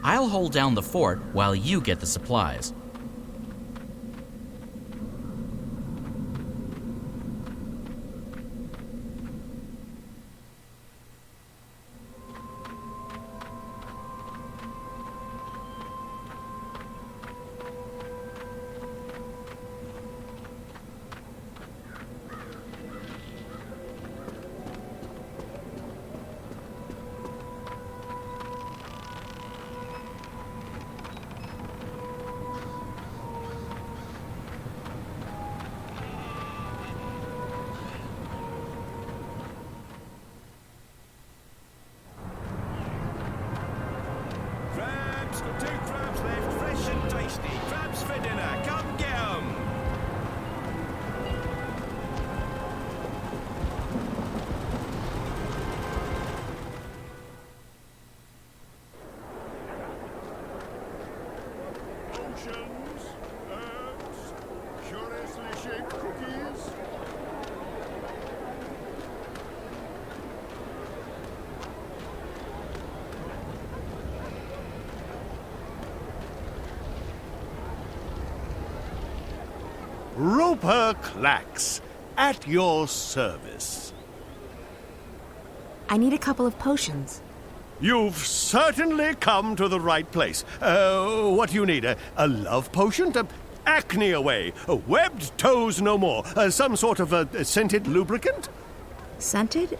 I'll hold down the fort while you get the supplies. Got 2 crabs left, fresh and tasty. Crabs for dinner, come get 'em! Potions, herbs, curiously shaped cookies. Roper Clacks, at your service. I need a couple of potions. You've certainly come to the right place. What do you need? A love potion? Acne away. Webbed toes no more. Some sort of a scented lubricant? Scented?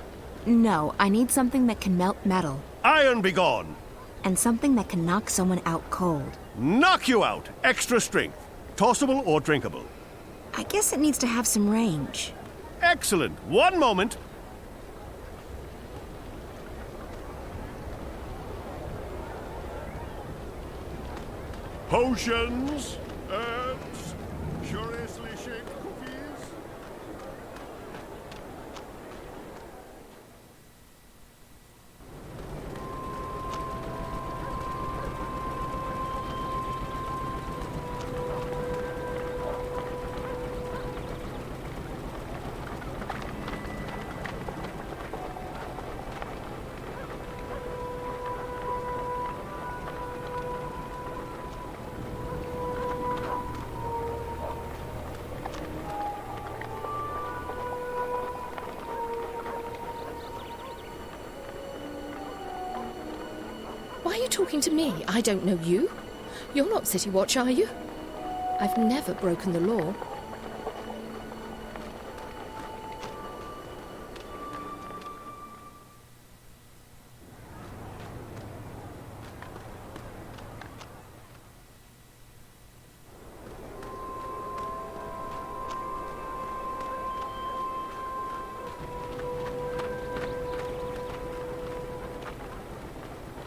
No, I need something that can melt metal. Iron be gone. And something that can knock someone out cold. Knock you out. Extra strength. Tossable or drinkable? I guess it needs to have some range. Excellent. One moment. Potions, herbs, curiously shaped cookies. Why are you talking to me? I don't know you. You're not City Watch, are you? I've never broken the law.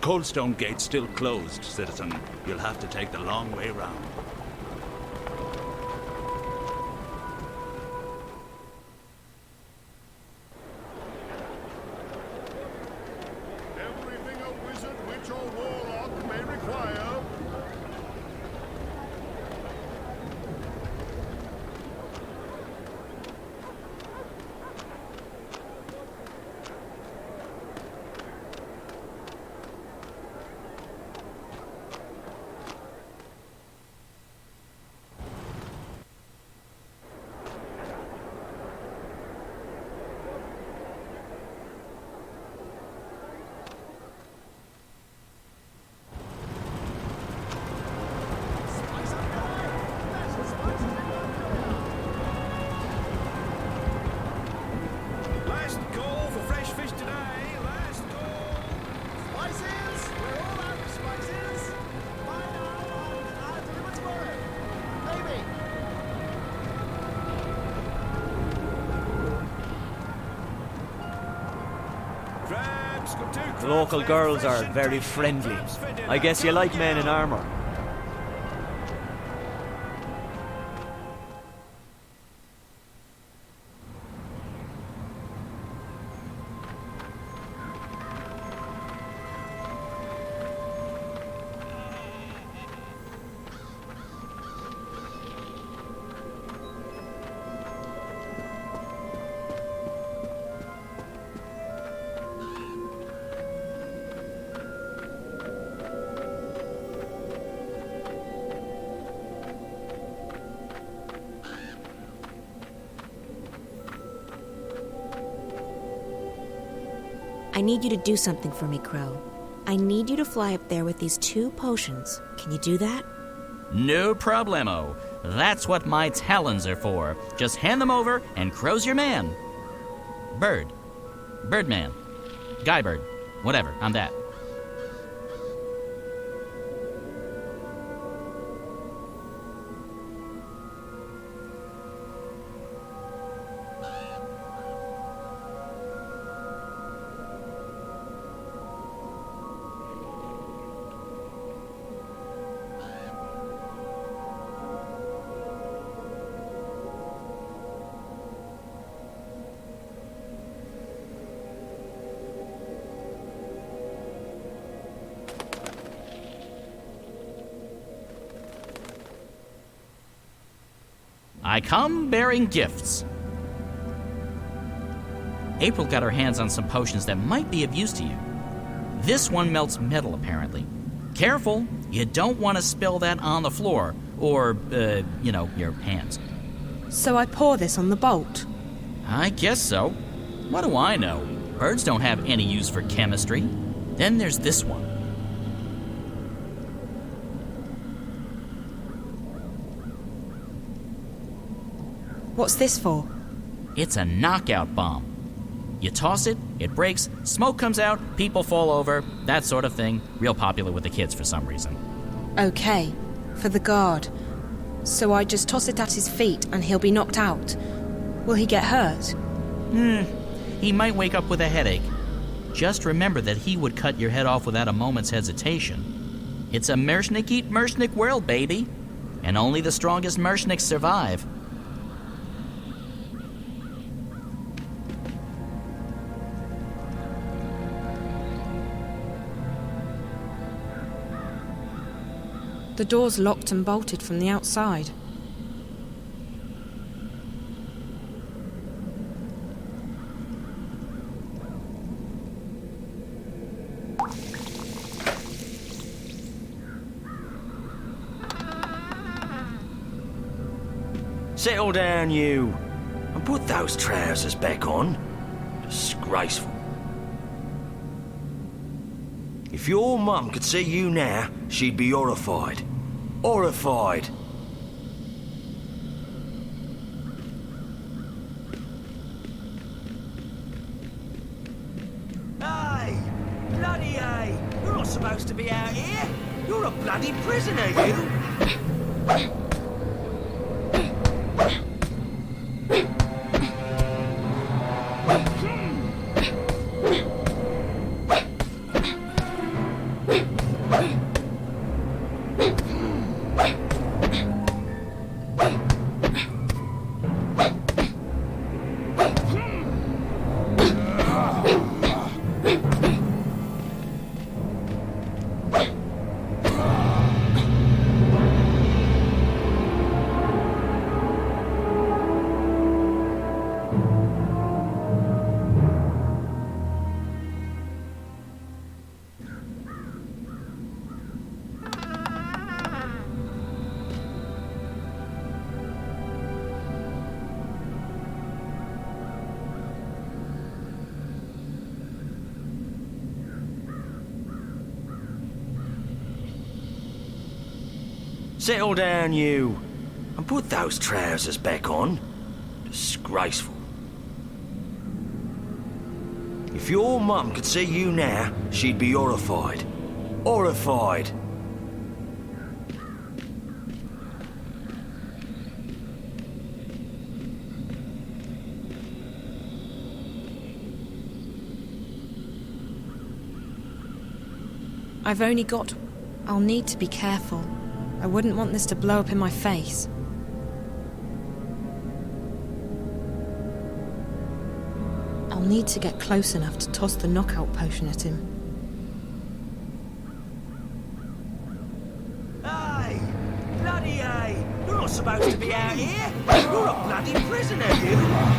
Coldstone Gate's still closed, citizen. You'll have to take the long way round. Everything a wizard, witch, or warlock may require. Last call for fresh fish today, last call. Spices! We're all out of spices! Buy now and I'll deliver tomorrow. Maybe. Crabs, got 2 crabs The local left, girls fresh are and very tasty. friendly. Crabs for dinner, I guess you come like get men in 'em. armour. I need you to do something for me, Crow. I need you to fly up there with these 2 potions. Can you do that? No problemo. That's what my talons are for. Just hand them over and Crow's your man. Bird. Birdman. Guybird. Whatever, I'm that. I come bearing gifts. April got her hands on some potions that might be of use to you. This one melts metal, apparently. Careful, you don't want to spill that on the floor, or, your hands. So I pour this on the bolt? I guess so. What do I know? Birds don't have any use for chemistry. Then there's this one. What's this for? It's a knockout bomb. You toss it, it breaks, smoke comes out, people fall over, that sort of thing. Real popular with the kids for some reason. Okay, for the guard. So I just toss it at his feet and he'll be knocked out. Will he get hurt? He might wake up with a headache. Just remember that he would cut your head off without a moment's hesitation. It's a Mershnik eat Mershnik world, baby. And only the strongest Mershniks survive. The door's locked and bolted from the outside. Settle down, you, and put those trousers back on. Disgraceful. If your mum could see you now, she'd be horrified. Horrified. Hey! Bloody hey! You're not supposed to be out here! You're a bloody prisoner, you! Settle down, you, and put those trousers back on. Disgraceful. If your mum could see you now, she'd be horrified. Horrified. I've only got... I'll need to be careful. I wouldn't want this to blow up in my face. I'll need to get close enough to toss the knockout potion at him. Hey! Bloody hey! You're not supposed to be out here! You're a bloody prisoner, you!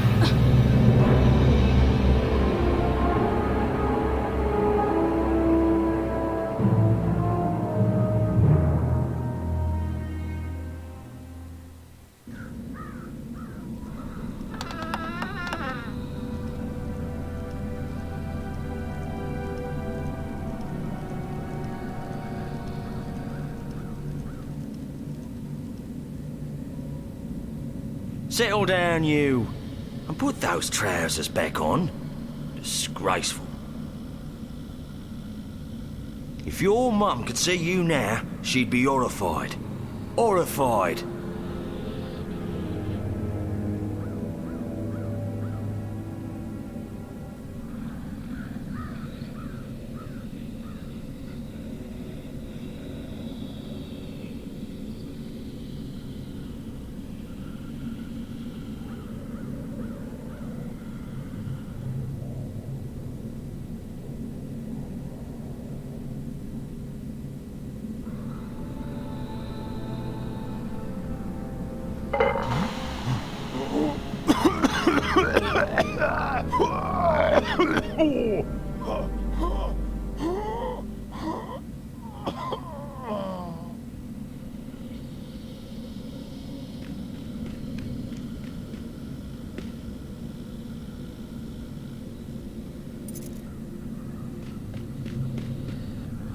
Settle down, you. And put those trousers back on. Disgraceful. If your mum could see you now, she'd be horrified. Horrified.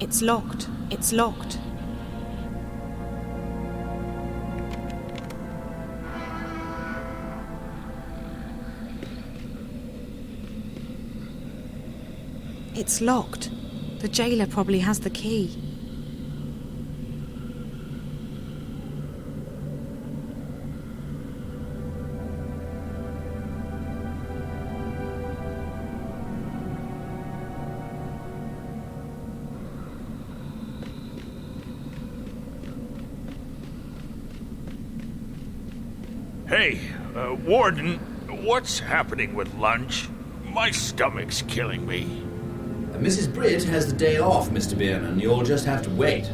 It's locked. It's locked. It's locked. The jailer probably has the key. Hey, Warden, what's happening with lunch? My stomach's killing me. Mrs. Britt has the day off, Mr. Bierman. You'll just have to wait.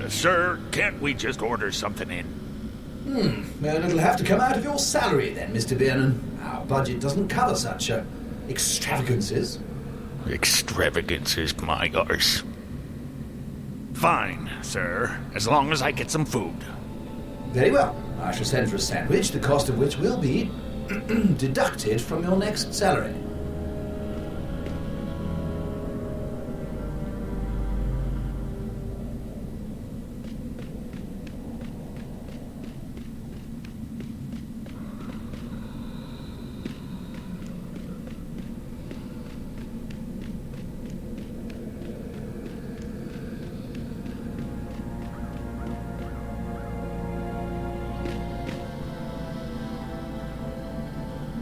Sir, can't we just order something in? Well, it'll have to come out of your salary then, Mr. Bierman. Our budget doesn't cover such extravagances. Extravagances, my arse. Fine, sir, as long as I get some food. Very well. I shall send for a sandwich, the cost of which will be deducted from your next salary.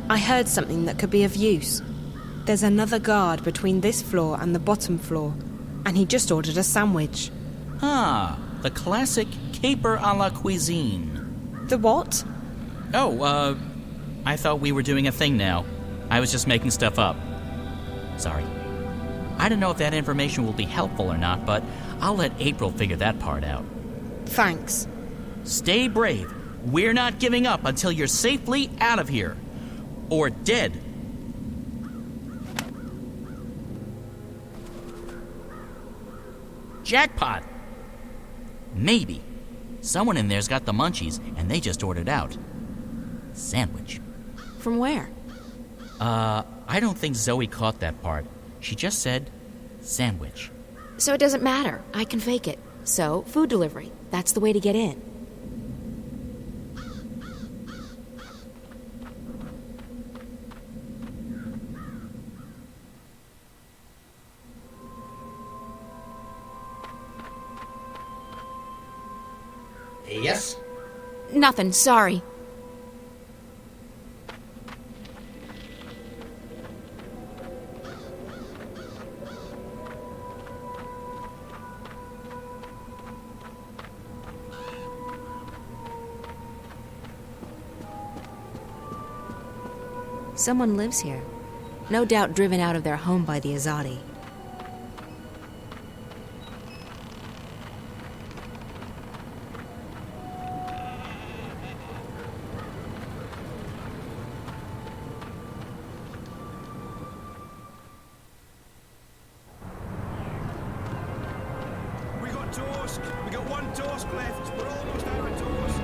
I heard something that could be of use. There's another guard between this floor and the bottom floor, and he just ordered a sandwich. Ah, the classic caper a la cuisine. The what? Oh, I thought we were doing a thing now. I was just making stuff up. Sorry. I don't know if that information will be helpful or not, but I'll let April figure that part out. Thanks. Stay brave. We're not giving up until you're safely out of here. Or dead. Jackpot! Maybe. Someone in there's got the munchies, and they just ordered out. Sandwich. From where? I don't think Zoe caught that part. She just said sandwich. So it doesn't matter. I can fake it. So, food delivery. That's the way to get in. Yes? Nothing, sorry. Someone lives here. No doubt driven out of their home by the Azadi. We got toast. We got one toast left. We're almost out of toast.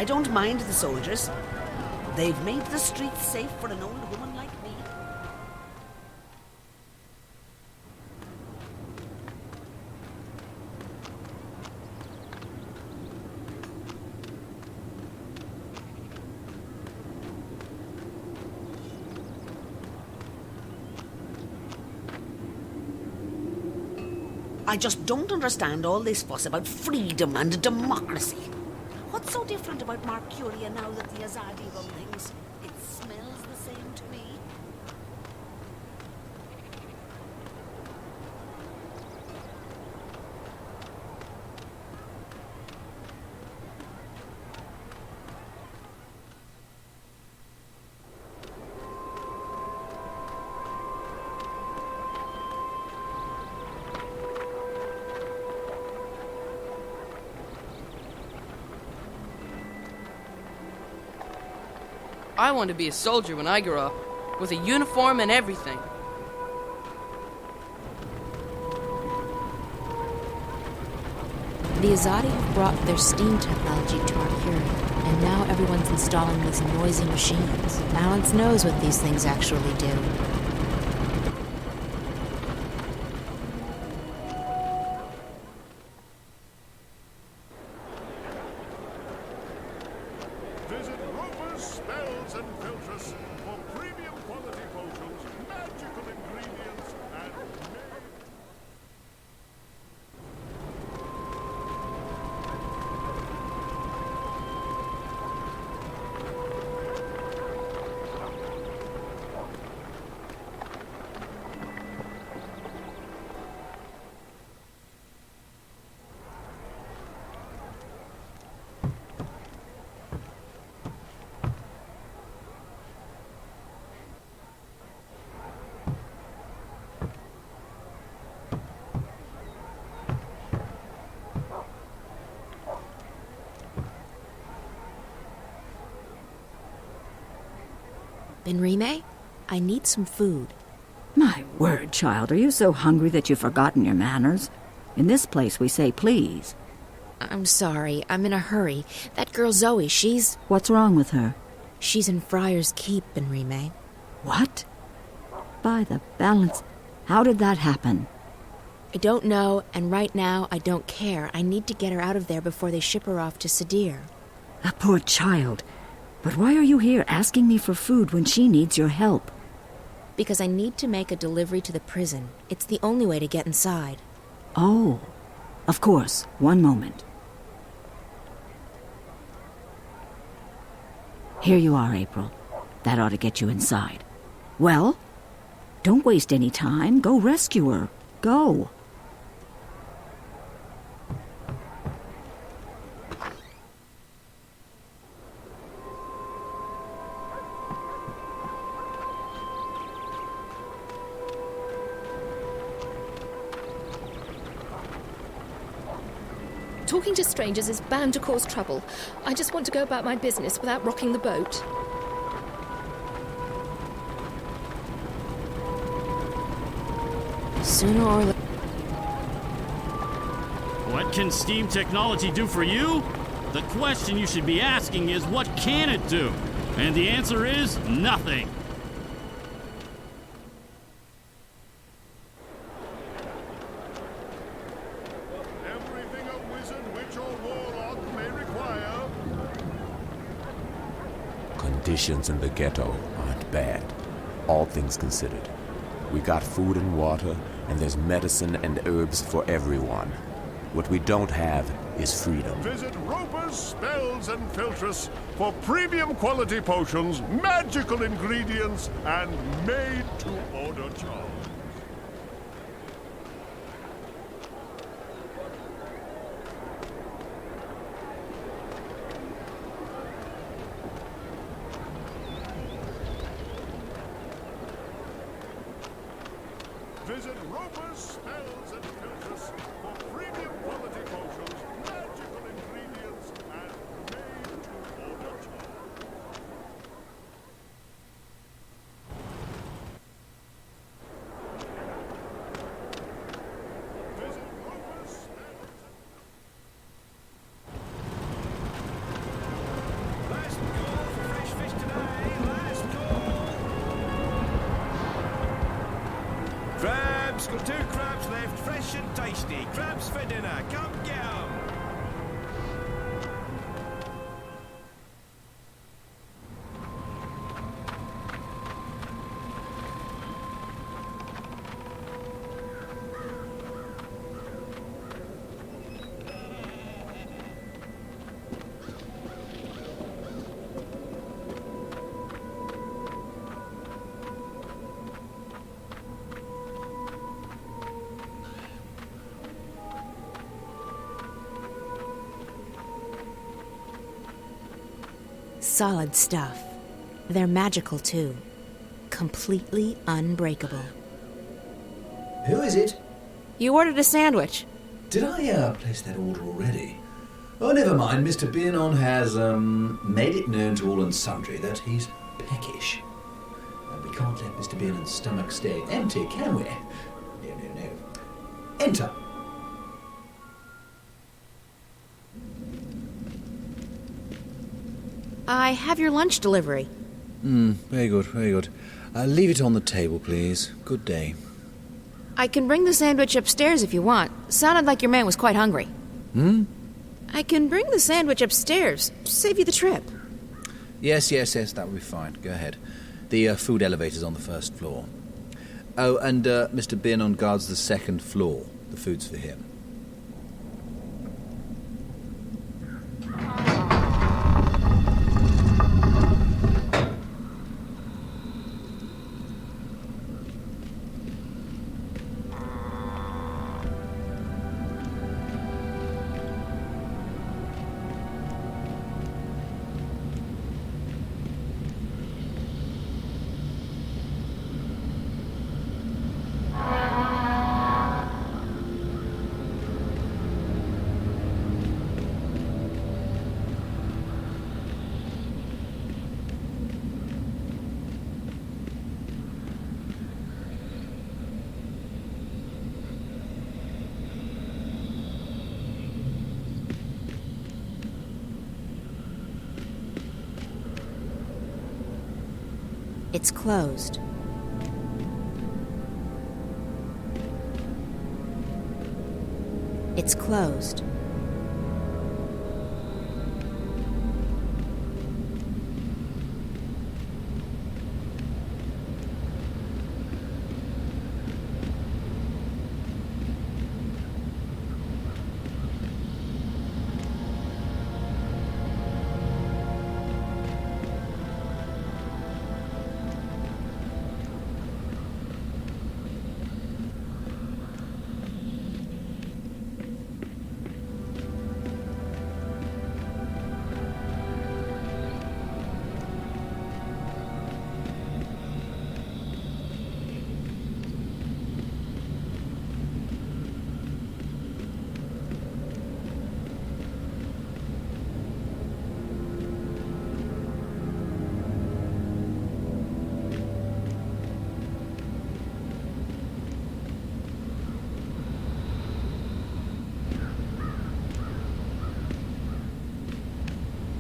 I don't mind the soldiers. They've made the streets safe for an old woman like me. I just don't understand all this fuss about freedom and democracy. What's so different about Mercuria now that the Azadi run things? It smells the same to me. I want to be a soldier when I grow up, with a uniform and everything. The Azadi have brought their steam technology to Mercuria, and now everyone's installing these noisy machines. Balance knows what these things actually do. Visit Roper's Spells and Filtress for premium quality potions, magical ingredients, and Benrime, I need some food. My word, child, are you so hungry that you've forgotten your manners? In this place we say please. I'm sorry, I'm in a hurry. That girl Zoe, she's... What's wrong with her? She's in Friar's Keep, Benrime. What? By the balance, how did that happen? I don't know, and right now I don't care. I need to get her out of there before they ship her off to Sadir. A poor child. But why are you here asking me for food when she needs your help? Because I need to make a delivery to the prison. It's the only way to get inside. Oh, of course. One moment. Here you are, April. That ought to get you inside. Well, don't waste any time. Go rescue her. Go. Talking to strangers is bound to cause trouble. I just want to go about my business without rocking the boat. Sooner or later... What can steam technology do for you? The question you should be asking is, what can it do? And the answer is, nothing. everything a wizard, witch, or warlock may require. Conditions in the ghetto aren't bad, all things considered. We got food and water, and there's medicine and herbs for everyone. What we don't have is freedom. Visit Roper's Spells and Filtress for premium quality potions, magical ingredients, and made-to-order charms. Visit Roper's Spells and Filtress for premium quality potions, magical ingredients, and made-to-order charms. Visit Roper's Spells and Just got 2 crabs left, fresh and tasty. Crabs for dinner. Come get 'em. Solid stuff. They're magical, too. Completely unbreakable. Who is it? You ordered a sandwich. Did I place that order already? Oh, never mind. Mr. Biernon has made it known to all and sundry that he's peckish. And we can't let Mr. Biernon's stomach stay empty, can we? No. Enter. I have your lunch delivery. Very good, very good. Leave it on the table, please. Good day. I can bring the sandwich upstairs if you want. Sounded like your man was quite hungry. I can bring the sandwich upstairs. Save you the trip. Yes, that will be fine. Go ahead. The food elevator's on the first floor. Oh, and Mr. Biernon guards the second floor. The food's for him. It's closed. It's closed.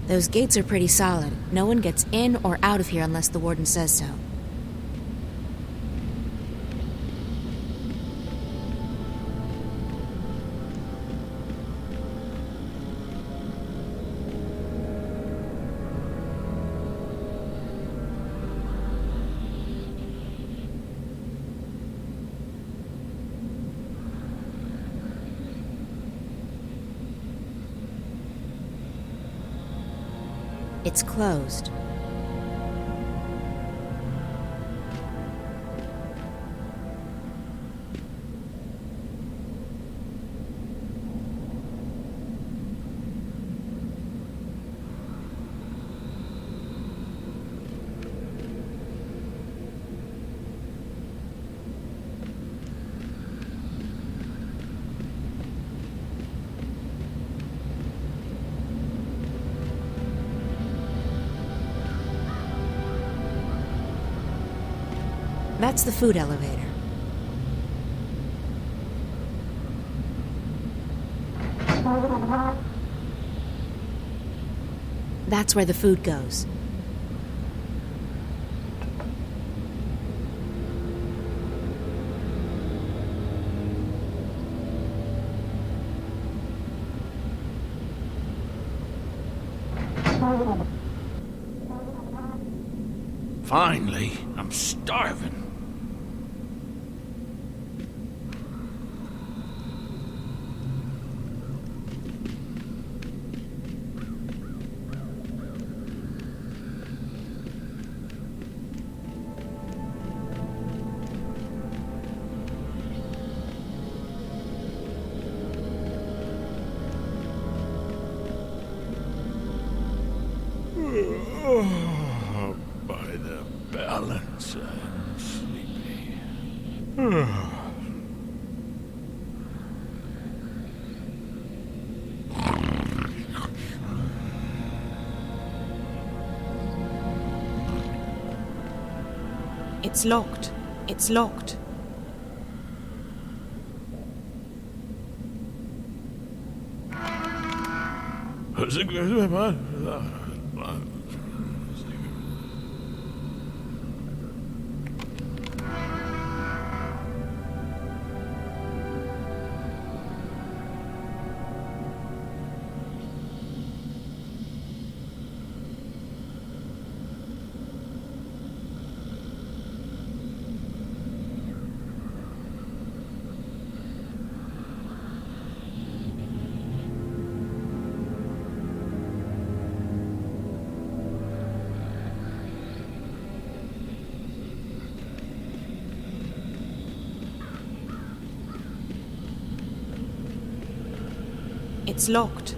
Those gates are pretty solid. No one gets in or out of here unless the warden says so. It's closed. That's the food elevator. That's where the food goes. Finally, I'm starving. By the balance, I'm sleepy. It's locked. It's locked. It's locked.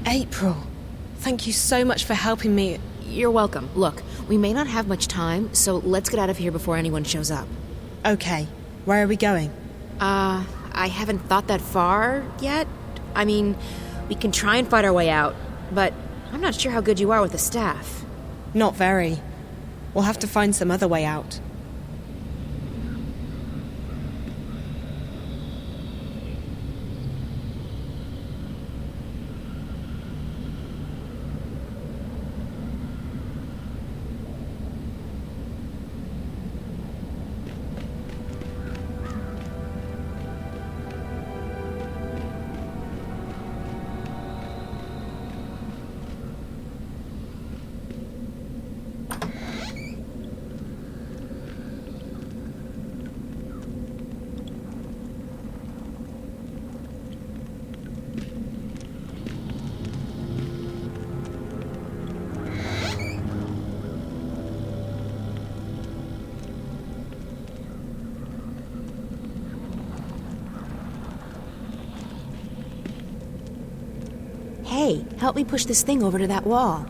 April, thank you so much for helping me. You're welcome. Look, we may not have much time, so let's get out of here before anyone shows up. Okay, where are we going? I haven't thought that far yet. I mean, we can try and fight our way out, but I'm not sure how good you are with the staff. Not very. We'll have to find some other way out. Hey, help me push this thing over to that wall.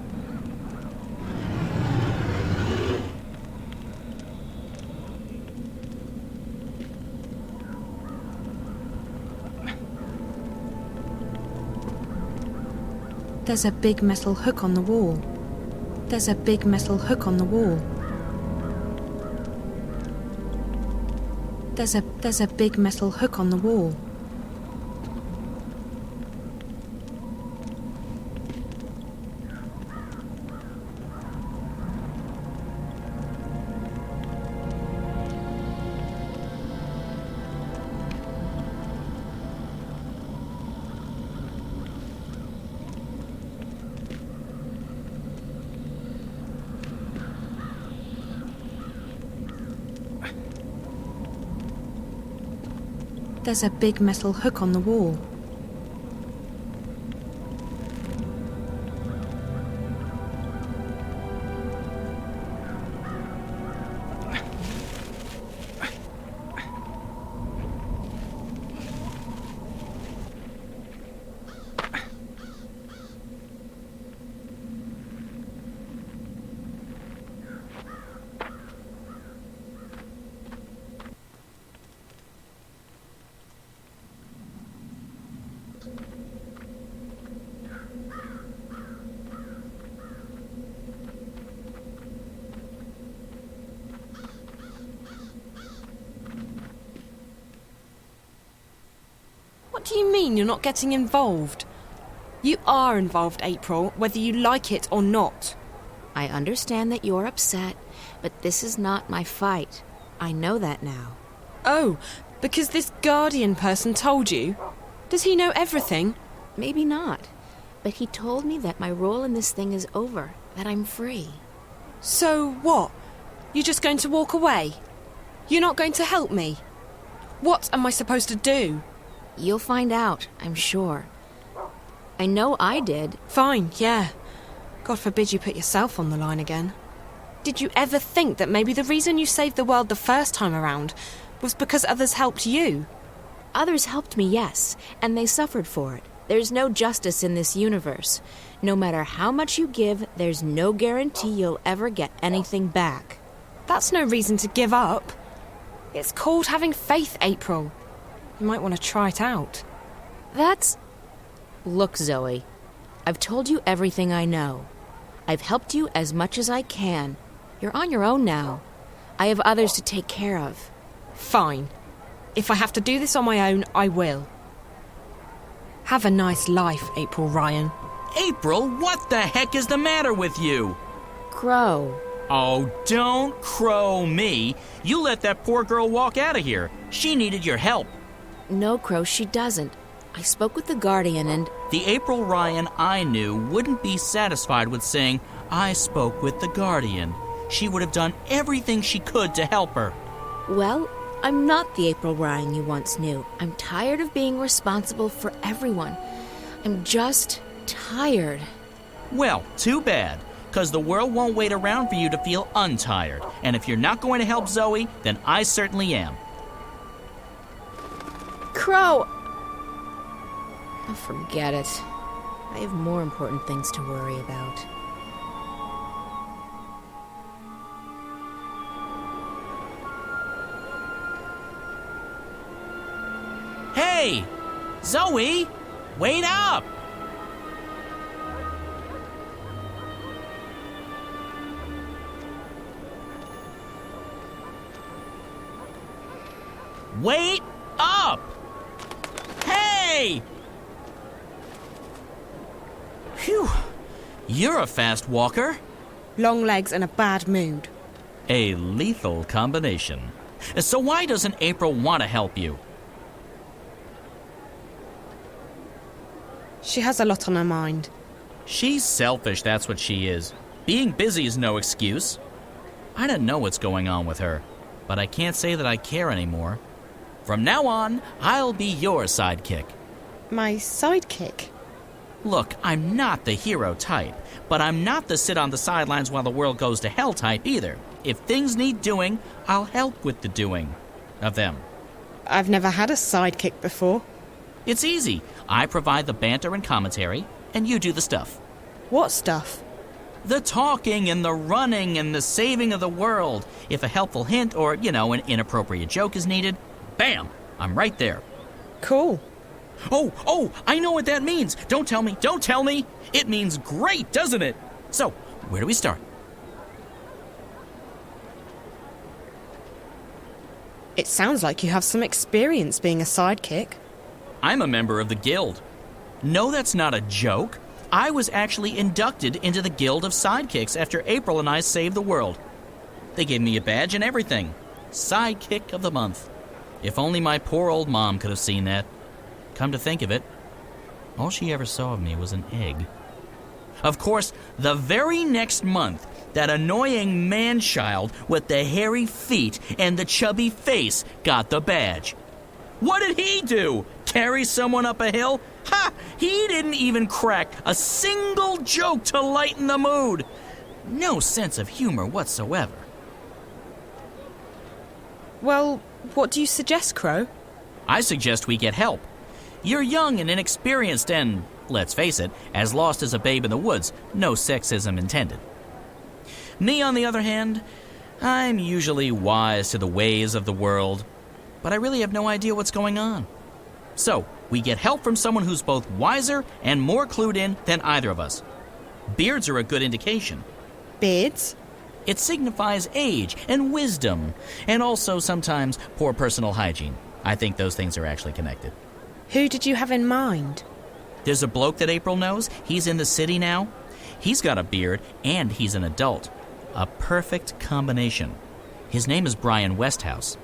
There's a big metal hook on the wall. There's a big metal hook on the wall. There's a big metal hook on the wall. There's a big metal hook on the wall. do you mean you're not getting involved? You are involved, April, whether you like it or not. I understand that you're upset, but this is not my fight. I know that now. Oh, because this Guardian person told you? Does he know everything? Maybe not, but he told me that my role in this thing is over, that I'm free. So what? You're just going to walk away? You're not going to help me? What am I supposed to do? You'll find out, I'm sure. I know I did. Fine, yeah. God forbid you put yourself on the line again. Did you ever think that maybe the reason you saved the world the first time around was because others helped you? Others helped me, yes, and they suffered for it. There's no justice in this universe. No matter how much you give, there's no guarantee you'll ever get anything back. That's no reason to give up. It's called having faith, April. You might want to try it out. That's... Look, Zoe, I've told you everything I know. I've helped you as much as I can. You're on your own now. I have others to take care of. Fine. If I have to do this on my own, I will. Have a nice life, April Ryan. April, what the heck is the matter with you? Crow. Oh, don't crow me. You let that poor girl walk out of here. She needed your help. No, Crow, she doesn't. I spoke with the Guardian and... The April Ryan I knew wouldn't be satisfied with saying, I spoke with the Guardian. She would have done everything she could to help her. Well, I'm not the April Ryan you once knew. I'm tired of being responsible for everyone. I'm just tired. Well, too bad, because the world won't wait around for you to feel untired. And if you're not going to help Zoe, then I certainly am. Crow! Oh, forget it. I have more important things to worry about. Hey! Zoe! Wait up! Wait up! Hey! Phew. You're a fast walker. Long legs and a bad mood. A lethal combination. So why doesn't April want to help you? She has a lot on her mind. She's selfish, that's what she is. Being busy is no excuse. I don't know what's going on with her, but I can't say that I care anymore. From now on, I'll be your sidekick. My sidekick? Look, I'm not the hero type, but I'm not the sit on the sidelines while the world goes to hell type either. If things need doing, I'll help with the doing of them. I've never had a sidekick before. It's easy. I provide the banter and commentary, and you do the stuff. What stuff? The talking and the running and the saving of the world. If a helpful hint or, an inappropriate joke is needed, bam, I'm right there. Cool. Oh, I know what that means. Don't tell me. It means great, doesn't it? So, where do we start? It sounds like you have some experience being a sidekick. I'm a member of the Guild. No, that's not a joke. I was actually inducted into the Guild of Sidekicks after April and I saved the world. They gave me a badge and everything. Sidekick of the month. If only my poor old mom could have seen that. Come to think of it, all she ever saw of me was an egg. Of course, the very next month, that annoying man-child with the hairy feet and the chubby face got the badge. What did he do? Carry someone up a hill? Ha! He didn't even crack a single joke to lighten the mood. No sense of humor whatsoever. Well, what do you suggest, Crow? I suggest we get help. You're young and inexperienced and, let's face it, as lost as a babe in the woods. No sexism intended. Me, on the other hand, I'm usually wise to the ways of the world, but I really have no idea what's going on. So, we get help from someone who's both wiser and more clued in than either of us. Beards are a good indication. Beards? It signifies age and wisdom, and also sometimes poor personal hygiene. I think those things are actually connected. Who did you have in mind? There's a bloke that April knows. He's in the city now. He's got a beard, and he's an adult. A perfect combination. His name is Brian Westhouse.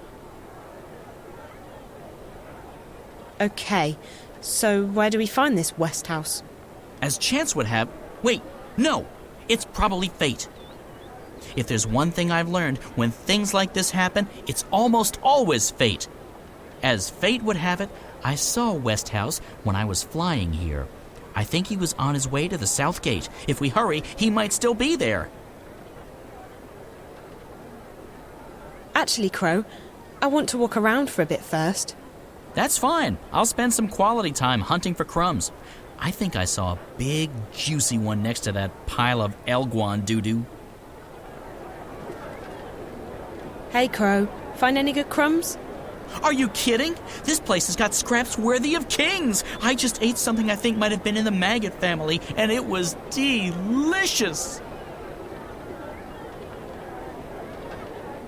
Okay, so where do we find this Westhouse? As chance would have... Wait, no! It's probably fate. If there's one thing I've learned, when things like this happen, it's almost always fate. As fate would have it, I saw Westhouse when I was flying here. I think he was on his way to the South Gate. If we hurry, he might still be there. Actually, Crow, I want to walk around for a bit first. That's fine. I'll spend some quality time hunting for crumbs. I think I saw a big, juicy one next to that pile of Elguan doo-doo. Hey, Crow, find any good crumbs? Are you kidding? This place has got scraps worthy of kings. I just ate something I think might have been in the maggot family, and it was delicious.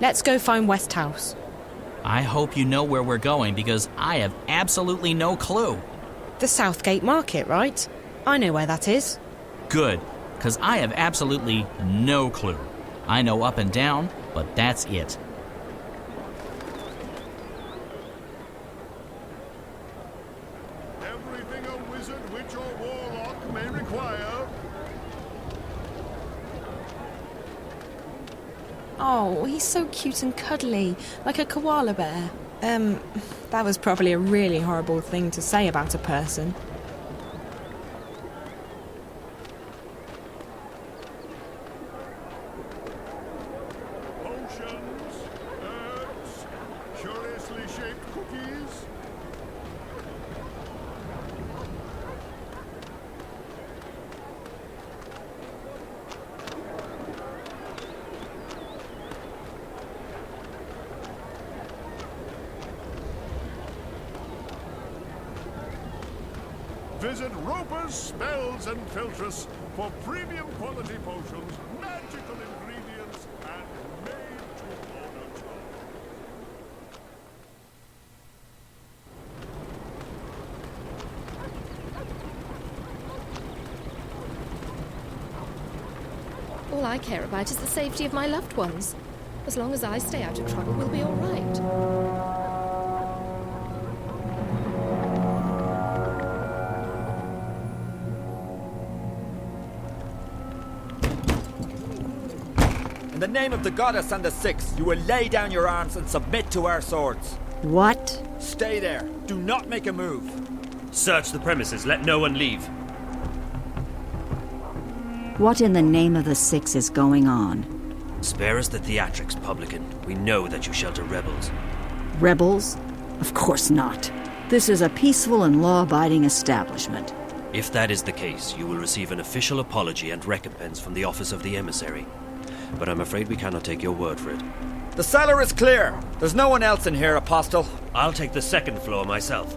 Let's go find Westhouse. I hope you know where we're going, because I have absolutely no clue. The Southgate Market, right? I know where that is. Good, because I have absolutely no clue. I know up and down, but that's it. Everything a wizard, witch, or warlock may require. Oh, he's so cute and cuddly, like a koala bear. That was probably a really horrible thing to say about a person. Potions, herbs, curiously shaped cookies. Visit Roper's Spells and Filtress for premium quality potions, magical ingredients, and made to order charms. All I care about is the safety of my loved ones. As long as I stay out of trouble, we'll be all right. In the name of the goddess and the Six, you will lay down your arms and submit to our swords. What? Stay there. Do not make a move. Search the premises. Let no one leave. What in the name of the Six is going on? Spare us the theatrics, publican. We know that you shelter rebels. Rebels? Of course not. This is a peaceful and law-abiding establishment. If that is the case, you will receive an official apology and recompense from the Office of the Emissary. But I'm afraid we cannot take your word for it. The cellar is clear. There's no one else in here, Apostle. I'll take the second floor myself.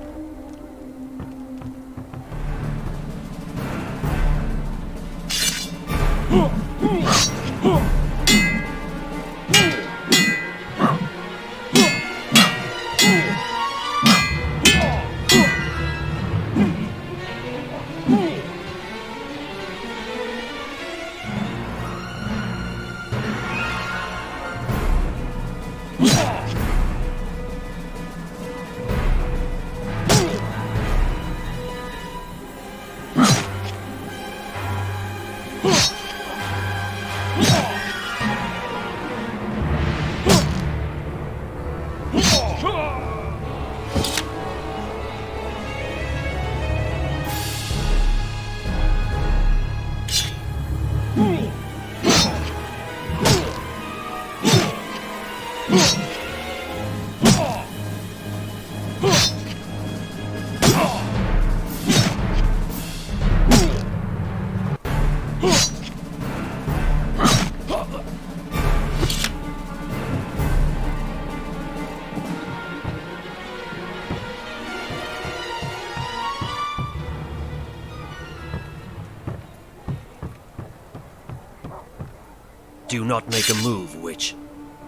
Do not make a move, witch.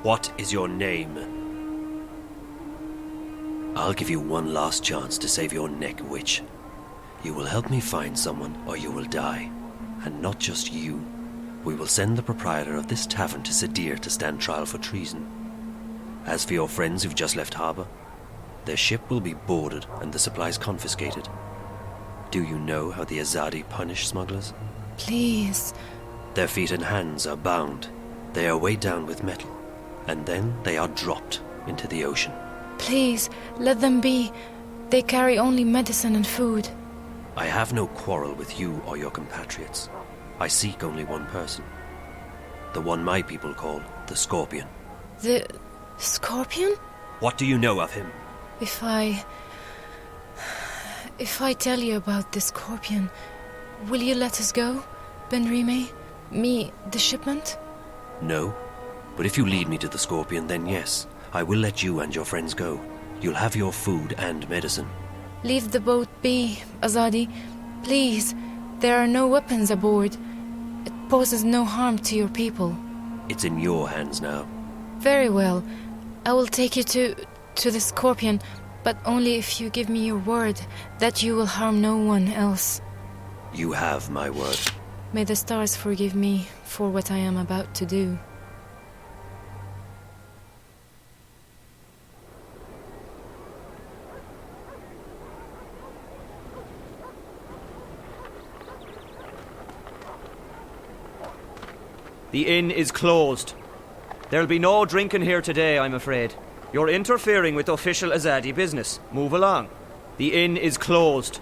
What is your name? I'll give you one last chance to save your neck, witch. You will help me find someone, or you will die. And not just you. We will send the proprietor of this tavern to Sadir to stand trial for treason. As for your friends who've just left harbour, their ship will be boarded and the supplies confiscated. Do you know how the Azadi punish smugglers? Please. Their feet and hands are bound. They are weighed down with metal, and then they are dropped into the ocean. Please, let them be. They carry only medicine and food. I have no quarrel with you or your compatriots. I seek only one person. The one my people call the Scorpion. The Scorpion? What do you know of him? If I tell you about the Scorpion, will you let us go, Benrime? Me, the shipment? No. But if you lead me to the Scorpion, then yes, I will let you and your friends go. You'll have your food and medicine. Leave the boat be, Azadi. Please. There are no weapons aboard. It poses no harm to your people. It's in your hands now. Very well. I will take you to the Scorpion, but only if you give me your word that you will harm no one else. You have my word. May the stars forgive me for what I am about to do. The inn is closed. There'll be no drinking here today, I'm afraid. You're interfering with official Azadi business. Move along. The inn is closed.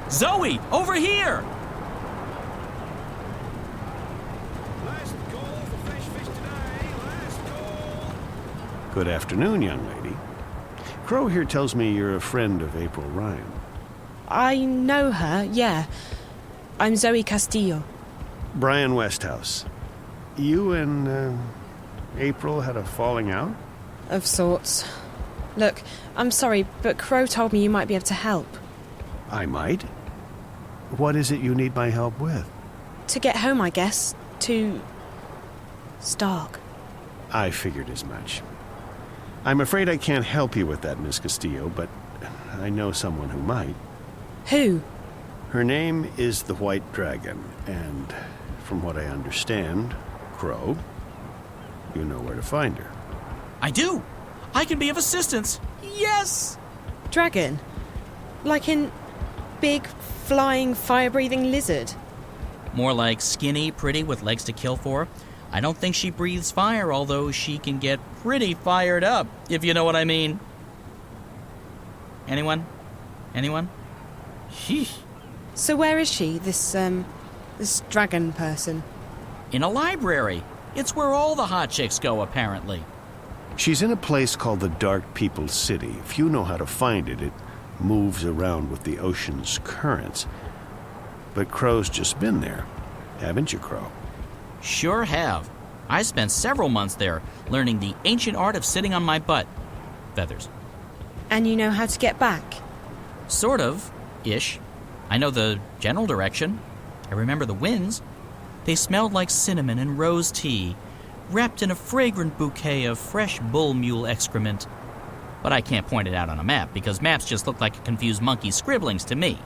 Zoe, over here! Good afternoon, young lady. Crow here tells me you're a friend of April Ryan. I know her, yeah. I'm Zoe Castillo. Brian Westhouse. You and April had a falling out? Of sorts. Look, I'm sorry, but Crow told me you might be able to help. I might? What is it you need my help with? To get home, I guess. To Stark. I figured as much. I'm afraid I can't help you with that, Miss Castillo, but I know someone who might. Who? Her name is the White Dragon, and from what I understand, Crow, you know where to find her. I do! I can be of assistance! Yes! Dragon? Like in big, flying, fire-breathing lizard? More like skinny, pretty, with legs to kill for. I don't think she breathes fire, although she can get pretty fired up, if you know what I mean. Anyone? Anyone? Sheesh. So where is she, this dragon person? In a library. It's where all the hot chicks go, apparently. She's in a place called the Dark People's City. If you know how to find it, it moves around with the ocean's currents. But Crow's just been there. Haven't you, Crow? Sure have. I spent several months there, learning the ancient art of sitting on my butt. Feathers. And you know how to get back? Sort of. Ish. I know the general direction. I remember the winds. They smelled like cinnamon and rose tea, wrapped in a fragrant bouquet of fresh bull mule excrement. But I can't point it out on a map, because maps just look like a confused monkey's scribblings to me.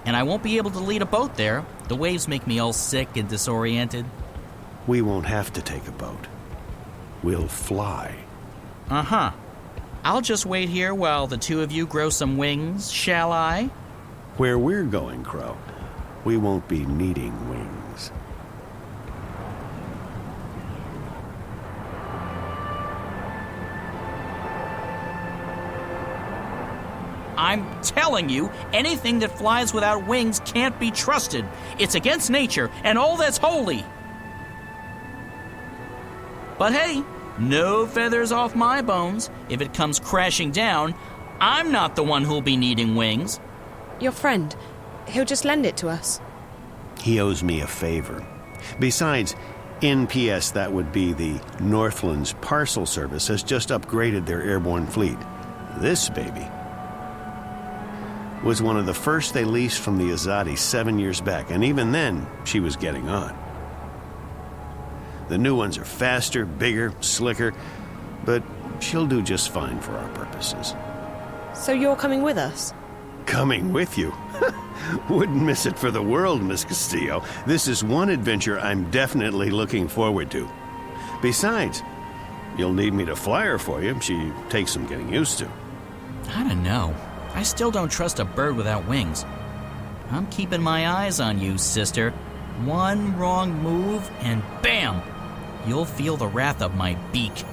And I won't be able to lead a boat there. The waves make me all sick and disoriented. We won't have to take a boat. We'll fly. Uh-huh. I'll just wait here while the two of you grow some wings, shall I? Where we're going, Crow, we won't be needing wings. wings. I'm telling you, anything that flies without wings can't be trusted. It's against nature and all that's holy. But hey, no feathers off my bones. If it comes crashing down, I'm not the one who'll be needing wings. Your friend, he'll just lend it to us. He owes me a favor. Besides, NPS, that would be the Northlands Parcel Service, has just upgraded their airborne fleet. This baby was one of the first they leased from the Azadi 7 years back, and even then, she was getting on. The new ones are faster, bigger, slicker, but she'll do just fine for our purposes. So you're coming with us? Coming with you? Wouldn't miss it for the world, Miss Castillo. This is one adventure I'm definitely looking forward to. Besides, you'll need me to fly her for you. She takes some getting used to. I don't know. I still don't trust a bird without wings. I'm keeping my eyes on you, sister. One wrong move, and bam! You'll feel the wrath of my beak.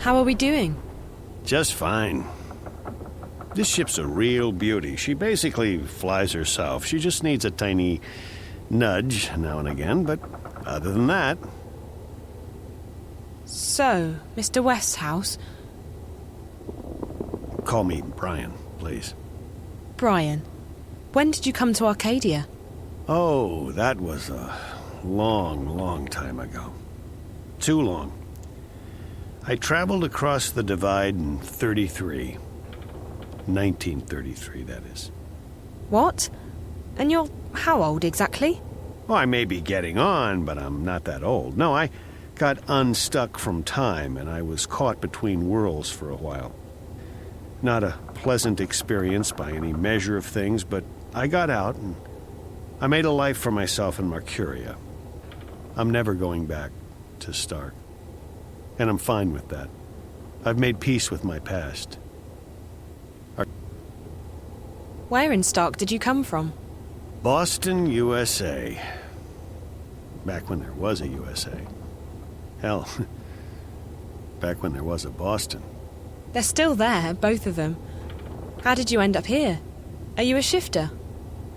How are we doing? Just fine. This ship's a real beauty. She basically flies herself. She just needs a tiny nudge now and again, but other than that... So, Mr. Westhouse... Call me Brian, please. Brian, when did you come to Arcadia? Oh, that was a long, long time ago. Too long. I traveled across the divide in 33. 1933, that is. What? And you're how old exactly? Well, I may be getting on, but I'm not that old. No, I got unstuck from time, and I was caught between worlds for a while. Not a pleasant experience by any measure of things, but I got out, and I made a life for myself in Mercuria. I'm never going back to Stark. And I'm fine with that. I've made peace with my past. Where in Stark did you come from? Boston, USA. Back when there was a USA. Hell, back when there was a Boston. They're still there, both of them. How did you end up here? Are you a shifter?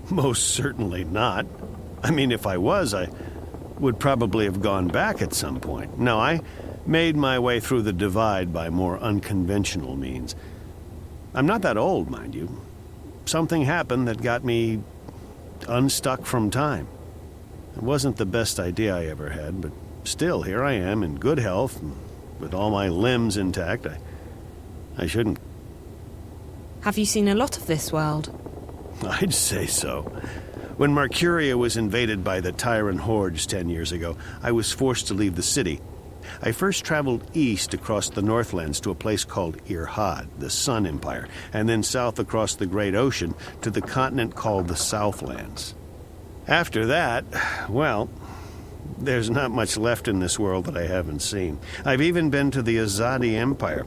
Most certainly not. I mean, if I was, I would probably have gone back at some point. No, I made my way through the divide by more unconventional means. I'm not that old, mind you. Something happened that got me unstuck from time. It wasn't the best idea I ever had, but still, here I am in good health, and with all my limbs intact. I shouldn't. Have you seen a lot of this world? I'd say so. When Mercuria was invaded by the Tyrant hordes 10 years ago, I was forced to leave the city. I first traveled east across the Northlands to a place called Irhad, the Sun Empire, and then south across the Great Ocean to the continent called the Southlands. After that, well, there's not much left in this world that I haven't seen. I've even been to the Azadi Empire.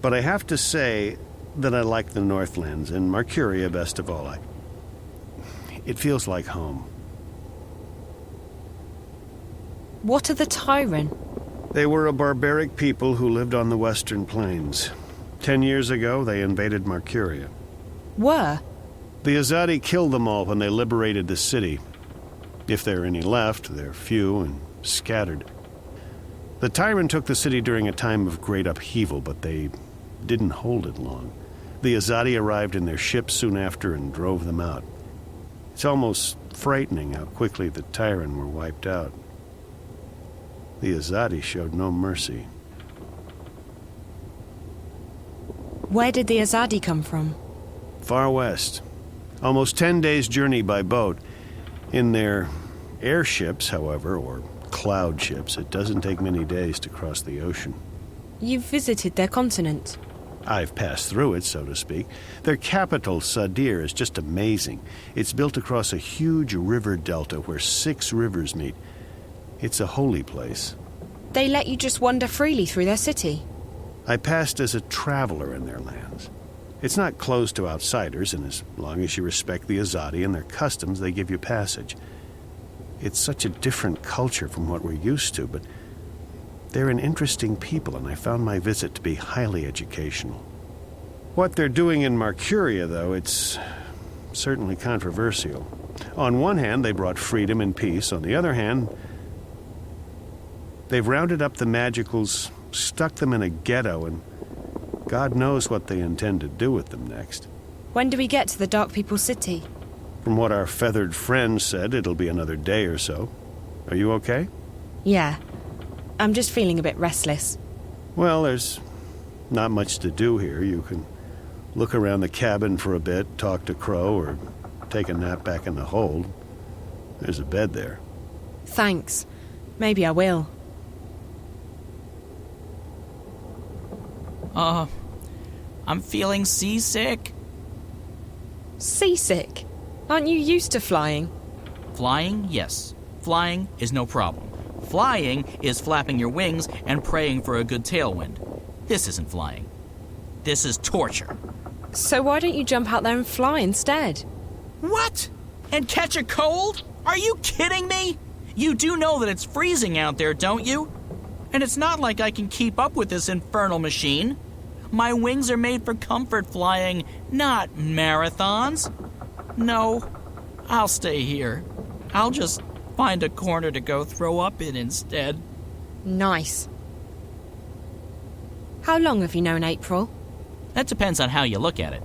But I have to say that I like the Northlands, and Mercuria best of all. It feels like home. What are the Tyrant? They were a barbaric people who lived on the Western Plains. 10 years ago, they invaded Mercuria. Were? The Azadi killed them all when they liberated the city. If there are any left, they're few and scattered. The Tyrant took the city during a time of great upheaval, but they didn't hold it long. The Azadi arrived in their ship soon after and drove them out. It's almost frightening how quickly the Tyran were wiped out. The Azadi showed no mercy. Where did the Azadi come from? Far west. Almost 10 days' journey by boat. In their airships, however, or cloud ships, it doesn't take many days to cross the ocean. You've visited their continent. I've passed through it, so to speak. Their capital, Sadir, is just amazing. It's built across a huge river delta where 6 rivers meet. It's a holy place. They let you just wander freely through their city? I passed as a traveler in their lands. It's not closed to outsiders, and as long as you respect the Azadi and their customs, they give you passage. It's such a different culture from what we're used to, but they're an interesting people, and I found my visit to be highly educational. What they're doing in Marcuria, though, it's certainly controversial. On one hand, they brought freedom and peace. On the other hand, they've rounded up the Magicals, stuck them in a ghetto, and God knows what they intend to do with them next. When do we get to the Dark People's city? From what our feathered friend said, it'll be another day or so. Are you okay? Yeah. I'm just feeling a bit restless. Well, there's not much to do here. You can look around the cabin for a bit, talk to Crow, or take a nap back in the hold. There's a bed there. Thanks. Maybe I will. I'm feeling seasick. Seasick? Aren't you used to flying? Flying, yes. Flying is no problem. Flying is flapping your wings and praying for a good tailwind. This isn't flying. This is torture. So why don't you jump out there and fly instead? What? And catch a cold? Are you kidding me? You do know that it's freezing out there, don't you? And it's not like I can keep up with this infernal machine. My wings are made for comfort flying, not marathons. No, I'll stay here. I'll just find a corner to go throw up in instead. Nice. How long have you known April? That depends on how you look at it.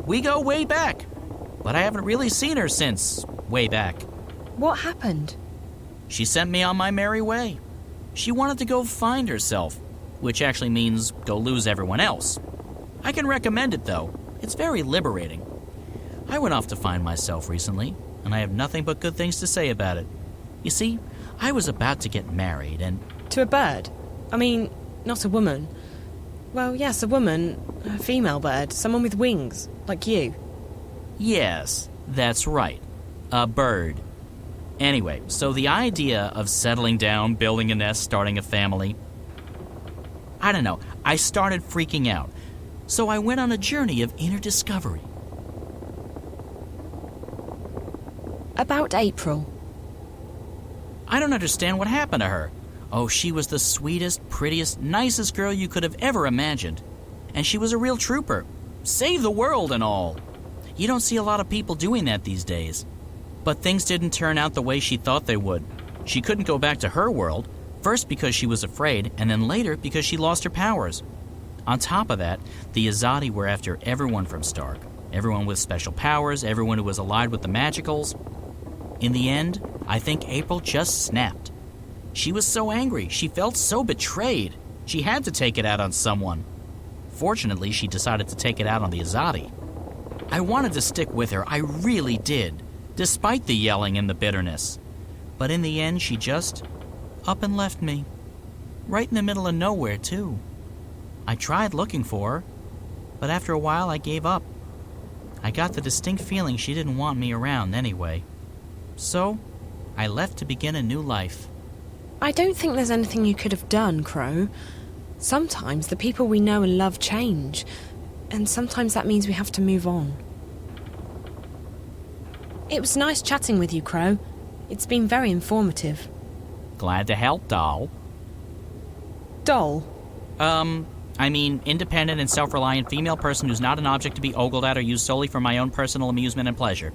We go way back, but I haven't really seen her since way back. What happened? She sent me on my merry way. She wanted to go find herself, which actually means go lose everyone else. I can recommend it, though. It's very liberating. I went off to find myself recently, and I have nothing but good things to say about it. You see, I was about to get married, and... To a bird? I mean, not a woman. Well, yes, a woman. A female bird. Someone with wings, like you. Yes, that's right. A bird. Anyway, so the idea of settling down, building a nest, starting a family... I don't know. I started freaking out. So I went on a journey of inner discovery. About April. I don't understand what happened to her. Oh, she was the sweetest, prettiest, nicest girl you could have ever imagined. And she was a real trooper. Save the world and all. You don't see a lot of people doing that these days. But things didn't turn out the way she thought they would. She couldn't go back to her world, first because she was afraid, and then later because she lost her powers. On top of that, the Azadi were after everyone from Stark. Everyone with special powers, everyone who was allied with the Magicals. In the end, I think April just snapped. She was so angry, she felt so betrayed. She had to take it out on someone. Fortunately, she decided to take it out on the Azadi. I wanted to stick with her, I really did, despite the yelling and the bitterness. But in the end, she just up and left me. Right in the middle of nowhere, too. I tried looking for her, but after a while I gave up. I got the distinct feeling she didn't want me around anyway. So, I left to begin a new life. I don't think there's anything you could have done, Crow. Sometimes the people we know and love change, and sometimes that means we have to move on. It was nice chatting with you, Crow. It's been very informative. Glad to help, doll. Doll? I mean, independent and self-reliant female person who's not an object to be ogled at or used solely for my own personal amusement and pleasure.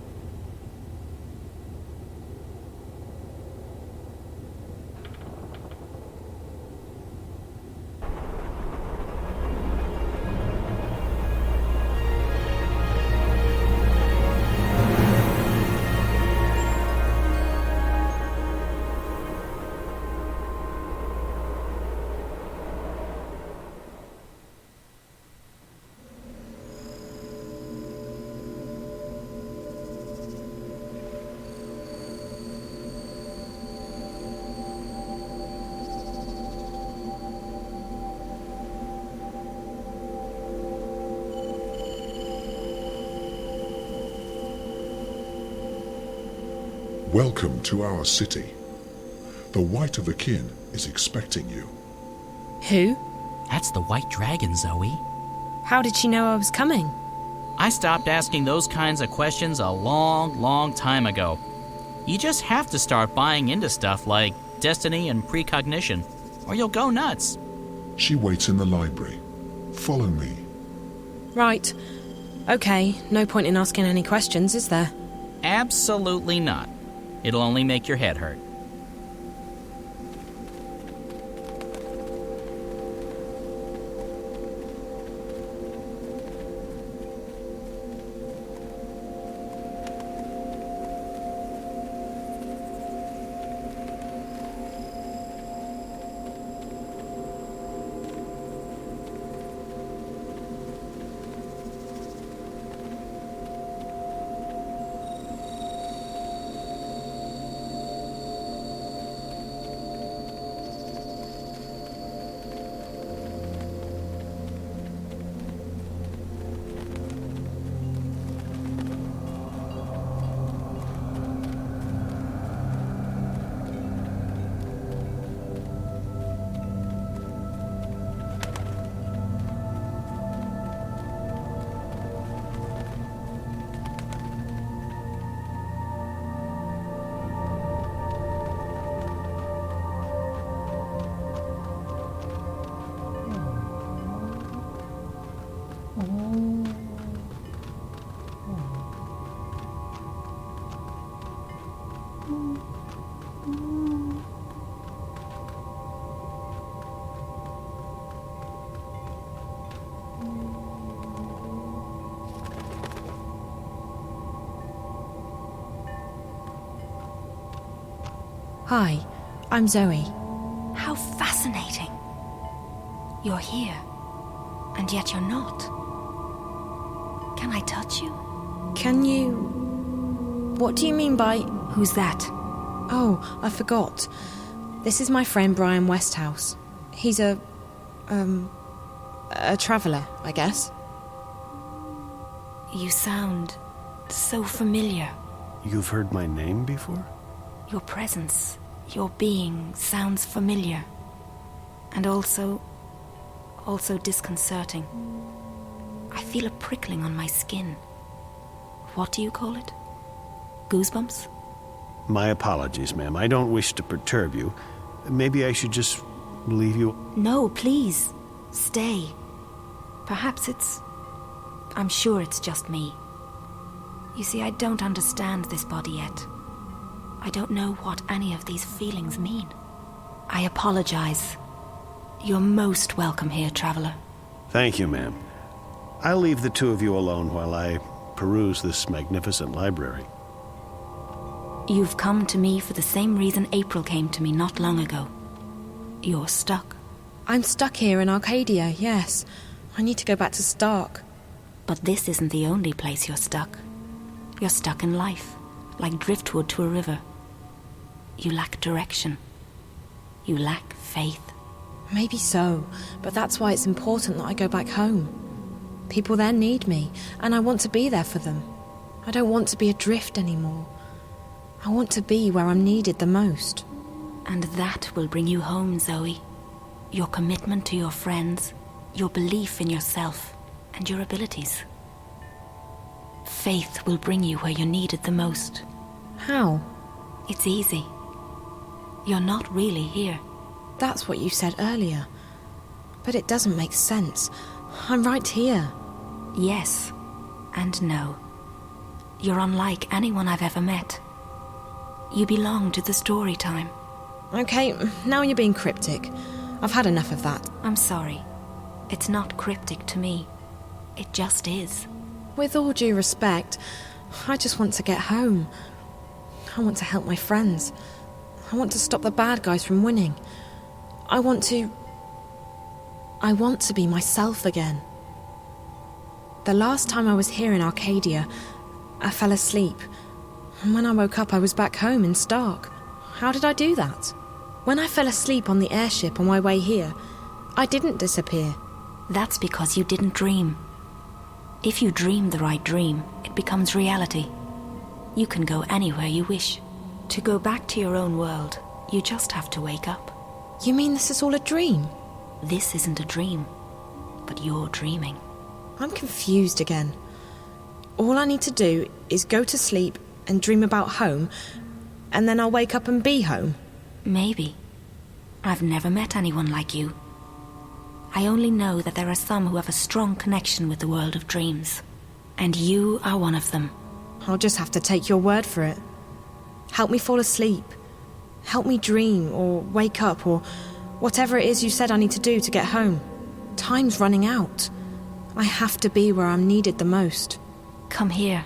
Welcome to our city. The White of the Kin is expecting you. Who? That's the White Dragon, Zoe. How did she know I was coming? I stopped asking those kinds of questions a long, long time ago. You just have to start buying into stuff like destiny and precognition, or you'll go nuts. She waits in the library. Follow me. Right. Okay, no point in asking any questions, is there? Absolutely not. It'll only make your head hurt. Hi, I'm Zoe. How fascinating. You're here, and yet you're not. Can I touch you? Can you... What do you mean by... Who's that? Oh, I forgot. This is my friend Brian Westhouse. He's a traveller, I guess. You sound so familiar. You've heard my name before? Your presence, your being sounds familiar. And also disconcerting. I feel a prickling on my skin. What do you call it? Goosebumps? My apologies, ma'am. I don't wish to perturb you. Maybe I should just leave you... No, please. Stay. Perhaps I'm sure it's just me. You see, I don't understand this body yet. I don't know what any of these feelings mean. I apologize. You're most welcome here, traveler. Thank you, ma'am. I'll leave the two of you alone while I peruse this magnificent library. You've come to me for the same reason April came to me not long ago. You're stuck. I'm stuck here in Arcadia, yes. I need to go back to Stark. But this isn't the only place you're stuck. You're stuck in life, like driftwood to a river. You lack direction. You lack faith. Maybe so, but that's why it's important that I go back home. People there need me, and I want to be there for them. I don't want to be adrift anymore. I want to be where I'm needed the most. And that will bring you home, Zoe. Your commitment to your friends, your belief in yourself, and your abilities. Faith will bring you where you're needed the most. How? It's easy. You're not really here. That's what you said earlier. But it doesn't make sense. I'm right here. Yes, and no. You're unlike anyone I've ever met. You belong to the story time. Okay, now you're being cryptic. I've had enough of that. I'm sorry. It's not cryptic to me. It just is. With all due respect, I just want to get home. I want to help my friends. I want to stop the bad guys from winning. I want to be myself again. The last time I was here in Arcadia, I fell asleep. And when I woke up, I was back home in Stark. How did I do that? When I fell asleep on the airship on my way here, I didn't disappear. That's because you didn't dream. If you dream the right dream, it becomes reality. You can go anywhere you wish. To go back to your own world, you just have to wake up. You mean this is all a dream? This isn't a dream, but you're dreaming. I'm confused again. All I need to do is go to sleep and dream about home, and then I'll wake up and be home. Maybe. I've never met anyone like you. I only know that there are some who have a strong connection with the world of dreams. And you are one of them. I'll just have to take your word for it. Help me fall asleep. Help me dream, or wake up, or whatever it is you said I need to do to get home. Time's running out. I have to be where I'm needed the most. Come here.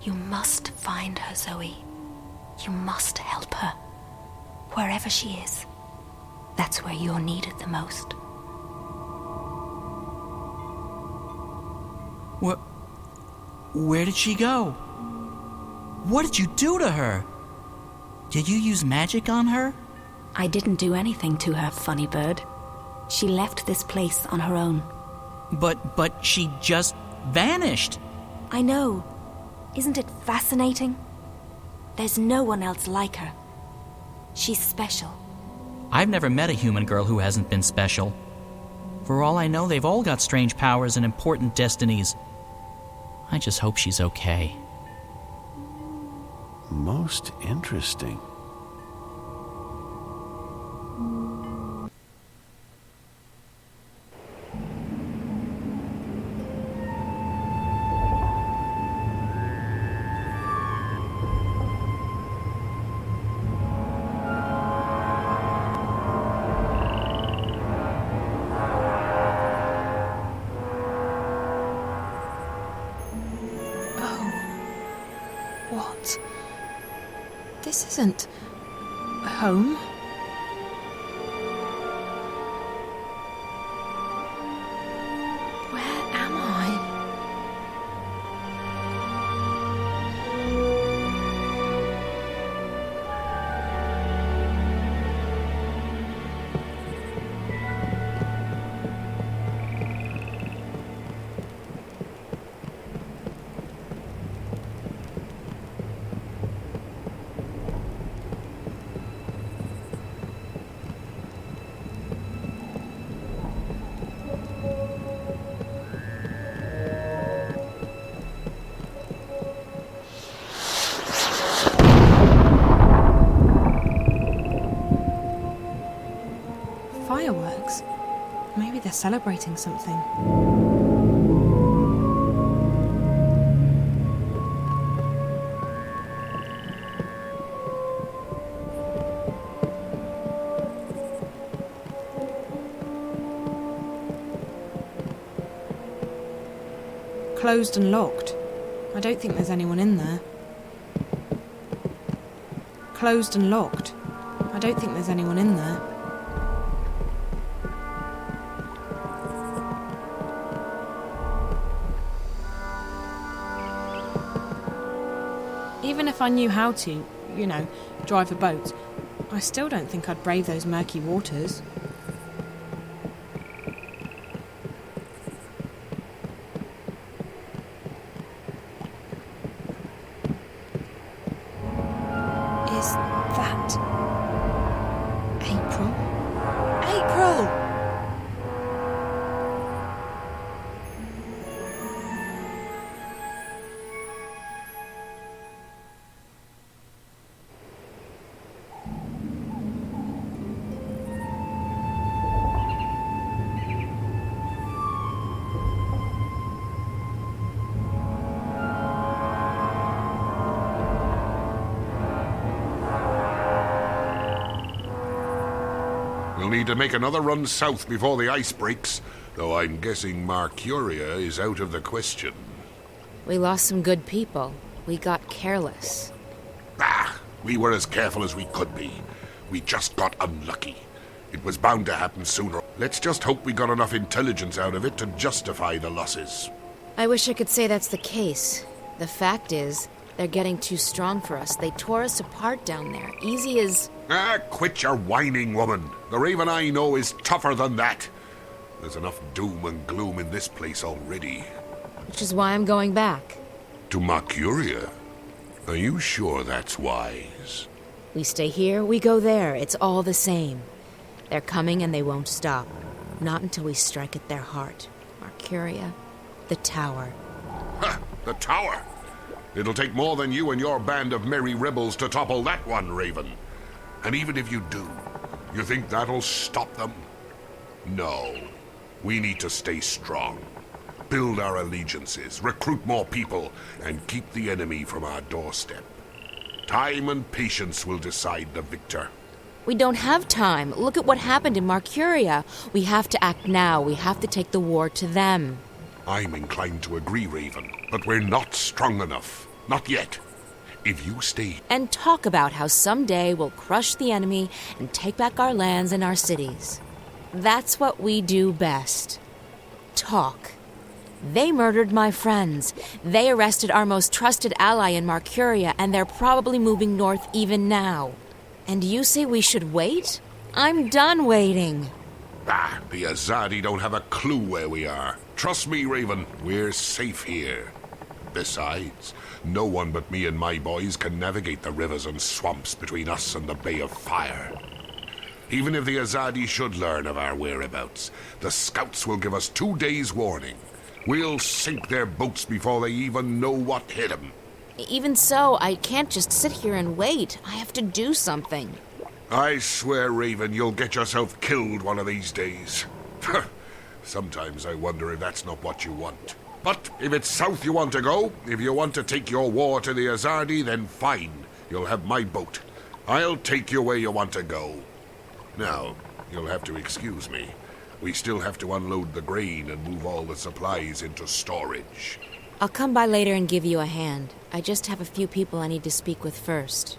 You must find her, Zoe. You must help her. Wherever she is. That's where you're needed the most. Where did she go? What did you do to her? Did you use magic on her? I didn't do anything to her, funny bird. She left this place on her own. But she just vanished. I know. Isn't it fascinating? There's no one else like her. She's special. I've never met a human girl who hasn't been special. For all I know, they've all got strange powers and important destinies. I just hope she's okay. Most interesting. What? This isn't home. Where am I? Fireworks? Maybe they're celebrating something. Closed and locked. I don't think there's anyone in there. Closed and locked. I don't think there's anyone in there. Even if I knew how to, drive a boat, I still don't think I'd brave those murky waters. Is that April? April! We'll need to make another run south before the ice breaks, though I'm guessing Mercuria is out of the question. We lost some good people. We got careless. We were as careful as we could be. We just got unlucky. It was bound to happen sooner. Let's just hope we got enough intelligence out of it to justify the losses. I wish I could say that's the case. The fact is, they're getting too strong for us. They tore us apart down there. Easy as... Quit your whining, woman. The Raven I know is tougher than that. There's enough doom and gloom in this place already. Which is why I'm going back. To Mercuria? Are you sure that's wise? We stay here, we go there. It's all the same. They're coming and they won't stop. Not until we strike at their heart. Mercuria, the tower. Ha! The tower! It'll take more than you and your band of merry rebels to topple that one, Raven. And even if you do, you think that'll stop them? No. We need to stay strong. Build our allegiances, recruit more people, and keep the enemy from our doorstep. Time and patience will decide the victor. We don't have time. Look at what happened in Mercuria. We have to act now. We have to take the war to them. I'm inclined to agree, Raven, but we're not strong enough. Not yet. If you stay... And talk about how someday we'll crush the enemy and take back our lands and our cities. That's what we do best. Talk. They murdered my friends. They arrested our most trusted ally in Mercuria, and they're probably moving north even now. And you say we should wait? I'm done waiting. Ah, the Azadi don't have a clue where we are. Trust me, Raven, we're safe here. Besides, no one but me and my boys can navigate the rivers and swamps between us and the Bay of Fire. Even if the Azadi should learn of our whereabouts, the scouts will give us 2 days' warning. We'll sink their boats before they even know what hit them. Even so, I can't just sit here and wait. I have to do something. I swear, Raven, you'll get yourself killed one of these days. Sometimes I wonder if that's not what you want. But if it's south you want to go, if you want to take your war to the Azadi, then fine. You'll have my boat. I'll take you where you want to go. Now, you'll have to excuse me. We still have to unload the grain and move all the supplies into storage. I'll come by later and give you a hand. I just have a few people I need to speak with first.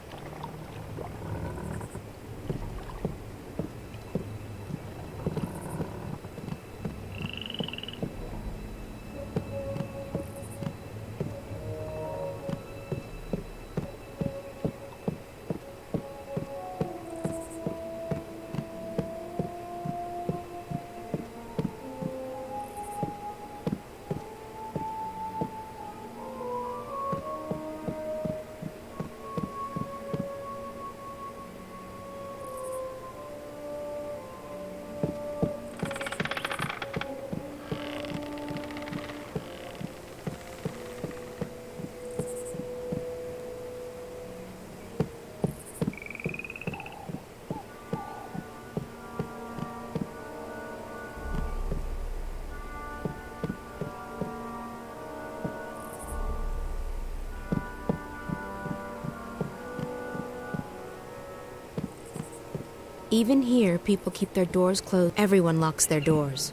Even here, people keep their doors closed. Everyone locks their doors.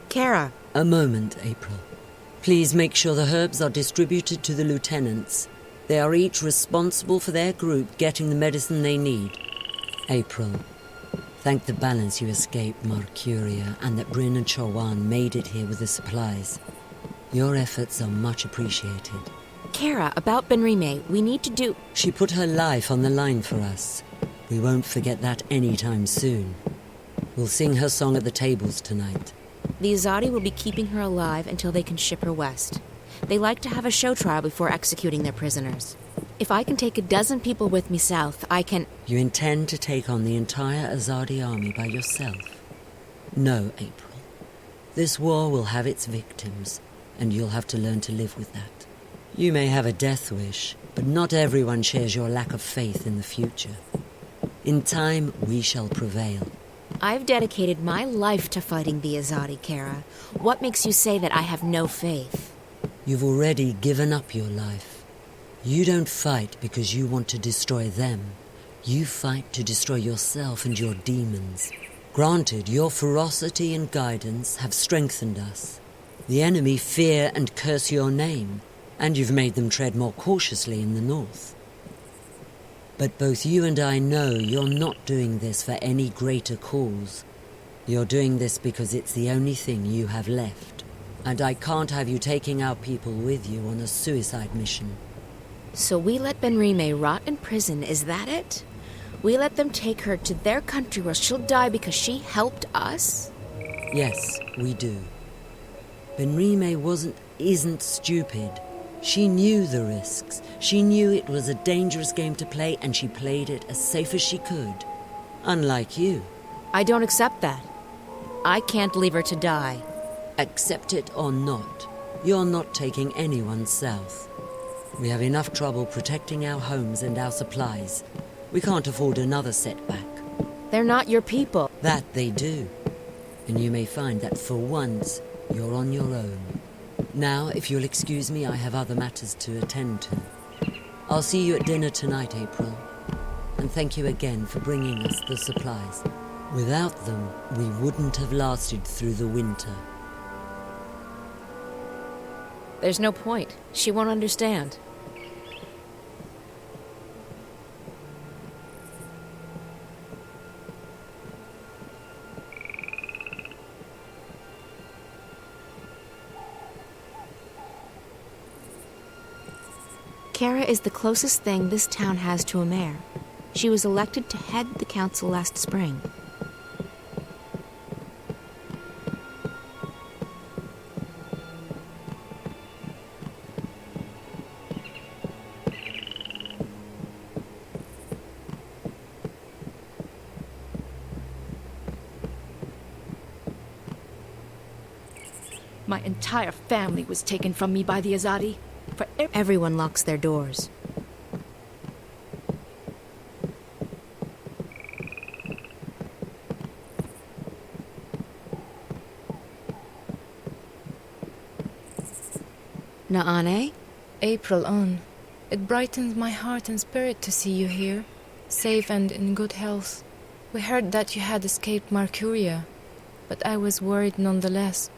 Kara. A moment, April. Please make sure the herbs are distributed to the lieutenants. They are each responsible for their group getting the medicine they need. April, thank the balance you escaped Mercuria and that Bryn and Chawan made it here with the supplies. Your efforts are much appreciated. Kara, about Benrime, we need to do... She put her life on the line for us. We won't forget that anytime soon. We'll sing her song at the tables tonight. The Azadi will be keeping her alive until they can ship her west. They like to have a show trial before executing their prisoners. If I can take a dozen people with me south, I can... You intend to take on the entire Azadi army by yourself? No, April. This war will have its victims, and you'll have to learn to live with that. You may have a death wish, but not everyone shares your lack of faith in the future. In time, we shall prevail. I've dedicated my life to fighting the Azadi, Kara. What makes you say that I have no faith? You've already given up your life. You don't fight because you want to destroy them. You fight to destroy yourself and your demons. Granted, your ferocity and guidance have strengthened us. The enemy fear and curse your name, and you've made them tread more cautiously in the north. But both you and I know you're not doing this for any greater cause. You're doing this because it's the only thing you have left. And I can't have you taking our people with you on a suicide mission. So we let Benrime rot in prison, is that it? We let them take her to their country where she'll die because she helped us? Yes, we do. Benrime isn't stupid. She knew the risks. She knew it was a dangerous game to play, and she played it as safe as she could. Unlike you. I don't accept that. I can't leave her to die. Accept it or not, you're not taking anyone south. We have enough trouble protecting our homes and our supplies. We can't afford another setback. They're not your people. That they do. And you may find that for once, you're on your own. Now, if you'll excuse me, I have other matters to attend to. I'll see you at dinner tonight, April. And thank you again for bringing us the supplies. Without them, we wouldn't have lasted through the winter. There's no point. She won't understand. Kara is the closest thing this town has to a mayor. She was elected to head the council last spring. My entire family was taken from me by the Azadi. Everyone locks their doors. Naane? April on. It brightens my heart and spirit to see you here, safe and in good health. We heard that you had escaped Mercuria, but I was worried nonetheless.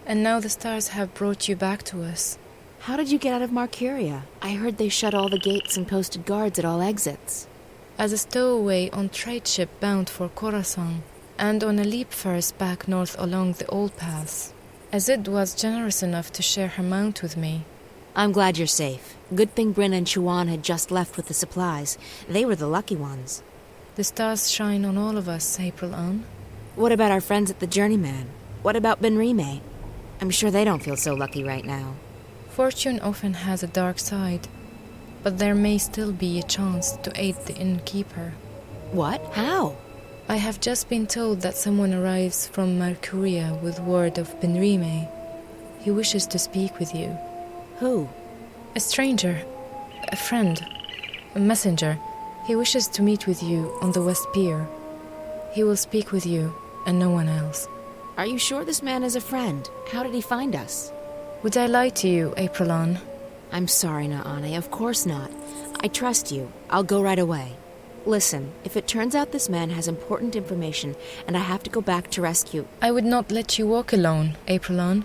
And now the stars have brought you back to us. How did you get out of Mercuria? I heard they shut all the gates and posted guards at all exits. As a stowaway on trade ship bound for Khorasan, and on a leap first back north along the old paths. Azid was generous enough to share her mount with me. I'm glad you're safe. Good thing Bryn and Chuan had just left with the supplies. They were the lucky ones. The stars shine on all of us, April on. What about our friends at the Journeyman? What about Benrime? I'm sure they don't feel so lucky right now. Fortune often has a dark side, but there may still be a chance to aid the innkeeper. What? How? I have just been told that someone arrives from Mercuria with word of Benrime. He wishes to speak with you. Who? A stranger, a friend, a messenger. He wishes to meet with you on the West Pier. He will speak with you and no one else. Are you sure this man is a friend? How did he find us? Would I lie to you, Aprilon? I'm sorry, Naane. Of course not. I trust you. I'll go right away. Listen, if it turns out this man has important information and I have to go back to rescue... I would not let you walk alone, Aprilon.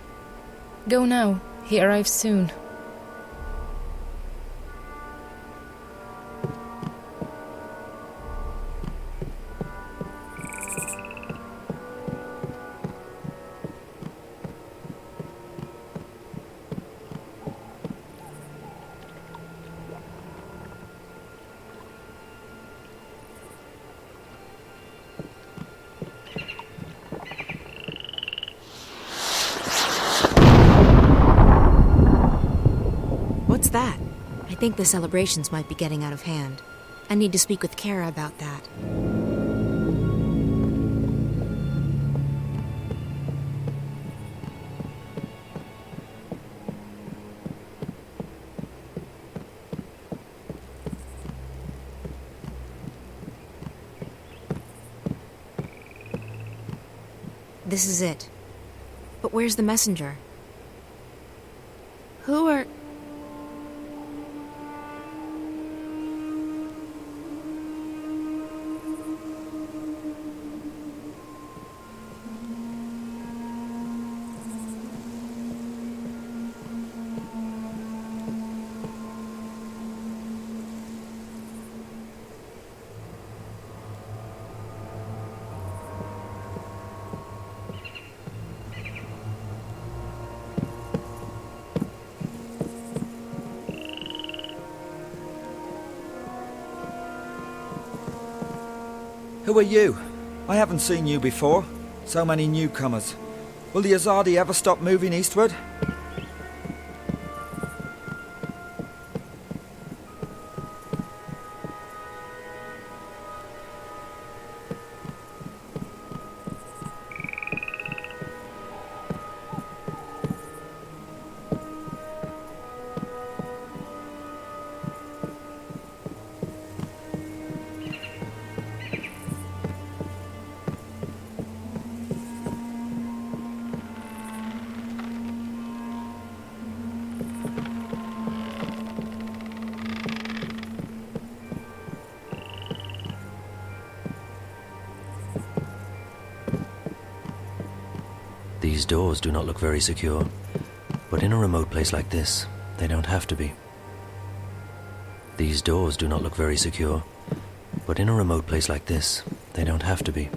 Go now. He arrives soon. What's that? I think the celebrations might be getting out of hand. I need to speak with Kara about that. This is it. But where's the messenger? Who are... Who are you? I haven't seen you before. So many newcomers. Will the Azadi ever stop moving eastward? These doors do not look very secure, but in a remote place like this, they don't have to be. These doors do not look very secure, but in a remote place like this, they don't have to be.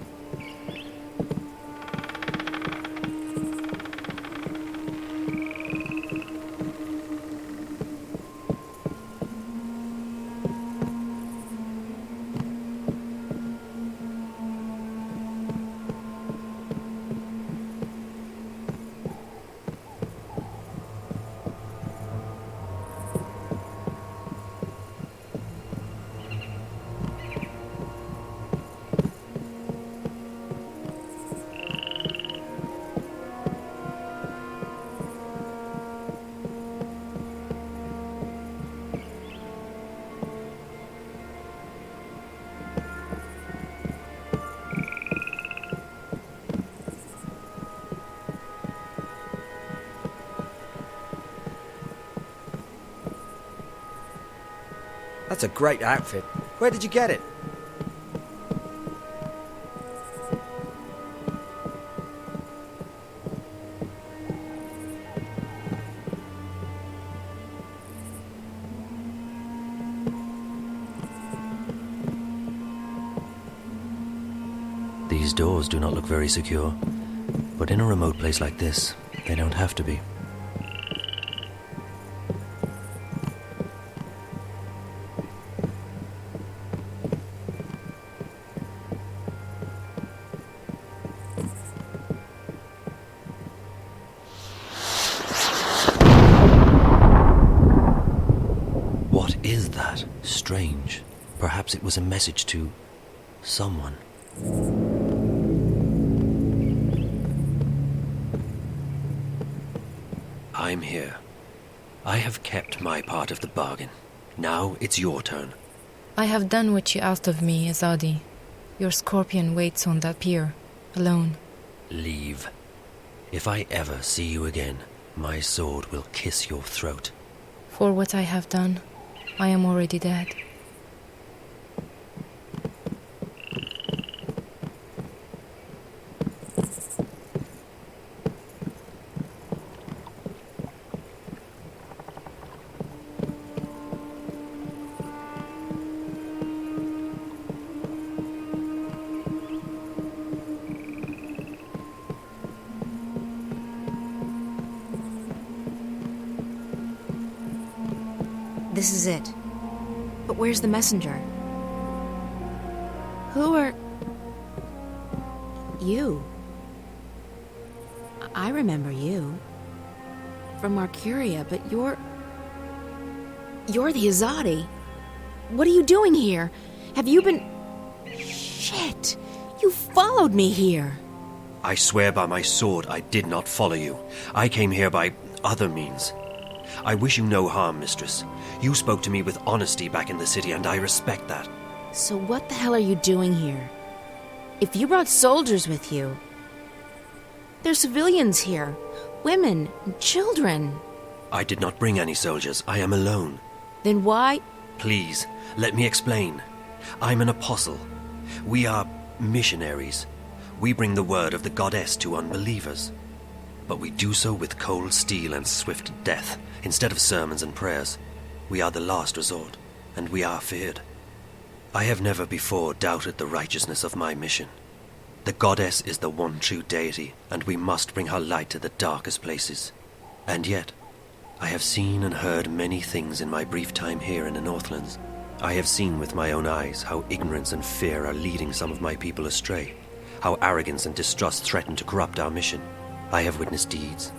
That's a great outfit. Where did you get it? These doors do not look very secure, but in a remote place like this, they don't have to be. What is that? Strange. Perhaps it was a message to someone. I'm here. I have kept my part of the bargain. Now it's your turn. I have done what you asked of me, Azadi. Your scorpion waits on that pier, alone. Leave. If I ever see you again, my sword will kiss your throat. For what I have done, I am already dead. This is it. But where's the messenger? Who are... You. I remember you. From Marcuria, but you're the Azadi. What are you doing here? Have you been... Shit! You followed me here! I swear by my sword I did not follow you. I came here by other means. I wish you no harm, mistress. You spoke to me with honesty back in the city, and I respect that. So what the hell are you doing here? If you brought soldiers with you... There's civilians here. Women and children. I did not bring any soldiers. I am alone. Then why... Please, let me explain. I'm an apostle. We are missionaries. We bring the word of the goddess to unbelievers. But we do so with cold steel and swift death, instead of sermons and prayers. We are the last resort, and we are feared. I have never before doubted the righteousness of my mission. The goddess is the one true deity, and we must bring her light to the darkest places. And yet, I have seen and heard many things in my brief time here in the Northlands. I have seen with my own eyes how ignorance and fear are leading some of my people astray, how arrogance and distrust threaten to corrupt our mission. I have witnessed deeds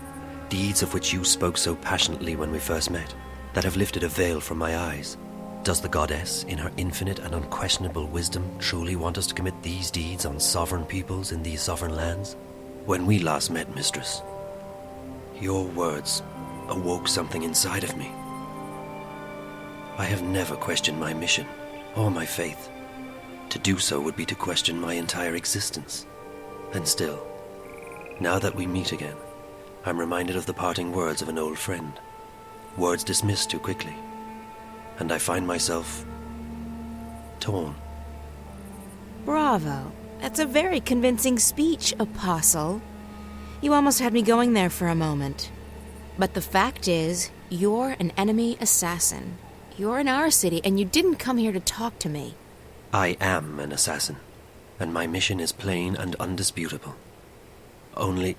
of which you spoke so passionately when we first met, that have lifted a veil from my eyes. Does the goddess, in her infinite and unquestionable wisdom, truly want us to commit these deeds on sovereign peoples in these sovereign lands? When we last met, mistress, your words awoke something inside of me. I have never questioned my mission or my faith. To do so would be to question my entire existence. And still, now that we meet again, I'm reminded of the parting words of an old friend. Words dismissed too quickly. And I find myself torn. Bravo. That's a very convincing speech, Apostle. You almost had me going there for a moment. But the fact is, you're an enemy assassin. You're in our city, and you didn't come here to talk to me. I am an assassin, and my mission is plain and undisputable. Only,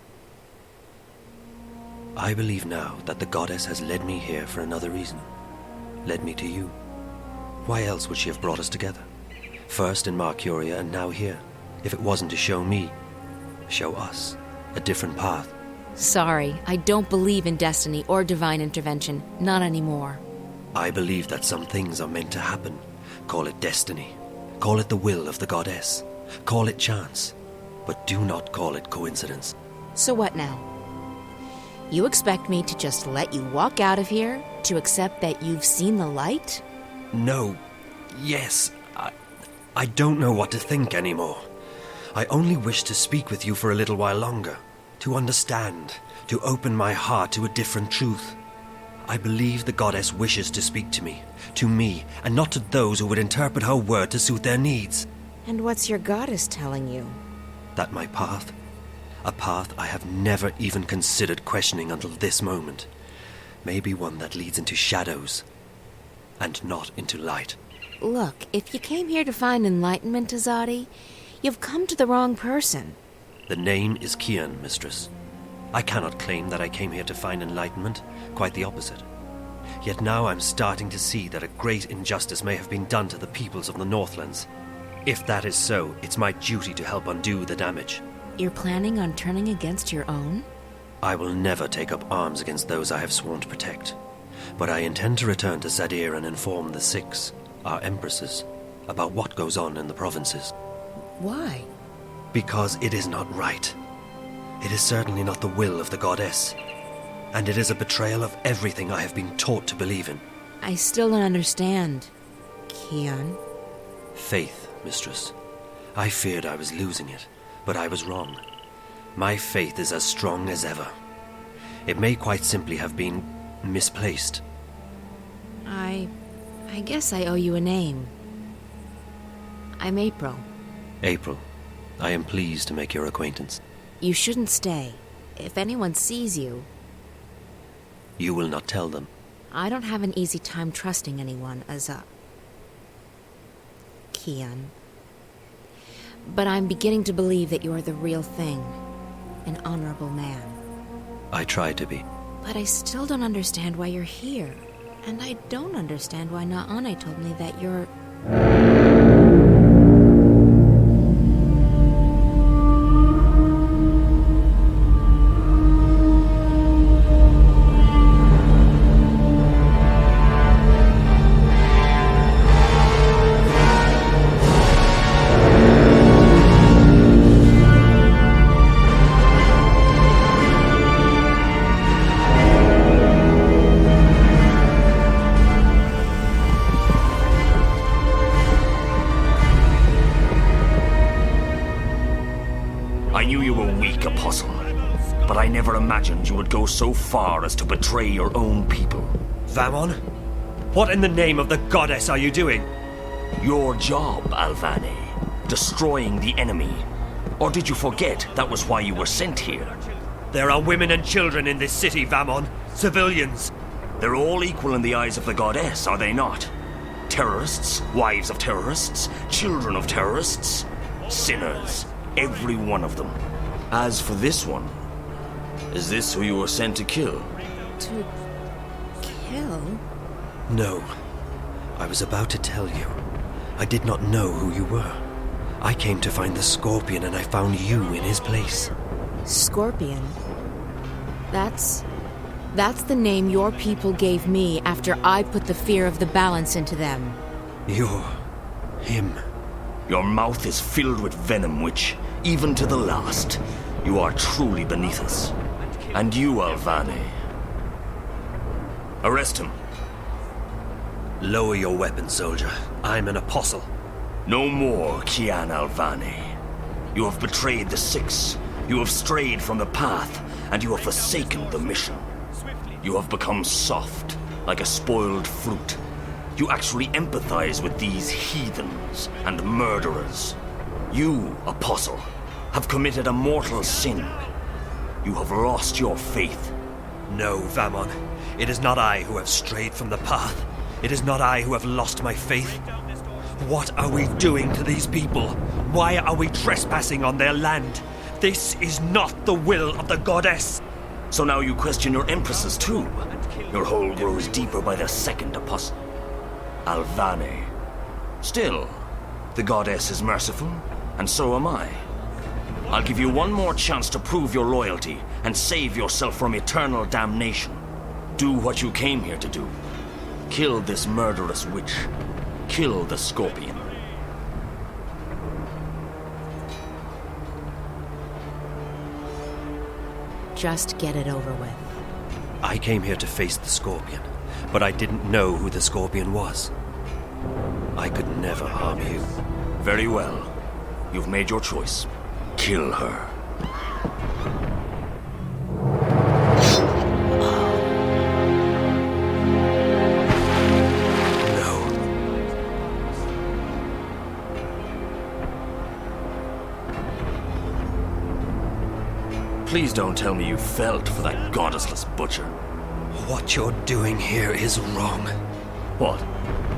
I believe now that the goddess has led me here for another reason. Led me to you. Why else would she have brought us together? First in Marcuria and now here, if it wasn't to show me, show us, a different path. Sorry, I don't believe in destiny or divine intervention. Not anymore. I believe that some things are meant to happen. Call it destiny. Call it the will of the goddess. Call it chance. But do not call it coincidence. So what now? You expect me to just let you walk out of here? To accept that you've seen the light? No. Yes. I don't know what to think anymore. I only wish to speak with you for a little while longer. To understand. To open my heart to a different truth. I believe the goddess wishes to speak to me, and not to those who would interpret her word to suit their needs. And what's your goddess telling you? That my path, a path I have never even considered questioning until this moment, may be one that leads into shadows, and not into light. Look, if you came here to find enlightenment, Azadi, you've come to the wrong person. The name is Kian, mistress. I cannot claim that I came here to find enlightenment, quite the opposite. Yet now I'm starting to see that a great injustice may have been done to the peoples of the Northlands. If that is so, it's my duty to help undo the damage. You're planning on turning against your own? I will never take up arms against those I have sworn to protect. But I intend to return to Sadir and inform the Six, our empresses, about what goes on in the provinces. Why? Because it is not right. It is certainly not the will of the goddess. And it is a betrayal of everything I have been taught to believe in. I still don't understand, Kian. Faith, mistress. I feared I was losing it, but I was wrong. My faith is as strong as ever. It may quite simply have been misplaced. I guess I owe you a name. I'm April. April, I am pleased to make your acquaintance. You shouldn't stay. If anyone sees you... You will not tell them. I don't have an easy time trusting anyone as a... Kian. But I'm beginning to believe that you're the real thing. An honorable man. I try to be. But I still don't understand why you're here. And I don't understand why Naane told me that you're... I knew you were weak, Apostle, but I never imagined you would go so far as to betray your own people. Vamon? What in the name of the goddess are you doing? Your job, Alvane. Destroying the enemy. Or did you forget that was why you were sent here? There are women and children in this city, Vamon. Civilians. They're all equal in the eyes of the goddess, are they not? Terrorists, wives of terrorists, children of terrorists, sinners. Every one of them. As for this one, is this who you were sent to kill? To... kill? No. I was about to tell you. I did not know who you were. I came to find the Scorpion and I found you in his place. Scorpion? That's the name your people gave me after I put the fear of the balance into them. You're... him. Your mouth is filled with venom which, even to the last, you are truly beneath us. And you, Alvane. Arrest him. Lower your weapon, soldier. I'm an apostle. No more, Kian Alvane. You have betrayed the Six. You have strayed from the path, and you have forsaken the mission. You have become soft, like a spoiled fruit. You actually empathize with these heathens and murderers. You, Apostle, have committed a mortal sin. You have lost your faith. No, Vamon. It is not I who have strayed from the path. It is not I who have lost my faith. What are we doing to these people? Why are we trespassing on their land? This is not the will of the goddess. So now you question your empresses too. Your hole grows deeper by the second, apostle. Alvane. Still, the goddess is merciful, and so am I. I'll give you one more chance to prove your loyalty and save yourself from eternal damnation. Do what you came here to do. Kill this murderous witch. Kill the scorpion. Just get it over with. I came here to face the scorpion, but I didn't know who the scorpion was. I could never harm you. Very well. You've made your choice. Kill her. Please don't tell me you felt for that goddessless butcher. What you're doing here is wrong. What?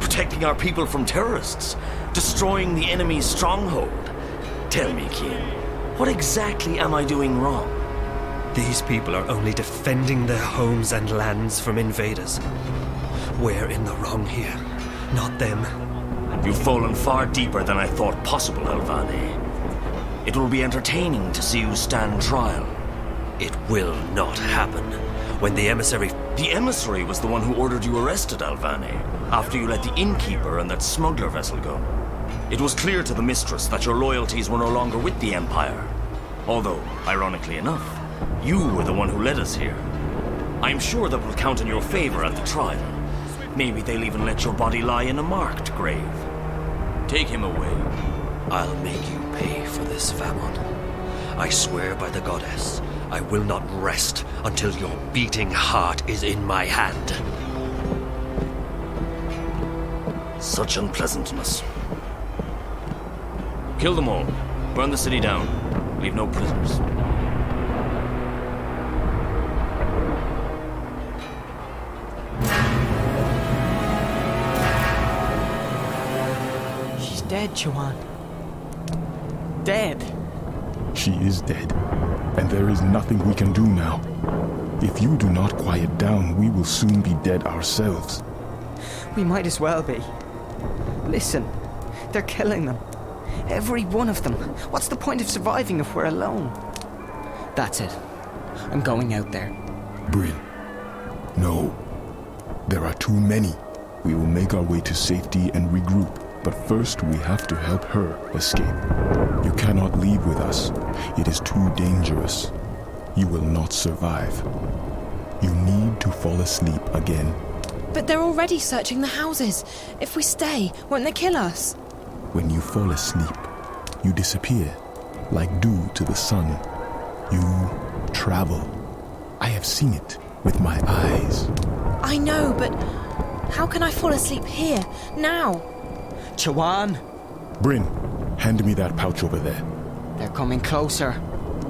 Protecting our people from terrorists? Destroying the enemy's stronghold? Tell me, Kian, what exactly am I doing wrong? These people are only defending their homes and lands from invaders. We're in the wrong here, not them. You've fallen far deeper than I thought possible, Alvane. It will be entertaining to see you stand trial. It will not happen. When the emissary... The emissary was the one who ordered you arrested, Alvane, after you let the innkeeper and that smuggler vessel go. It was clear to the mistress that your loyalties were no longer with the Empire. Although, ironically enough, you were the one who led us here. I'm sure that will count in your favor at the trial. Maybe they'll even let your body lie in a marked grave. Take him away. I'll make you pay for this, Vamon. I swear by the goddess, I will not rest until your beating heart is in my hand. Such unpleasantness. Kill them all. Burn the city down. Leave no prisoners. She's dead, Chuan. Dead. She is dead, and there is nothing we can do now. If you do not quiet down, we will soon be dead ourselves. We might as well be. Listen, they're killing them. Every one of them. What's the point of surviving if we're alone? That's it. I'm going out there. Bryn, no. There are too many. We will make our way to safety and regroup. But first, we have to help her escape. You cannot leave with us. It is too dangerous. You will not survive. You need to fall asleep again. But they're already searching the houses. If we stay, won't they kill us? When you fall asleep, you disappear, like dew to the sun. You travel. I have seen it with my eyes. I know, but how can I fall asleep here, now? Chuan! Bryn, hand me that pouch over there. They're coming closer.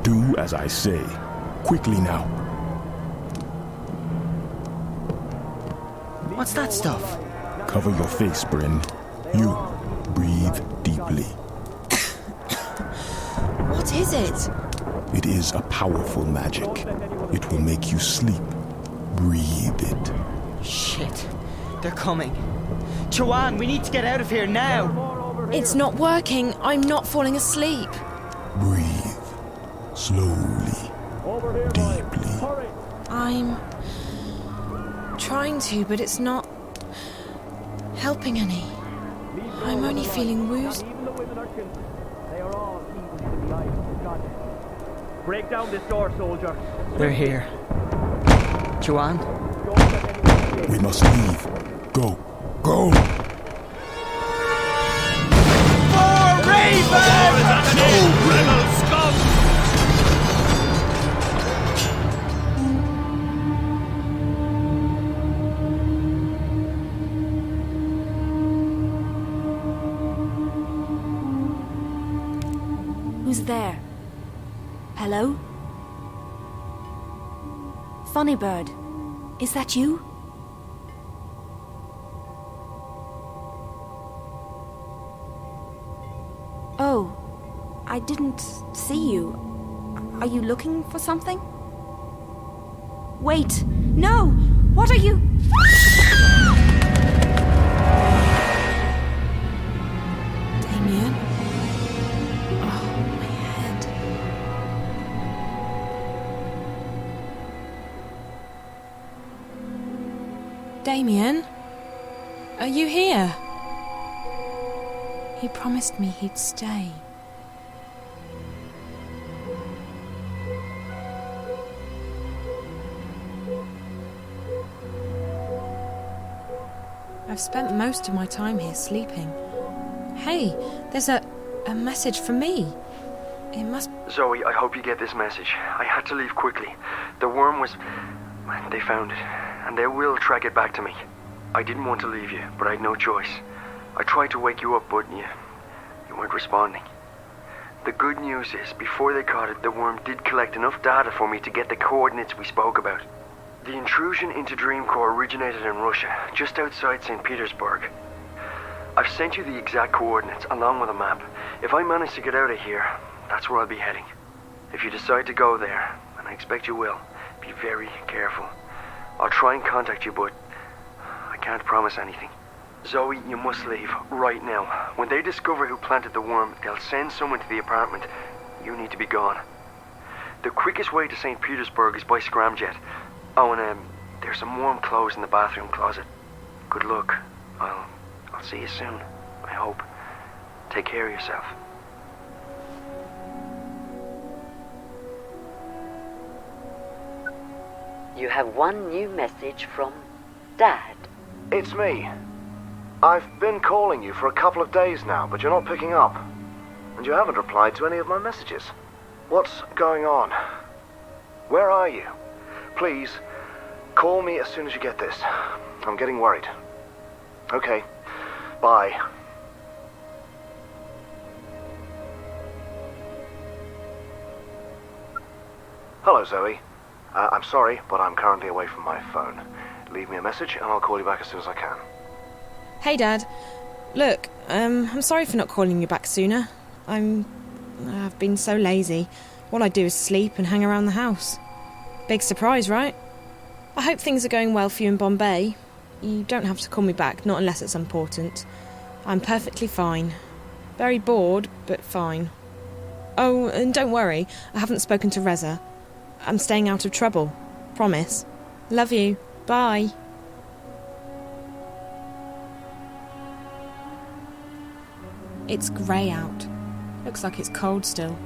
Do as I say. Quickly now. What's that stuff? Cover your face, Bryn. You, breathe deeply. What is it? It is a powerful magic. It will make you sleep. Breathe it. Shit. They're coming. Chuan, we need to get out of here now. It's not working. I'm not falling asleep. Breathe. Slowly. Deeply. I'm trying to, but it's not helping any. I'm only feeling woozy. Break down this door, soldier. They're here. Chuan? We must leave. Go. Go! For Raven! No, rebel scum! Who's there? Hello? Funny Bird, is that you? Oh, I didn't see you. Are you looking for something? Wait, no! What are you? Damien? Oh, my head. Damien? Are you here? He promised me he'd stay. I've spent most of my time here sleeping. Hey, there's a message for me. It must... Zoe, I hope you get this message. I had to leave quickly. The worm was... They found it, and they will track it back to me. I didn't want to leave you, but I had no choice. I tried to wake you up, but you weren't responding. The good news is, before they caught it, the worm did collect enough data for me to get the coordinates we spoke about. The intrusion into Dreamcore originated in Russia, just outside St. Petersburg. I've sent you the exact coordinates, along with a map. If I manage to get out of here, that's where I'll be heading. If you decide to go there, and I expect you will, be very careful. I'll try and contact you, but I can't promise anything. Zoe, you must leave, right now. When they discover who planted the worm, they'll send someone to the apartment. You need to be gone. The quickest way to St. Petersburg is by scramjet. Oh, and there's some warm clothes in the bathroom closet. Good luck. I'll see you soon, I hope. Take care of yourself. You have one new message from Dad. It's me. I've been calling you for a couple of days now, but you're not picking up. And you haven't replied to any of my messages. What's going on? Where are you? Please, call me as soon as you get this. I'm getting worried. Okay, bye. Hello, Zoe. I'm sorry, but I'm currently away from my phone. Leave me a message and I'll call you back as soon as I can. Hey, Dad. Look, I'm sorry for not calling you back sooner. I've been so lazy. All I do is sleep and hang around the house. Big surprise, right? I hope things are going well for you in Bombay. You don't have to call me back, not unless it's important. I'm perfectly fine. Very bored, but fine. Oh, and don't worry, I haven't spoken to Reza. I'm staying out of trouble. Promise. Love you. Bye. It's grey out. Looks like it's cold still.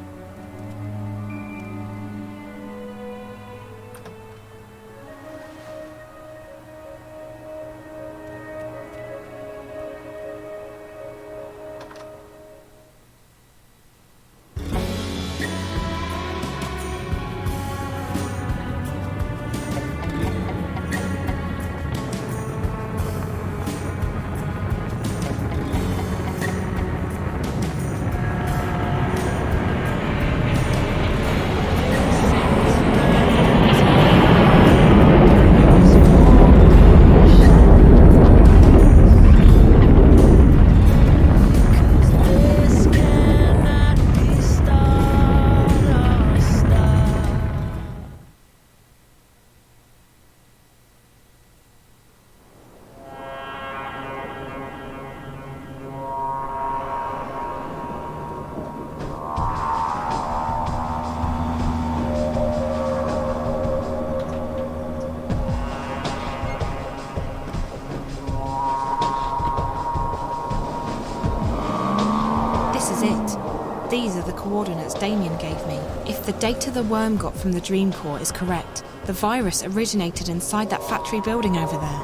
These are the coordinates Damien gave me. If the data the worm got from the dream core is correct, the virus originated inside that factory building over there.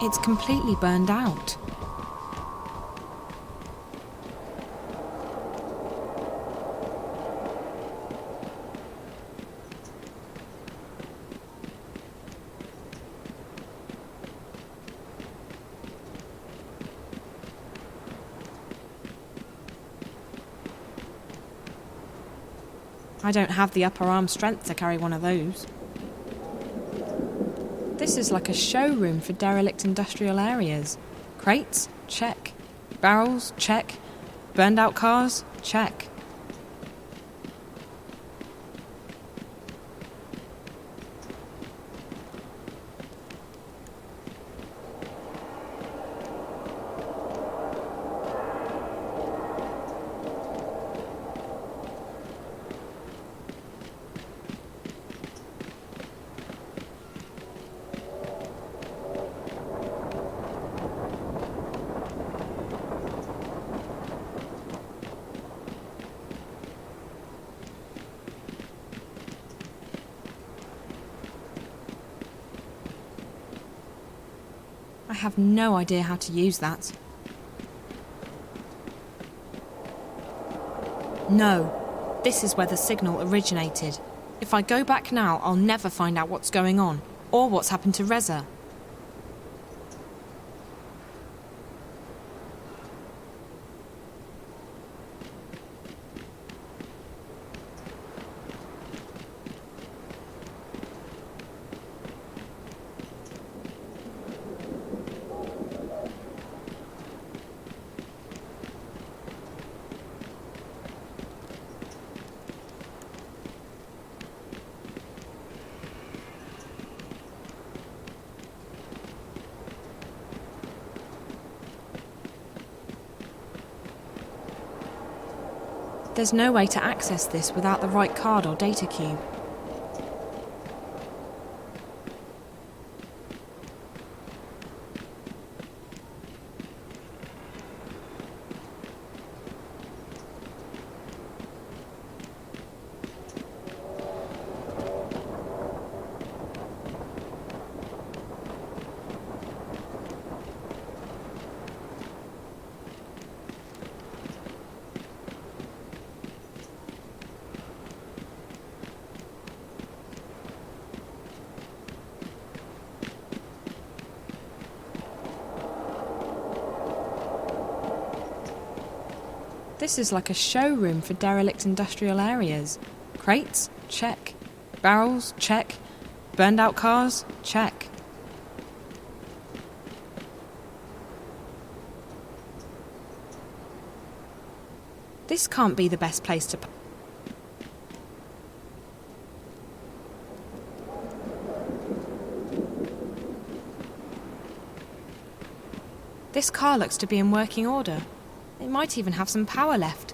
It's completely burned out. I don't have the upper arm strength to carry one of those. This is like a showroom for derelict industrial areas. Crates? Check. Barrels? Check. Burned out cars? Check. I have no idea how to use that. No, this is where the signal originated. If I go back now, I'll never find out what's going on, or what's happened to Reza. There's no way to access this without the right card or data cube. This is like a showroom for derelict industrial areas. Crates? Check. Barrels? Check. Burned out cars? Check. This can't be the best place to... This car looks to be in working order. It might even have some power left,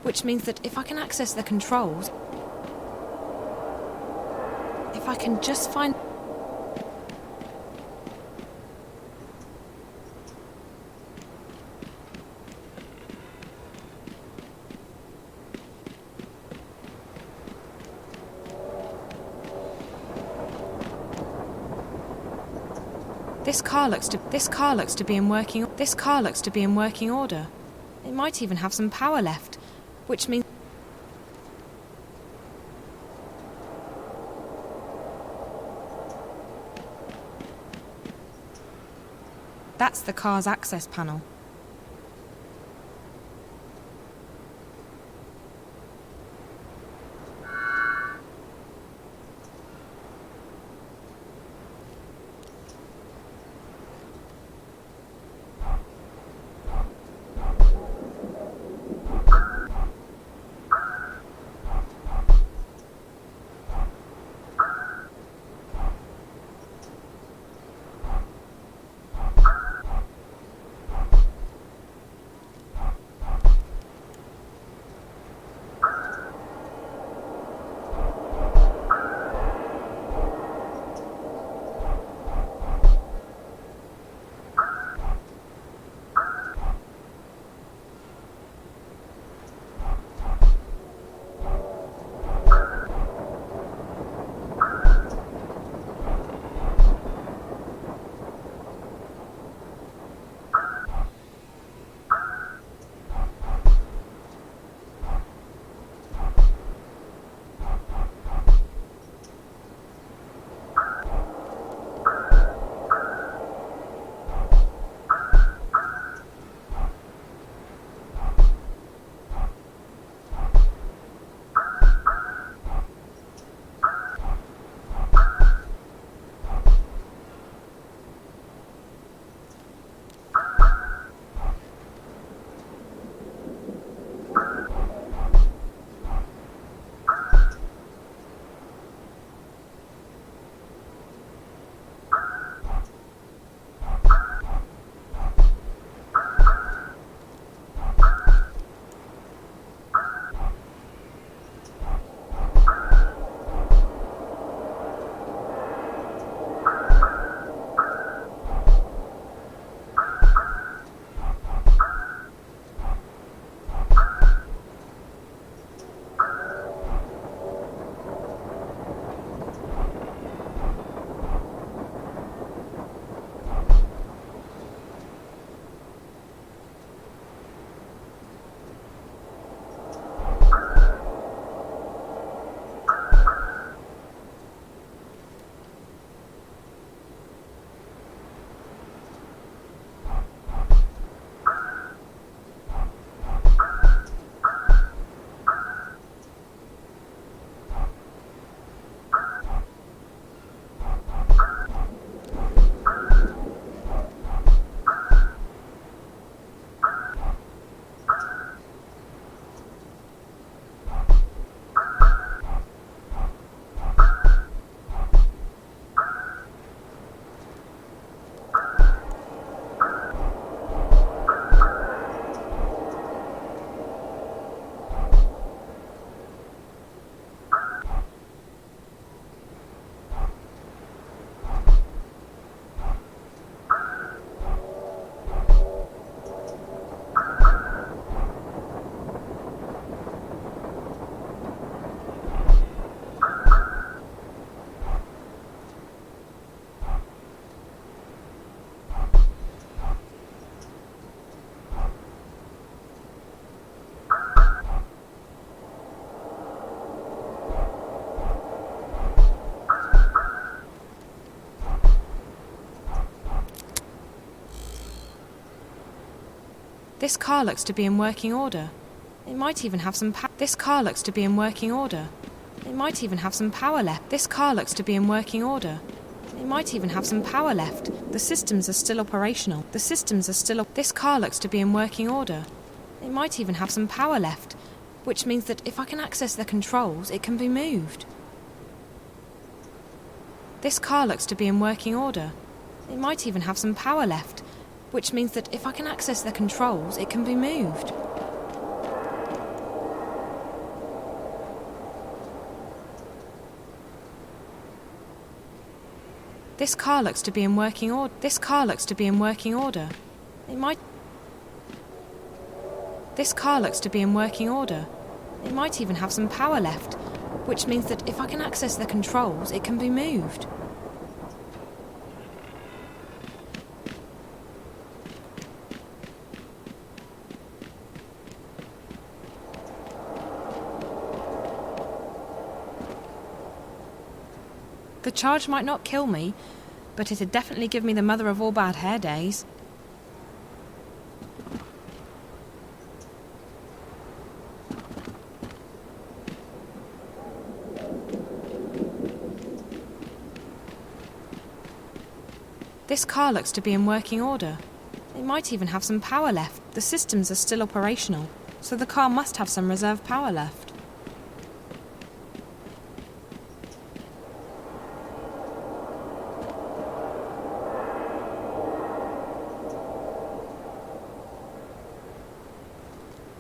which means that if I can access the controls, if I can just find... This car looks to be in working order. It might even have some power left, which means... That's the car's access panel. This car looks to be in working order. It might even have some This car looks to be in working order. It might even have some power left. This car looks to be in working order. It might even have some power left. The systems are still operational. The systems are still This car looks to be in working order. It might even have some power left, which means that if I can access the controls, it can be moved. This car looks to be in working order. It might even have some power left, which means that if I can access the controls, it can be moved. This car looks to be in working order. This car looks to be in working order. It might... This car looks to be in working order. It might even have some power left, which means that if I can access the controls, it can be moved. The charge might not kill me, but it'd definitely give me the mother of all bad hair days. This car looks to be in working order. It might even have some power left. The systems are still operational, so the car must have some reserve power left.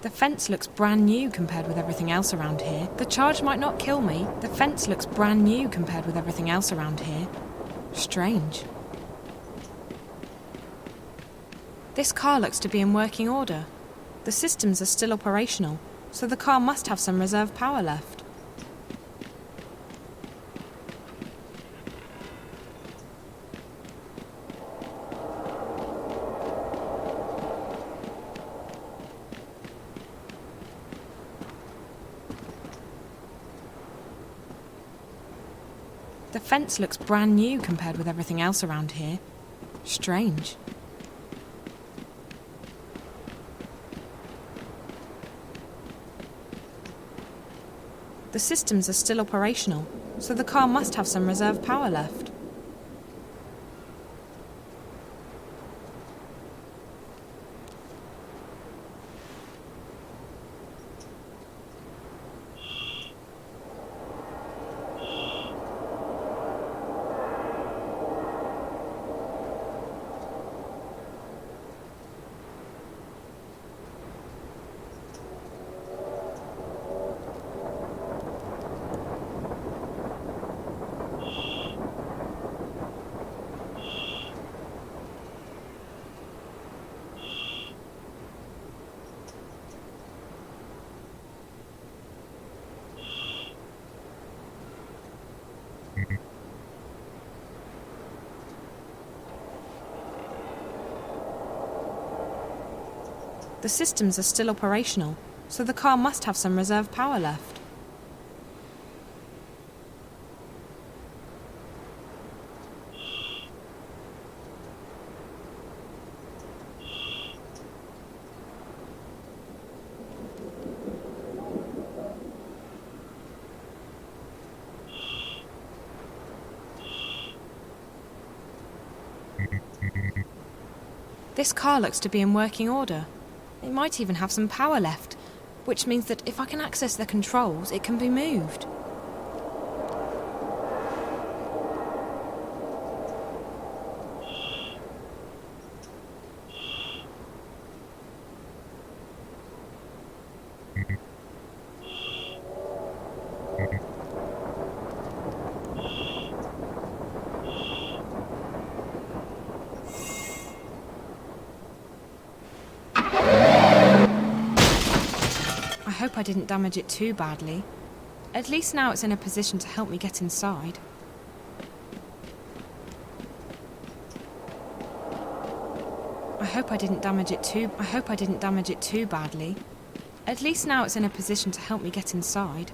The fence looks brand new compared with everything else around here. The charge might not kill me. The fence looks brand new compared with everything else around here. Strange. This car looks to be in working order. The systems are still operational, so the car must have some reserve power left. The fence looks brand new compared with everything else around here. Strange. The systems are still operational, so the car must have some reserve power left. The systems are still operational, so the car must have some reserve power left. This car looks to be in working order. It might even have some power left, which means that if I can access the controls, it can be moved. I hope I didn't damage it too badly. At least now it's in a position to help me get inside. I hope I didn't damage it too badly. At least now it's in a position to help me get inside.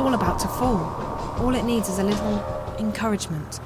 all about to fall. All it needs is a little encouragement.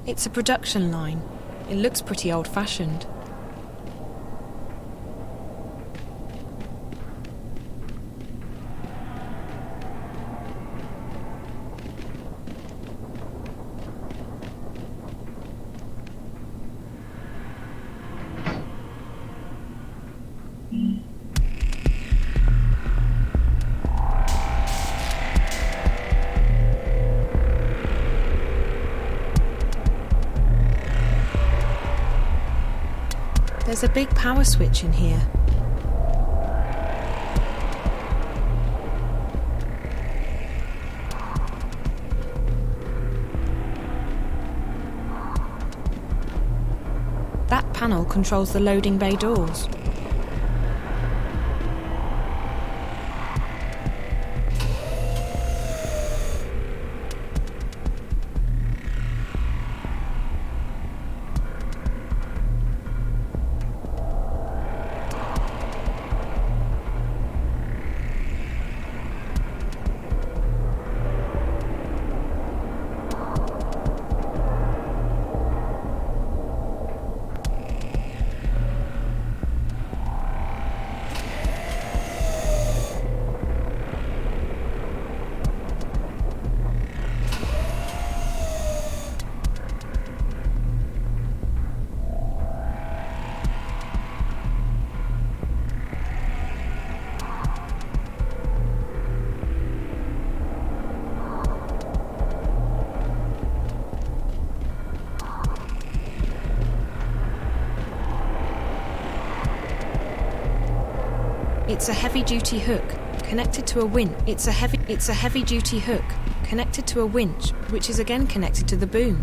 It's a production line. It looks pretty old-fashioned. There's a big power switch in here. That panel controls the loading bay doors. It's a heavy-duty hook connected to a winch. It's a heavy-duty hook connected to a winch, which is again connected to the boom.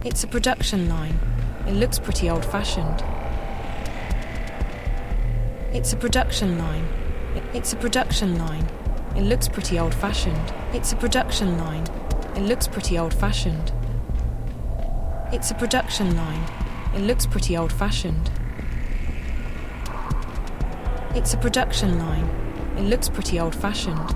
It's a production line. It looks pretty old-fashioned. It's a production line. It's a production line. It looks pretty old-fashioned. It's a production line. It looks pretty old-fashioned. It's a production line. It looks pretty old-fashioned. It's a production line. It looks pretty old-fashioned.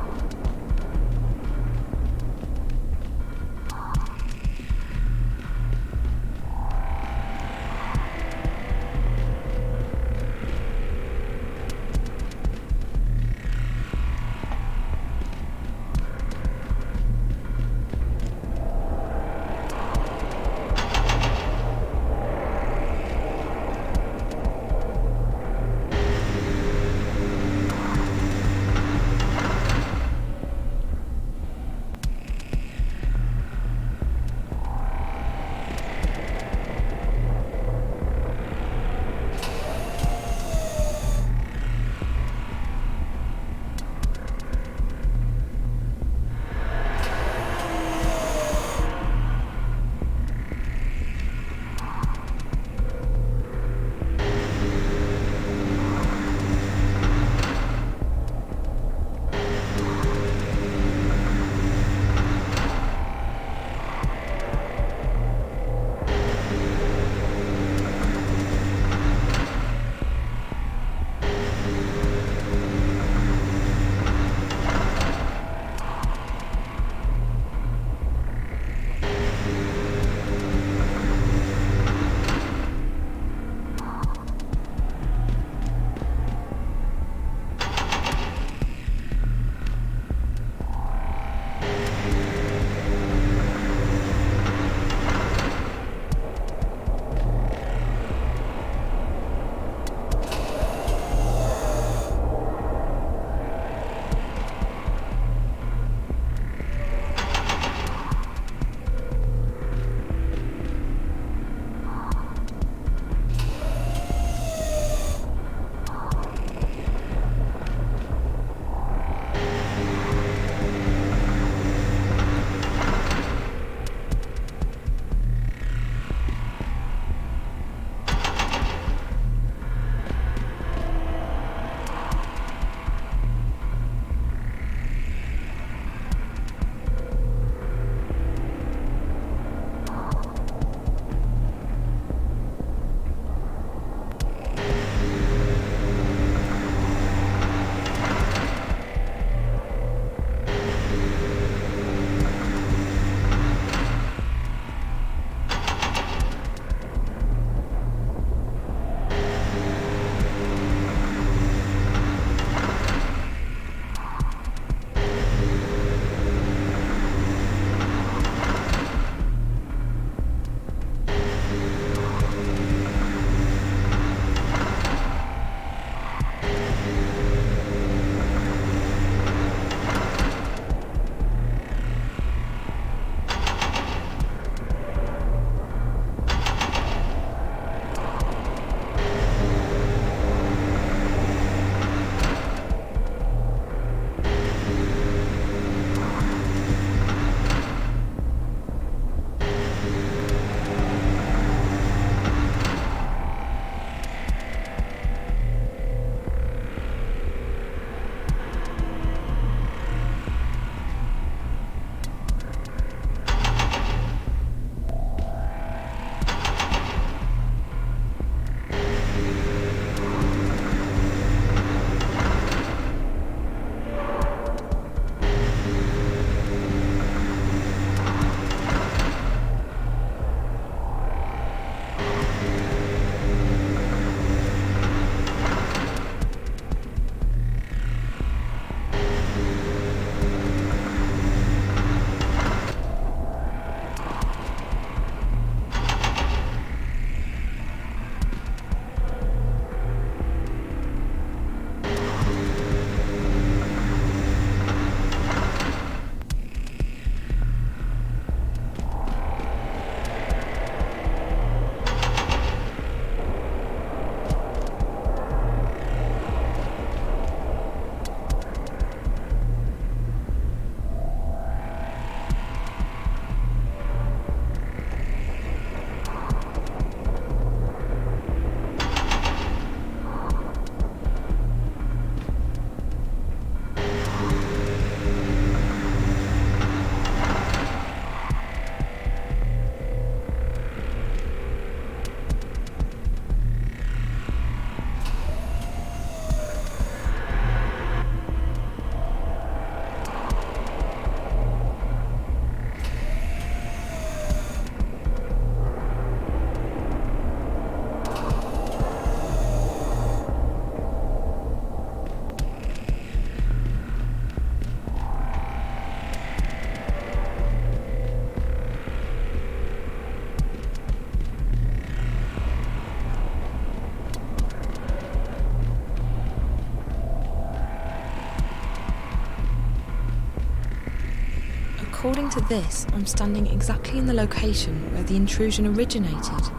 According to this, I'm standing exactly in the location where the intrusion originated.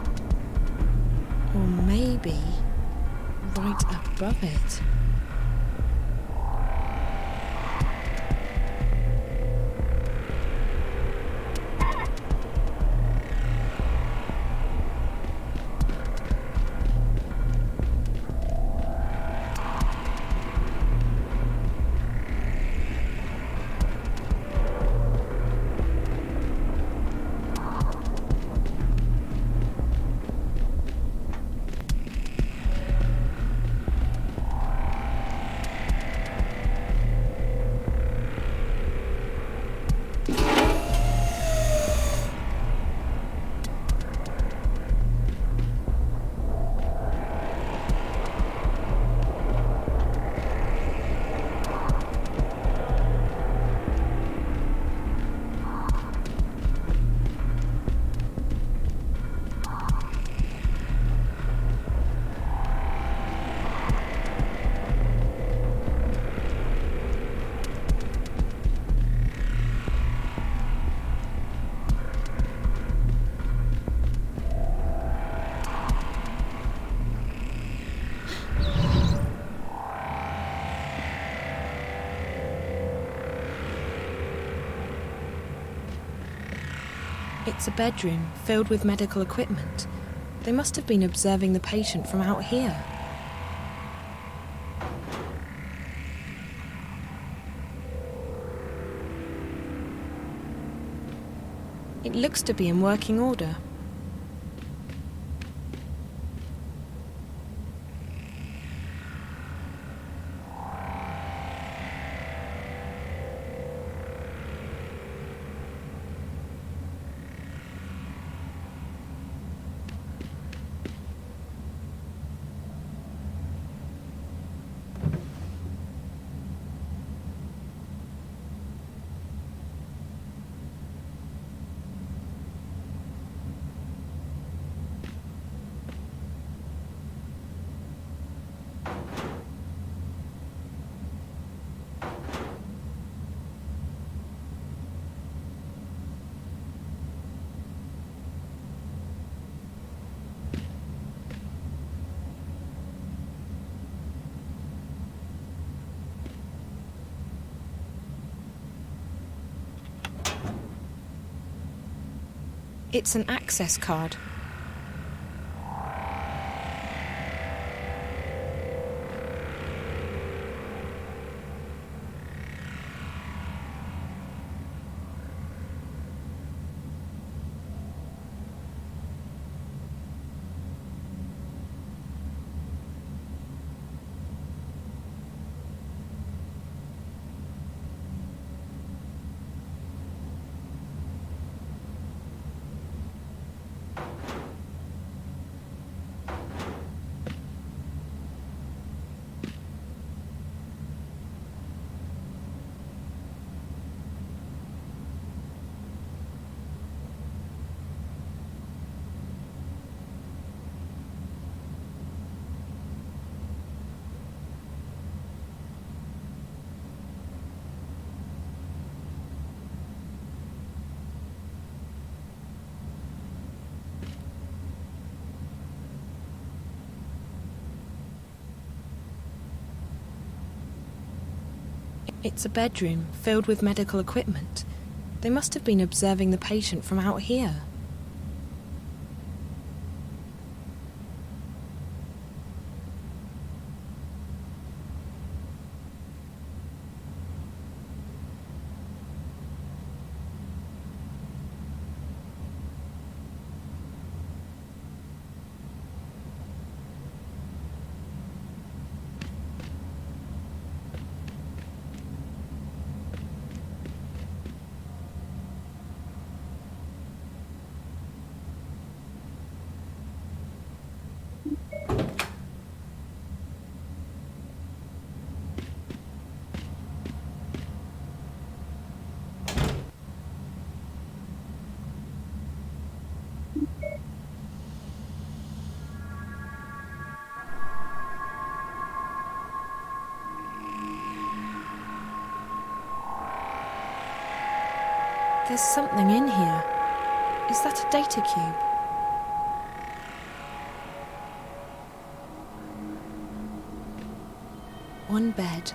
Or maybe right above it. It's a bedroom filled with medical equipment. They must have been observing the patient from out here. It looks to be in working order. It's an access card. It's a bedroom filled with medical equipment. They must have been observing the patient from out here. There's something in here. Is that a data cube? One bed,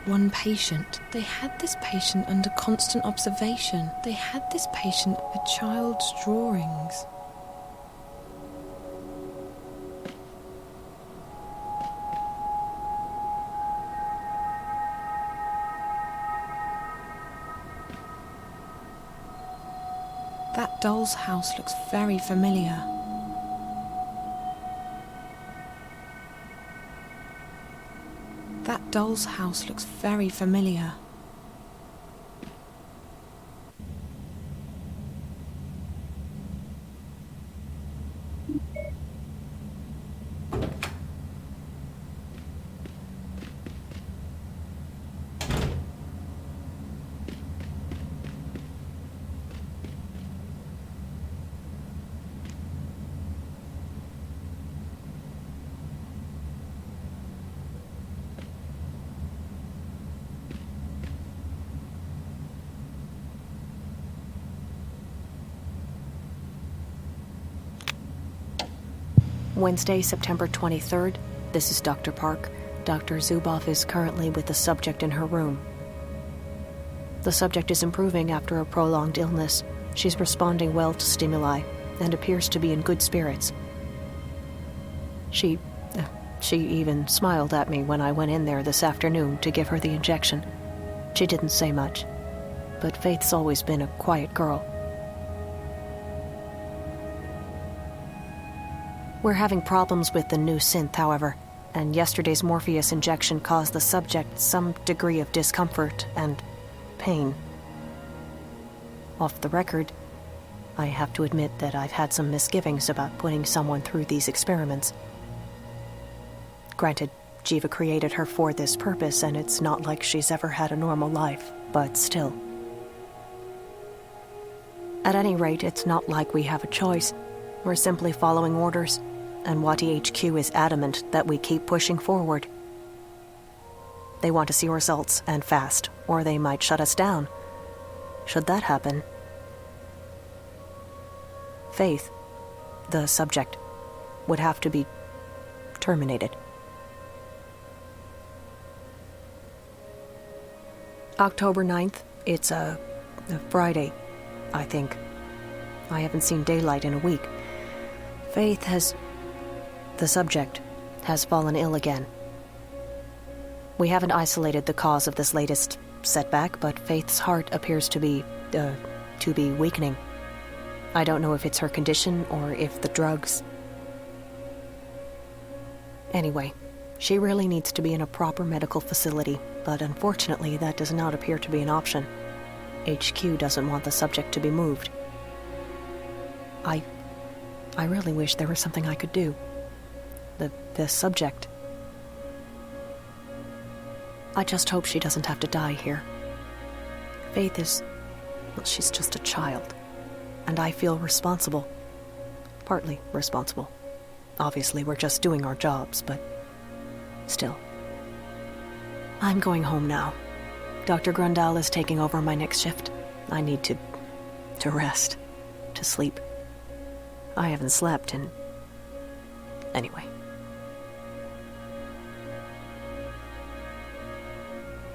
one patient. They had this patient under constant observation. They had this patient a child's drawings. That doll's house looks very familiar. That doll's house looks very familiar. Wednesday, September 23rd. This is Dr. Park. Dr. Zuboff is currently with the subject in her room. The subject is improving after a prolonged illness. She's responding well to stimuli and appears to be in good spirits. She even smiled at me when I went in there this afternoon to give her the injection. She didn't say much, but Faith's always been a quiet girl. We're having problems with the new synth, however, and yesterday's Morpheus injection caused the subject some degree of discomfort and pain. Off the record, I have to admit that I've had some misgivings about putting someone through these experiments. Granted, Jiva created her for this purpose, and it's not like she's ever had a normal life, but still. At any rate, it's not like we have a choice. We're simply following orders, and Wati HQ is adamant that we keep pushing forward. They want to see results, and fast, or they might shut us down. Should that happen, Faith, the subject, would have to be terminated. October 9th, it's a Friday, I think. I haven't seen daylight in a week. The subject has fallen ill again. We haven't isolated the cause of this latest setback, but Faith's heart appears to be weakening. I don't know if it's her condition or if the drugs. Anyway, she really needs to be in a proper medical facility, but unfortunately that does not appear to be an option. HQ doesn't want the subject to be moved. I really wish there was something I could do. The subject. I just hope she doesn't have to die here. Faith she's just a child. And I feel responsible. Partly responsible. Obviously, we're just doing our jobs, but still. I'm going home now. Dr. Grundal is taking over my next shift. I need to rest, to sleep. I haven't slept in... Anyway.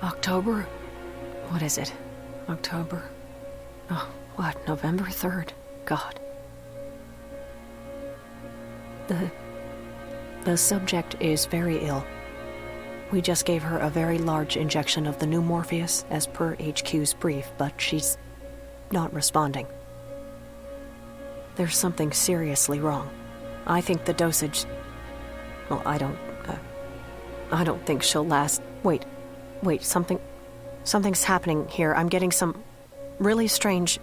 October? What is it? October? Oh, what? November 3rd? God. The subject is very ill. We just gave her a very large injection of the new Morpheus, as per HQ's brief, but she's not responding. There's something seriously wrong. I think the dosage... Well, I don't think she'll last... Wait, something's happening here. I'm getting some really strange...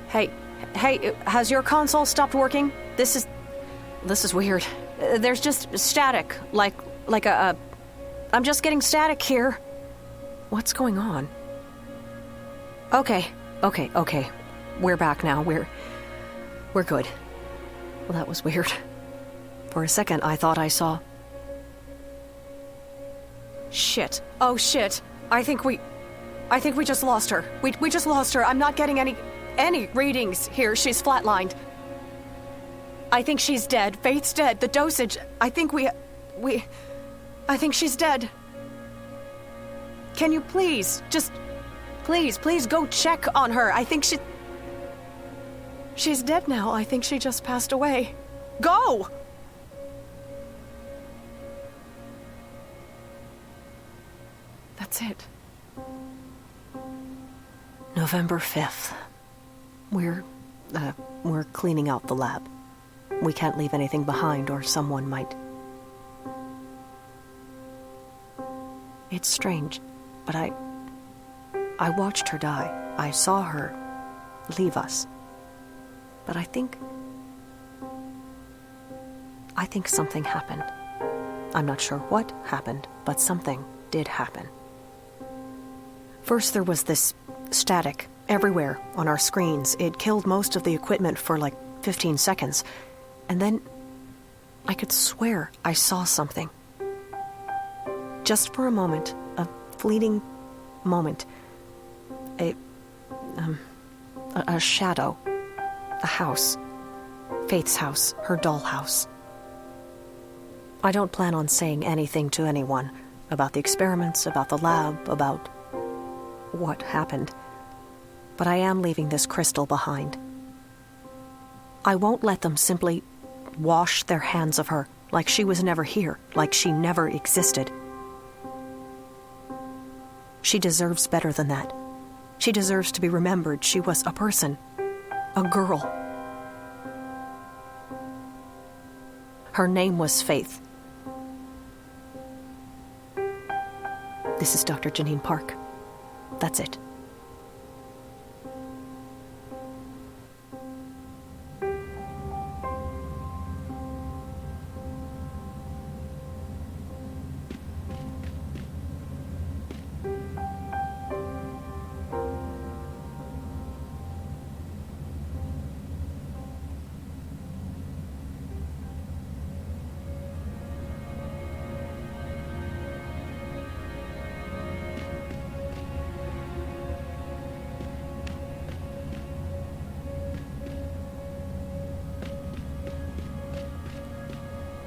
Hey, has your console stopped working? This is weird. There's just static, like I'm just getting static here. What's going on? Okay. We're back now. We're good. Well, that was weird. For a second, I thought I saw... Shit. Oh, shit. I think we... I think we just lost her. We just lost her. I'm not getting any readings here. She's flatlined. I think she's dead. Faith's dead. The dosage, I think I think she's dead. Can you please, please go check on her. I think she's dead now. I think she just passed away. Go! That's it. November 5th. We're cleaning out the lab. We can't leave anything behind or someone might. It's strange, but I watched her die. I saw her leave us. But I think something happened. I'm not sure what happened, but something did happen. First there was this static everywhere on our screens. It killed most of the equipment for like 15 seconds. And then I could swear I saw something. Just for a moment, a fleeting moment. A shadow. A house. Faith's house, her dollhouse. I don't plan on saying anything to anyone about the experiments, about the lab, about what happened. But I am leaving this crystal behind. I won't let them simply wash their hands of her like she was never here, like she never existed. She deserves better than that. She deserves to be remembered. She was a person, a girl. Her name was Faith. This is Dr. Janine Park. That's it.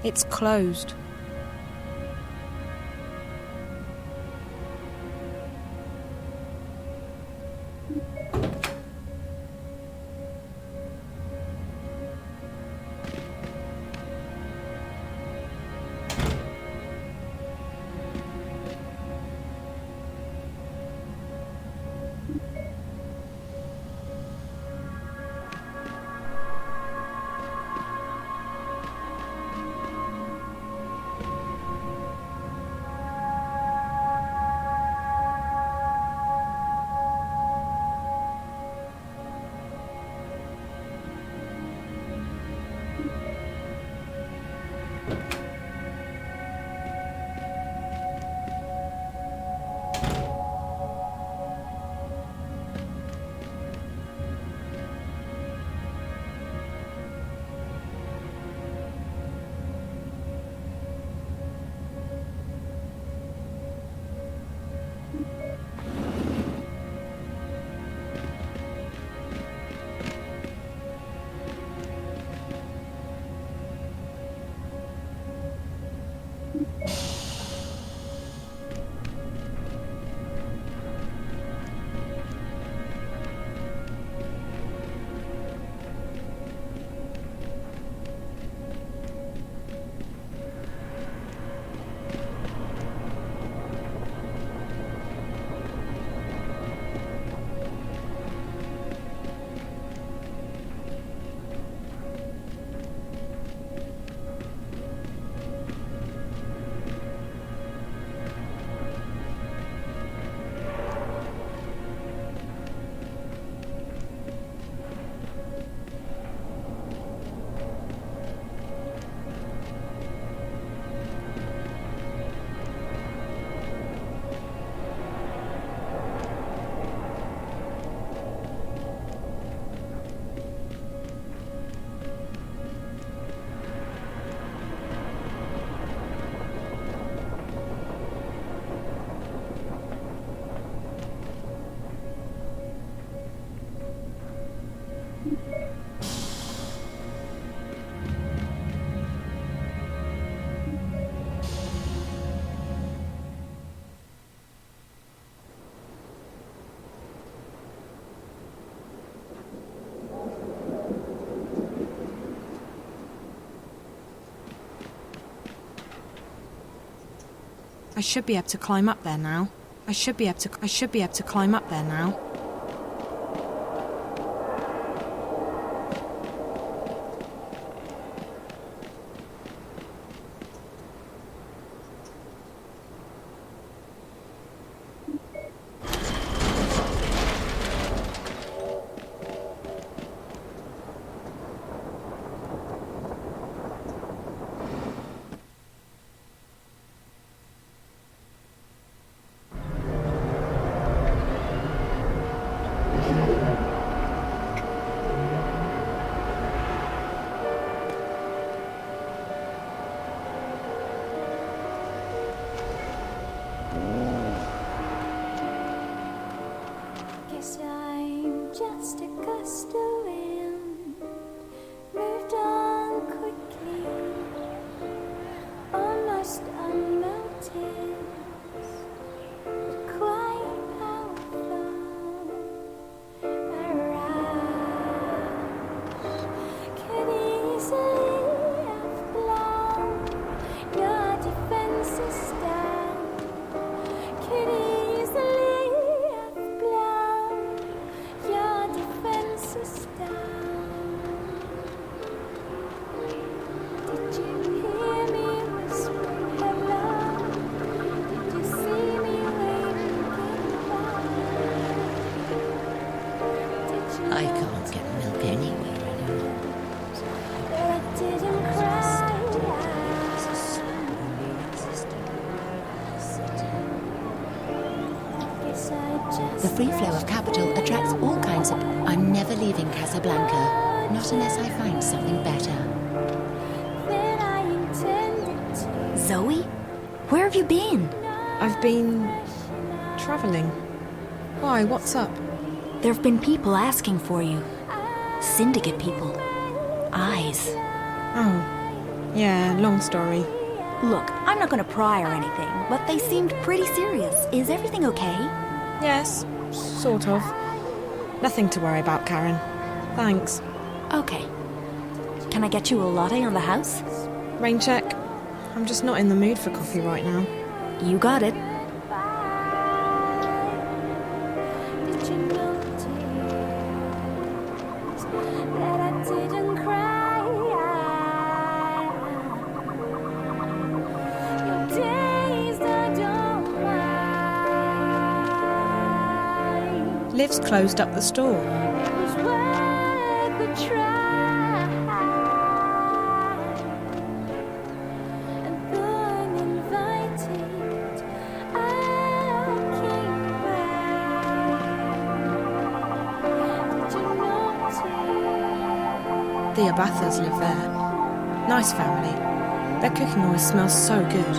It's closed. I should be able to climb up there now. I should be able to climb up there now. Guess I'm just a gust of wind, moved on quickly, almost unnoticed, but quite powerful. A rush could easily have blown your defenses down, could easily have blown your defenses down. Did you hear me whisper hello? Did you see me waving goodbye? Did you I can't get milk anywhere anymore. that I didn't cry? Guess I just The free flow of capital attracts all kinds of... I'm never leaving Casablanca. Not unless I find something better. that I intended to. Zoe? Where have you been? I've been... travelling. Why, what's up? There have been people asking for you. Syndicate people. Eyes. Oh, yeah, long story. Look, I'm not going to pry or anything, but they seemed pretty serious. Is everything okay? Yes, sort of. Nothing to worry about, Karen. Thanks. Okay. Can I get you a latte on the house? Rain check. I'm just not in the mood for coffee right now. You got it. Did you notice that I didn't cry? Your days I don't mind. Liv's closed up the store. It was worth a try. And though I'm invited, I came back. Did you notice? The Abathas live there. Nice family. Their cooking always smells so good.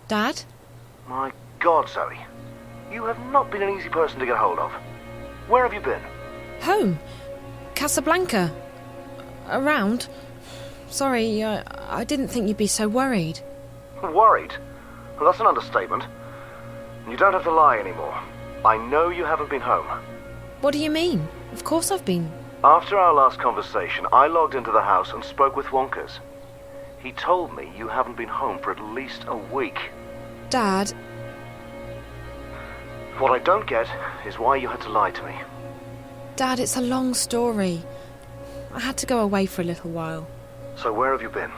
Dad? My God, Zoe. You have not been an easy person to get hold of. Where have you been? Home. Casablanca. Around. Sorry, I didn't think you'd be so worried. Worried? Well, that's an understatement. You don't have to lie anymore. I know you haven't been home. What do you mean? Of course I've been. After our last conversation, I logged into the house and spoke with Wonkers. He told me you haven't been home for at least a week. Dad, What I don't get is why you had to lie to me. Dad, it's a long story. I had to go away for a little while. So where have you been?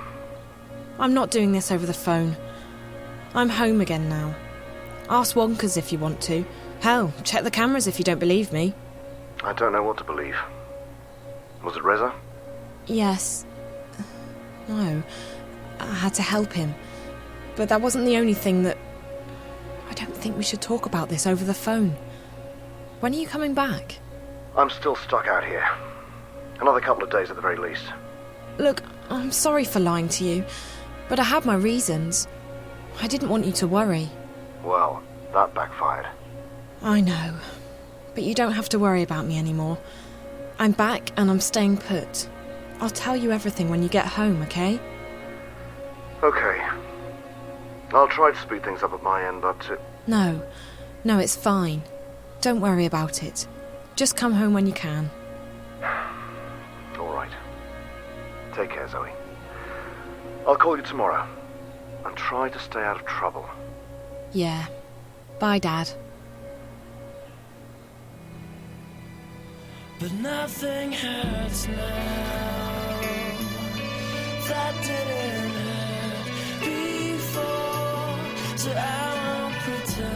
I'm not doing this over the phone. I'm home again now. Ask Wonkers if you want to. Hell, check the cameras if you don't believe me. I don't know what to believe. Was it Reza? Yes. No. I had to help him. But that wasn't the only thing that... I don't think we should talk about this over the phone. When are you coming back? I'm still stuck out here. Another couple of days at the very least. Look, I'm sorry for lying to you, but I had my reasons. I didn't want you to worry. Well, that backfired. I know. But you don't have to worry about me anymore. I'm back and I'm staying put. I'll tell you everything when you get home, okay? Okay. I'll try to speed things up at my end, but... No, it's fine. Don't worry about it. Just come home when you can. All right. Take care, Zoe. I'll call you tomorrow. And try to stay out of trouble. Yeah. Bye, Dad. But nothing hurts now. That didn't hurt before, so I won't pretend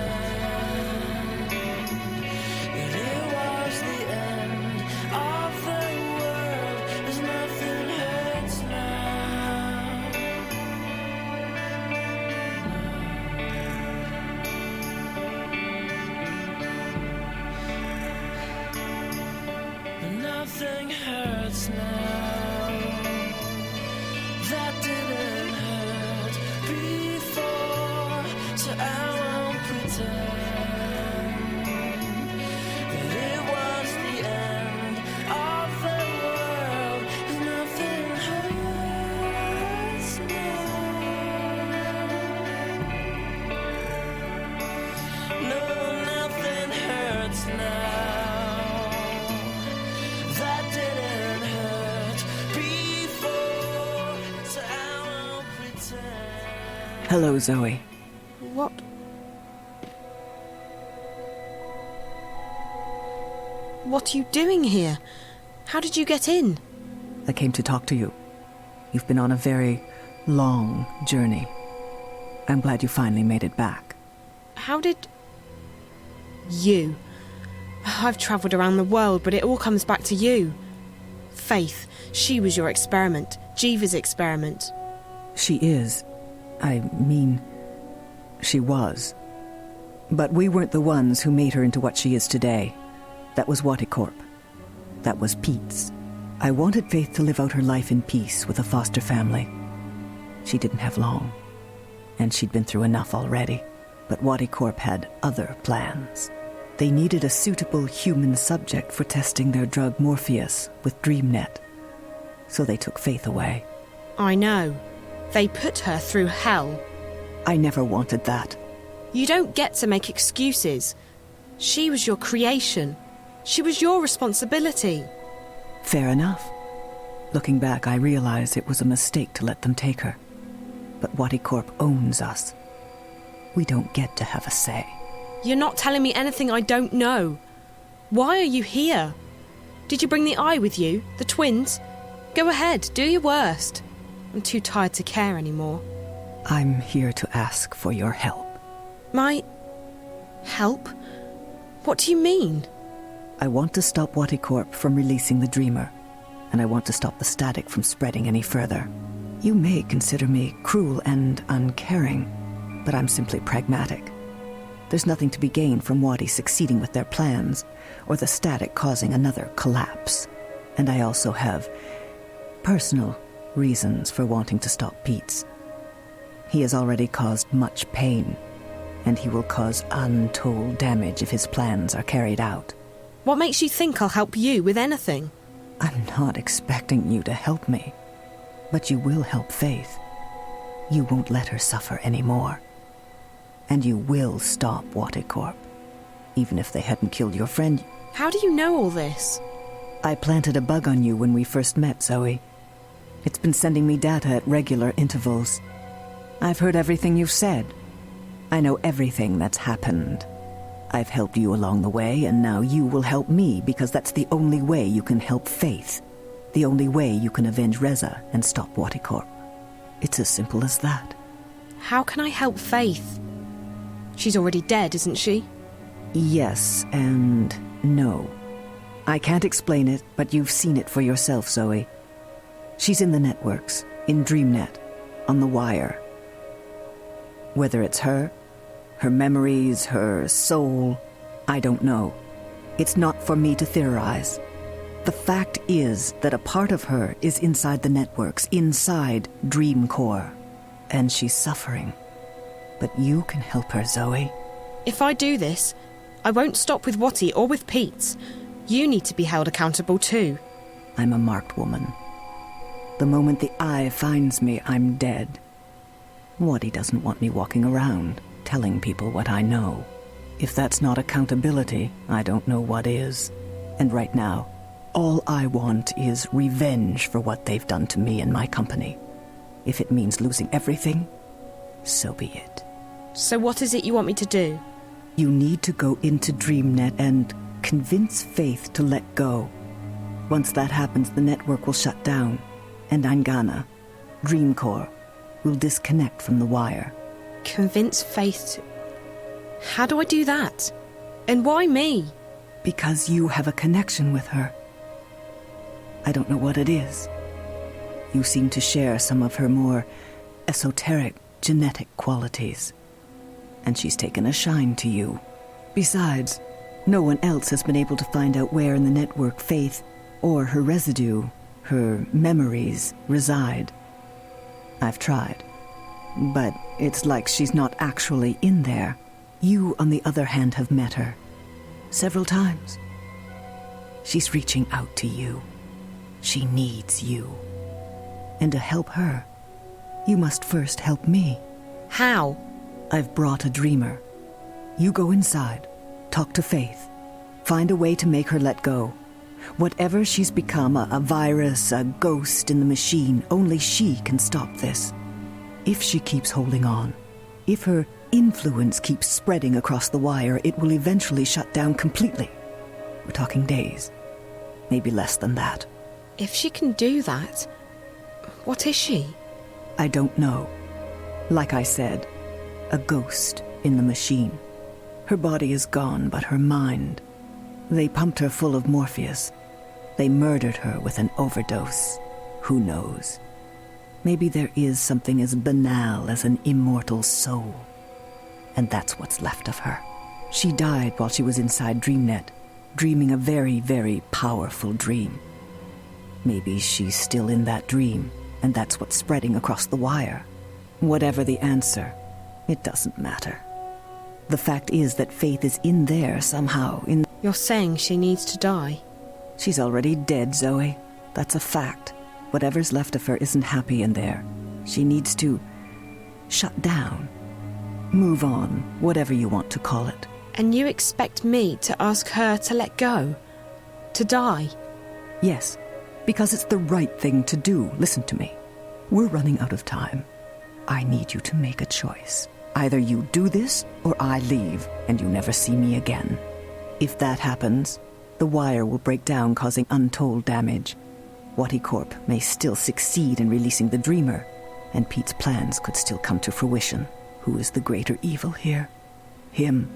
that it was the end of the world. There's nothing hurts now. But nothing hurts now. That didn't hurt before, so I won't pretend that it was the end of the world. 'Cause nothing hurts now. No, nothing hurts now. That didn't hurt before, so I won't pretend. Hello, Zoe. What? What are you doing here? How did you get in? I came to talk to you. You've been on a very long journey. I'm glad you finally made it back. How did... You. I've travelled around the world, but it all comes back to you. Faith, she was your experiment. Jeeva's experiment. She is. I mean, she was. But we weren't the ones who made her into what she is today. That was Waticorp. That was Pete's. I wanted Faith to live out her life in peace with a foster family. She didn't have long, and she'd been through enough already. But Waticorp had other plans. They needed a suitable human subject for testing their drug Morpheus with DreamNet. So they took Faith away. I know. They put her through hell. I never wanted that. You don't get to make excuses. She was your creation. She was your responsibility. Fair enough. Looking back, I realize it was a mistake to let them take her. But Waticorp owns us. We don't get to have a say. You're not telling me anything I don't know. Why are you here? Did you bring the eye with you? The twins? Go ahead, do your worst. I'm too tired to care anymore. I'm here to ask for your help. My... help? What do you mean? I want to stop Waticorp from releasing the Dreamer, and I want to stop the static from spreading any further. You may consider me cruel and uncaring, but I'm simply pragmatic. There's nothing to be gained from Wati succeeding with their plans, or the static causing another collapse. And I also have personal reasons for wanting to stop Pete's. He has already caused much pain, and he will cause untold damage if his plans are carried out. What makes you think I'll help you with anything? I'm not expecting you to help me, but you will help Faith. You won't let her suffer anymore. And you will stop Waticorp, even if they hadn't killed your friend. How do you know all this? I planted a bug on you when we first met, Zoe. It's been sending me data at regular intervals. I've heard everything you've said. I know everything that's happened. I've helped you along the way, and now you will help me, because that's the only way you can help Faith. The only way you can avenge Reza and stop Waticorp. It's as simple as that. How can I help Faith? She's already dead, isn't she? Yes and no. I can't explain it, but you've seen it for yourself, Zoe. She's in the networks, in DreamNet, on the wire. Whether it's her memories, her soul, I don't know. It's not for me to theorize. The fact is that a part of her is inside the networks, inside Dreamcore, and she's suffering. But you can help her, Zoe. If I do this, I won't stop with Wati or with Pete's. You need to be held accountable too. I'm a marked woman. The moment the eye finds me, I'm dead. Waddy doesn't want me walking around, telling people what I know. If that's not accountability, I don't know what is. And right now, all I want is revenge for what they've done to me and my company. If it means losing everything, so be it. So what is it you want me to do? You need to go into DreamNet and convince Faith to let go. Once that happens, the network will shut down, and Angana, Dreamcore, will disconnect from the wire. Convince Faith to... How do I do that? And why me? Because you have a connection with her. I don't know what it is. You seem to share some of her more esoteric genetic qualities. And she's taken a shine to you. Besides, no one else has been able to find out where in the network Faith, or her residue, her memories, reside. I've tried. But it's like she's not actually in there. You, on the other hand, have met her. Several times. She's reaching out to you. She needs you. And to help her, you must first help me. How? I've brought a dreamer. You go inside, talk to Faith, find a way to make her let go. Whatever she's become, a virus, a ghost in the machine, only she can stop this. If she keeps holding on, if her influence keeps spreading across the wire, it will eventually shut down completely. We're talking days, maybe less than that. If she can do that, what is she? I don't know. Like I said, a ghost in the machine. Her body is gone, but her mind. They pumped her full of Morpheus. They murdered her with an overdose. Who knows? Maybe there is something as banal as an immortal soul. And that's what's left of her. She died while she was inside DreamNet, dreaming a very, very powerful dream. Maybe she's still in that dream, and that's what's spreading across the wire. Whatever the answer, it doesn't matter. The fact is that Faith is in there somehow. You're saying she needs to die? She's already dead, Zoe. That's a fact. Whatever's left of her isn't happy in there. She needs to shut down. Move on, whatever you want to call it. And you expect me to ask her to let go? To die? Yes, because it's the right thing to do. Listen to me. We're running out of time. I need you to make a choice. Either you do this, or I leave, and you never see me again. If that happens, the wire will break down, causing untold damage. Watty Corp may still succeed in releasing the Dreamer, and Pete's plans could still come to fruition. Who is the greater evil here? Him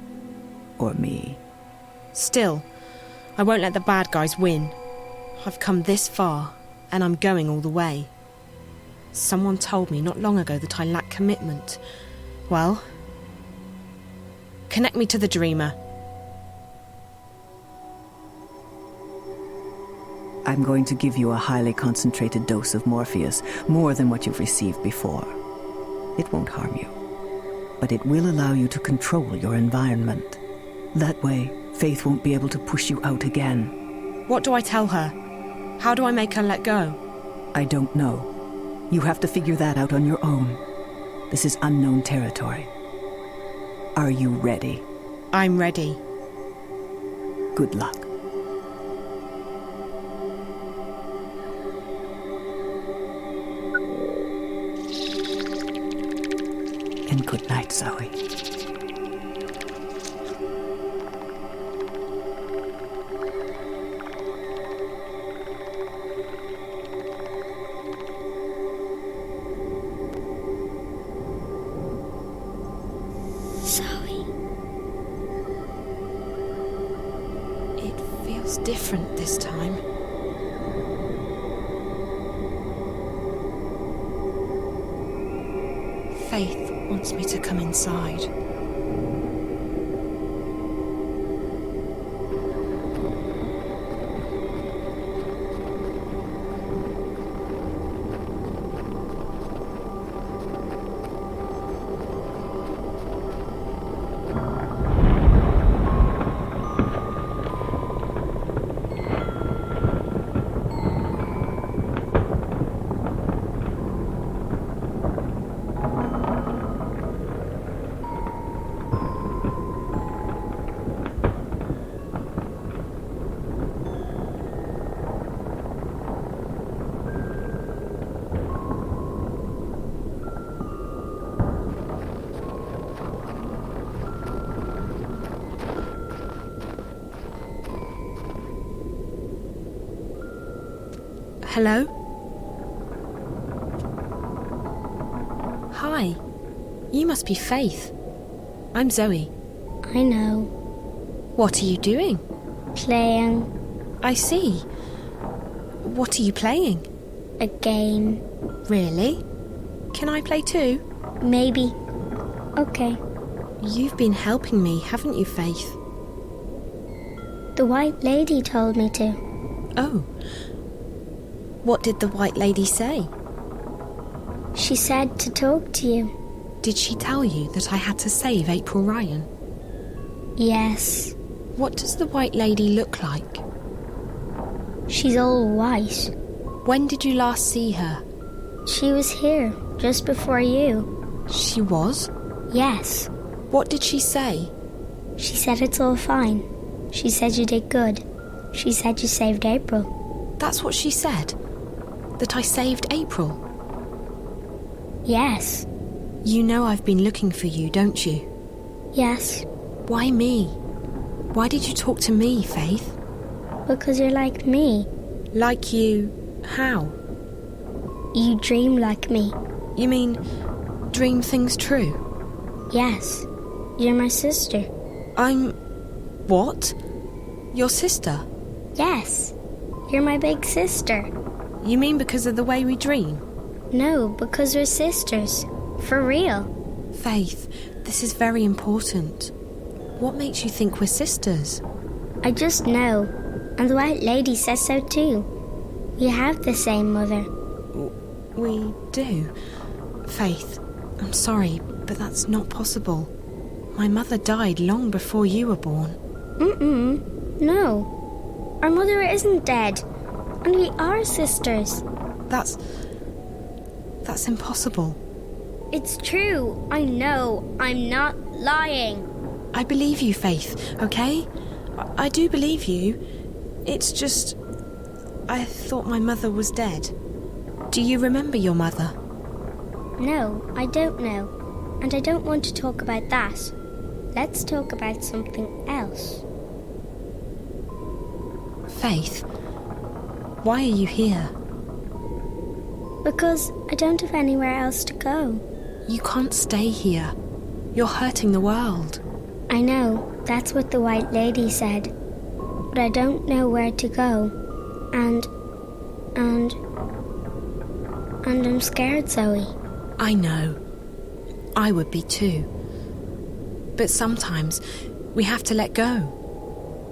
or me? Still, I won't let the bad guys win. I've come this far, and I'm going all the way. Someone told me not long ago that I lack commitment. Well, connect me to the Dreamer. I'm going to give you a highly concentrated dose of Morpheus, more than what you've received before. It won't harm you, but it will allow you to control your environment. That way, Faith won't be able to push you out again. What do I tell her? How do I make her let go? I don't know. You have to figure that out on your own. This is unknown territory. Are you ready? I'm ready. Good luck. And good night, Zoe. Zoe. It feels different this time. Faith wants me to come inside. Hello? Hi. You must be Faith. I'm Zoe. I know. What are you doing? Playing. I see. What are you playing? A game. Really? Can I play too? Maybe. Okay. You've been helping me, haven't you, Faith? The White Lady told me to. Oh. What did the White Lady say? She said to talk to you. Did she tell you that I had to save April Ryan? Yes. What does the White Lady look like? She's all white. When did you last see her? She was here, just before you. She was? Yes. What did she say? She said it's all fine. She said you did good. She said you saved April. That's what she said? That I saved April? Yes. You know I've been looking for you, don't you? Yes. Why me? Why did you talk to me, Faith? Because you're like me. Like you... how? You dream like me. You mean dream things true? Yes. You're my sister. I'm... what? Your sister? Yes. You're my big sister. You mean because of the way we dream? No, because we're sisters. For real. Faith, this is very important. What makes you think we're sisters? I just know. And the White Lady says so too. We have the same mother. We do. Faith, I'm sorry, but that's not possible. My mother died long before you were born. No. Our mother isn't dead. And we are sisters. That's impossible. It's true. I know. I'm not lying. I believe you, Faith, okay? I do believe you. It's just... I thought my mother was dead. Do you remember your mother? No, I don't know. And I don't want to talk about that. Let's talk about something else. Faith, why are you here? Because I don't have anywhere else to go. You can't stay here. You're hurting the world. I know, that's what the White Lady said. But I don't know where to go. And I'm scared, Zoe. I know. I would be too. But sometimes we have to let go.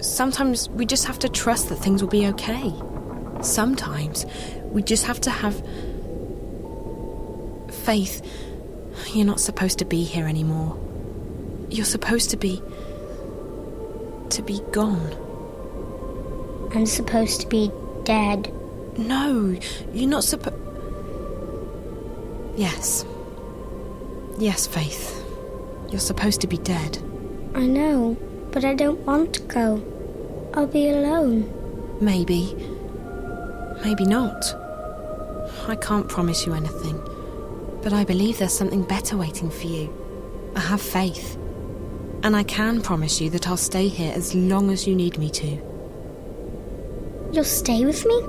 Sometimes we just have to trust that things will be okay. Sometimes we just have to have faith. You're not supposed to be here anymore. You're supposed to be gone. I'm supposed to be dead. No, you're not supposed... Yes. Yes, Faith. You're supposed to be dead. I know, but I don't want to go. I'll be alone. Maybe. Maybe not. I can't promise you anything. But I believe there's something better waiting for you. I have faith. And I can promise you that I'll stay here as long as you need me to. You'll stay with me?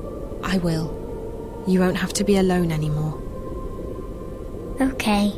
I will. You won't have to be alone anymore. Okay.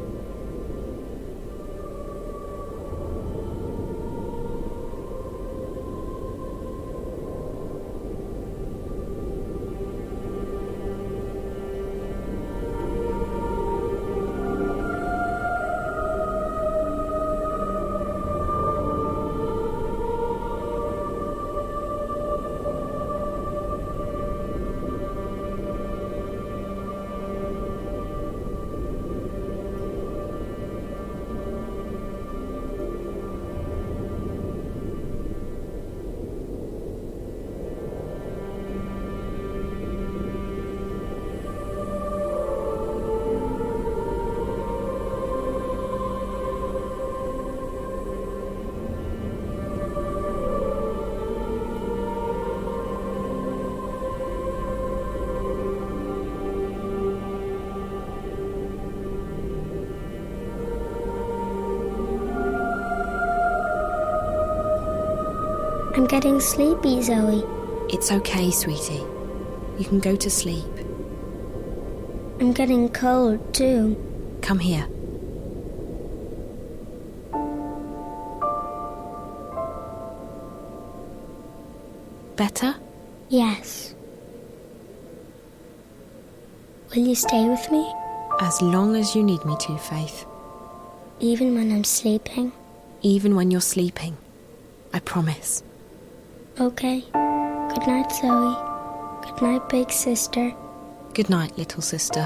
I'm getting sleepy, Zoe. It's okay, sweetie. You can go to sleep. I'm getting cold, too. Come here. Better? Yes. Will you stay with me? As long as you need me to, Faith. Even when I'm sleeping? Even when you're sleeping. I promise. Okay. Good night, Zoe. Good night, big sister. Good night, little sister.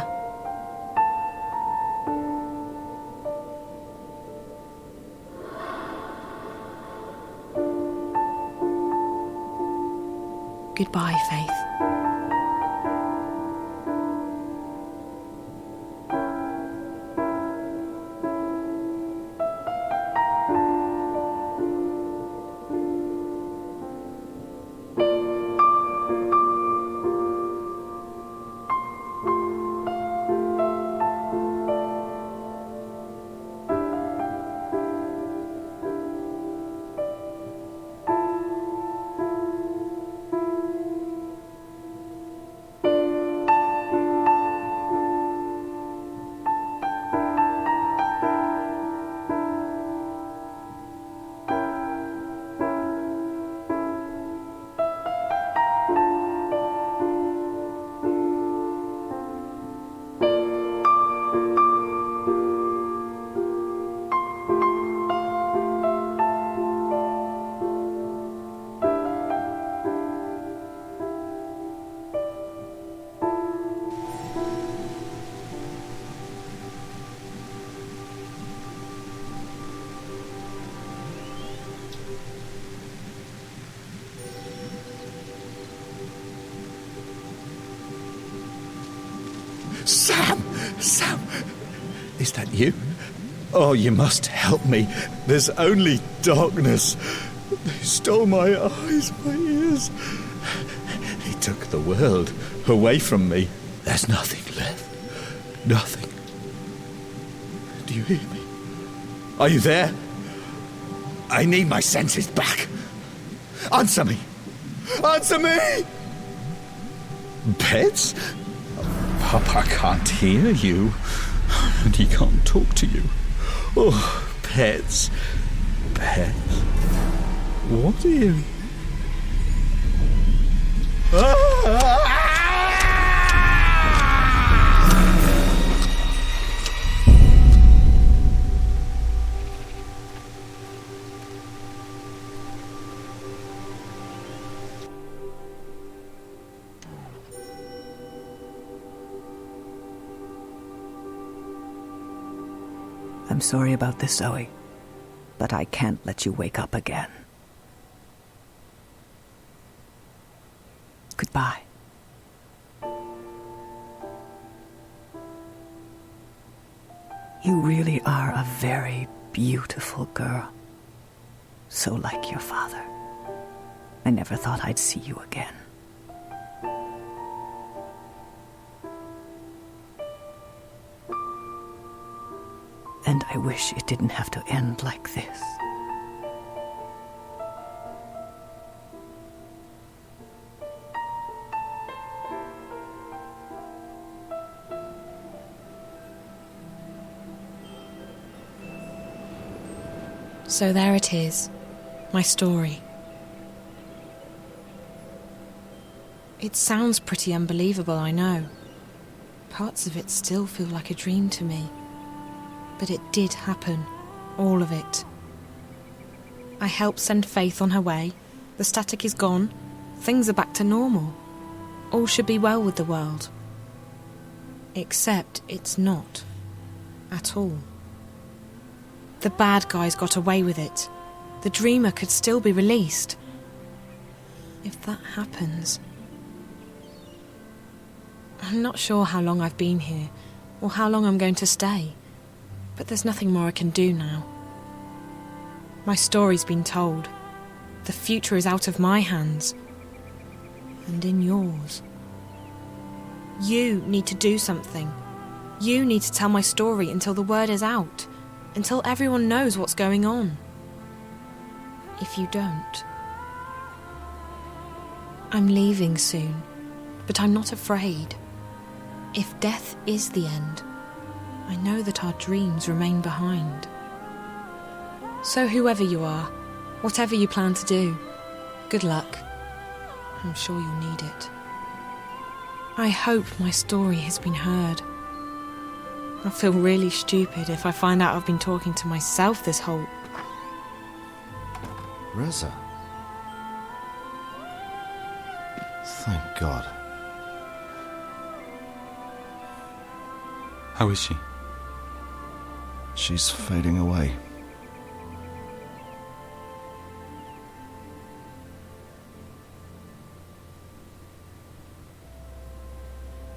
Goodbye, Faith. Sam! Sam! Is that you? Oh, you must help me. There's only darkness. They stole my eyes, my ears. He took the world away from me. There's nothing left. Nothing. Do you hear me? Are you there? I need my senses back. Answer me. Answer me! Pets? Papa can't hear you, and he can't talk to you. Oh, pets. Pets. What are you? I'm sorry about this, Zoe, but I can't let you wake up again. Goodbye. You really are a very beautiful girl. So like your father. I never thought I'd see you again. And I wish it didn't have to end like this. So there it is, my story. It sounds pretty unbelievable, I know. Parts of it still feel like a dream to me. But it did happen, all of it. I helped send Faith on her way. The static is gone. Things are back to normal. All should be well with the world. Except it's not. At all. The bad guys got away with it. The dreamer could still be released. If that happens... I'm not sure how long I've been here, or how long I'm going to stay. But there's nothing more I can do now. My story's been told. The future is out of my hands. And in yours. You need to do something. You need to tell my story until the word is out. Until everyone knows what's going on. If you don't... I'm leaving soon, but I'm not afraid. If death is the end, I know that our dreams remain behind. So whoever you are, whatever you plan to do, good luck. I'm sure you'll need it. I hope my story has been heard. I'll feel really stupid if I find out I've been talking to myself this whole... Reza. Thank God. How is she? She's fading away.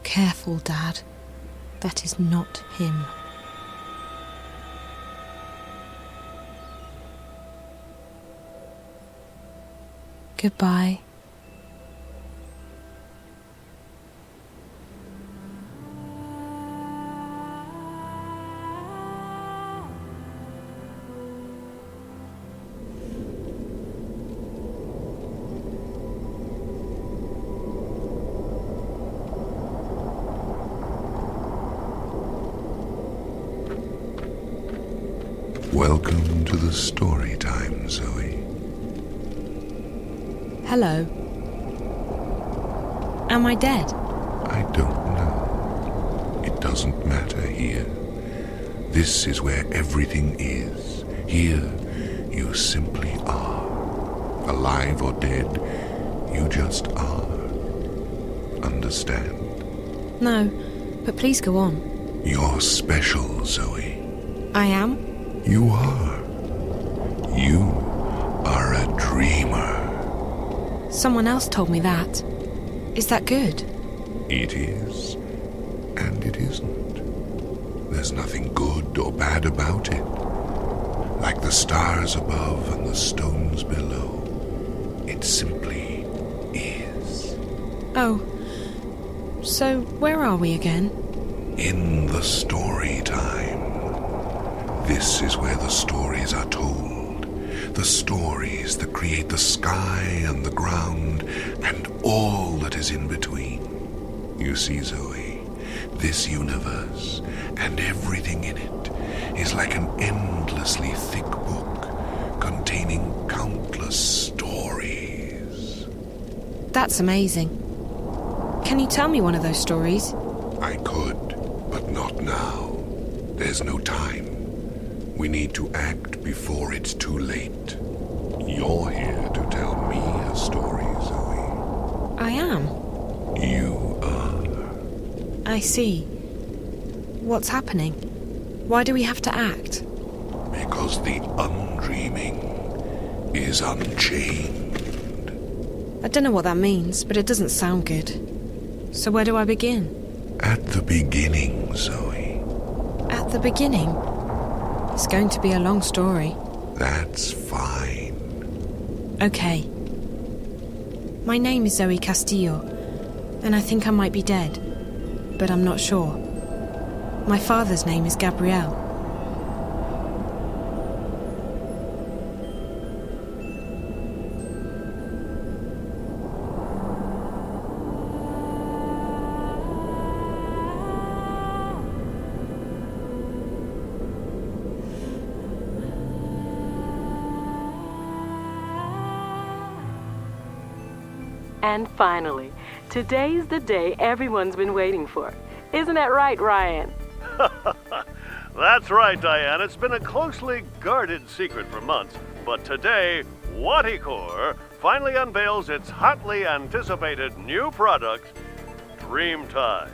Careful, Dad. That is not him. Goodbye. Welcome to the story time, Zoe. Hello. Am I dead? I don't know. It doesn't matter here. This is where everything is. Here, you simply are. Alive or dead, you just are. Understand? No, but please go on. You're special, Zoe. I am? You are. You are a dreamer. Someone else told me that. Is that good? It is, and it isn't. There's nothing good or bad about it. Like the stars above and the stones below. It simply is. Oh. So, where are we again? In the story time. This is where the stories are told. The stories that create the sky and the ground and all that is in between. You see, Zoe, this universe and everything in it is like an endlessly thick book containing countless stories. That's amazing. Can you tell me one of those stories? I could, but not now. There's no time. We need to act before it's too late. You're here to tell me a story, Zoe. I am. You are. I see. What's happening? Why do we have to act? Because the undreaming is unchained. I don't know what that means, but it doesn't sound good. So where do I begin? At the beginning, Zoe. At the beginning? It's going to be a long story. That's fine. Okay. My name is Zoe Castillo, and I think I might be dead, but I'm not sure. My father's name is Gabriel. And finally, today's the day everyone's been waiting for. Isn't that right, Ryan? That's right, Diane. It's been a closely guarded secret for months. But today, Whattycore finally unveils its hotly anticipated new product, Dreamtime.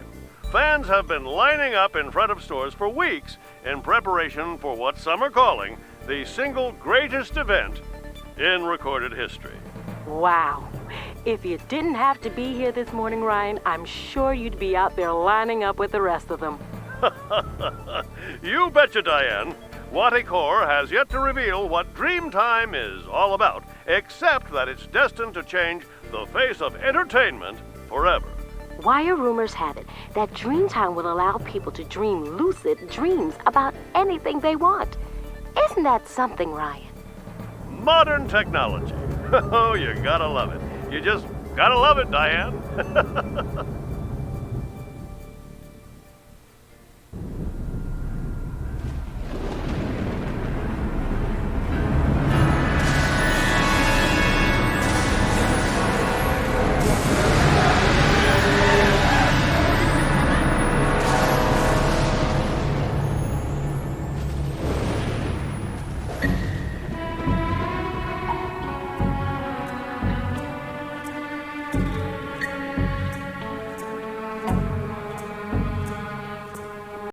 Fans have been lining up in front of stores for weeks in preparation for what some are calling the single greatest event in recorded history. Wow. If you didn't have to be here this morning, Ryan, I'm sure you'd be out there lining up with the rest of them. You betcha, Diane. Whattycore has yet to reveal what Dreamtime is all about, except that it's destined to change the face of entertainment forever. Wire rumors have it that Dreamtime will allow people to dream lucid dreams about anything they want. Isn't that something, Ryan? Modern technology. Oh, you gotta love it. You just gotta love it, Diane.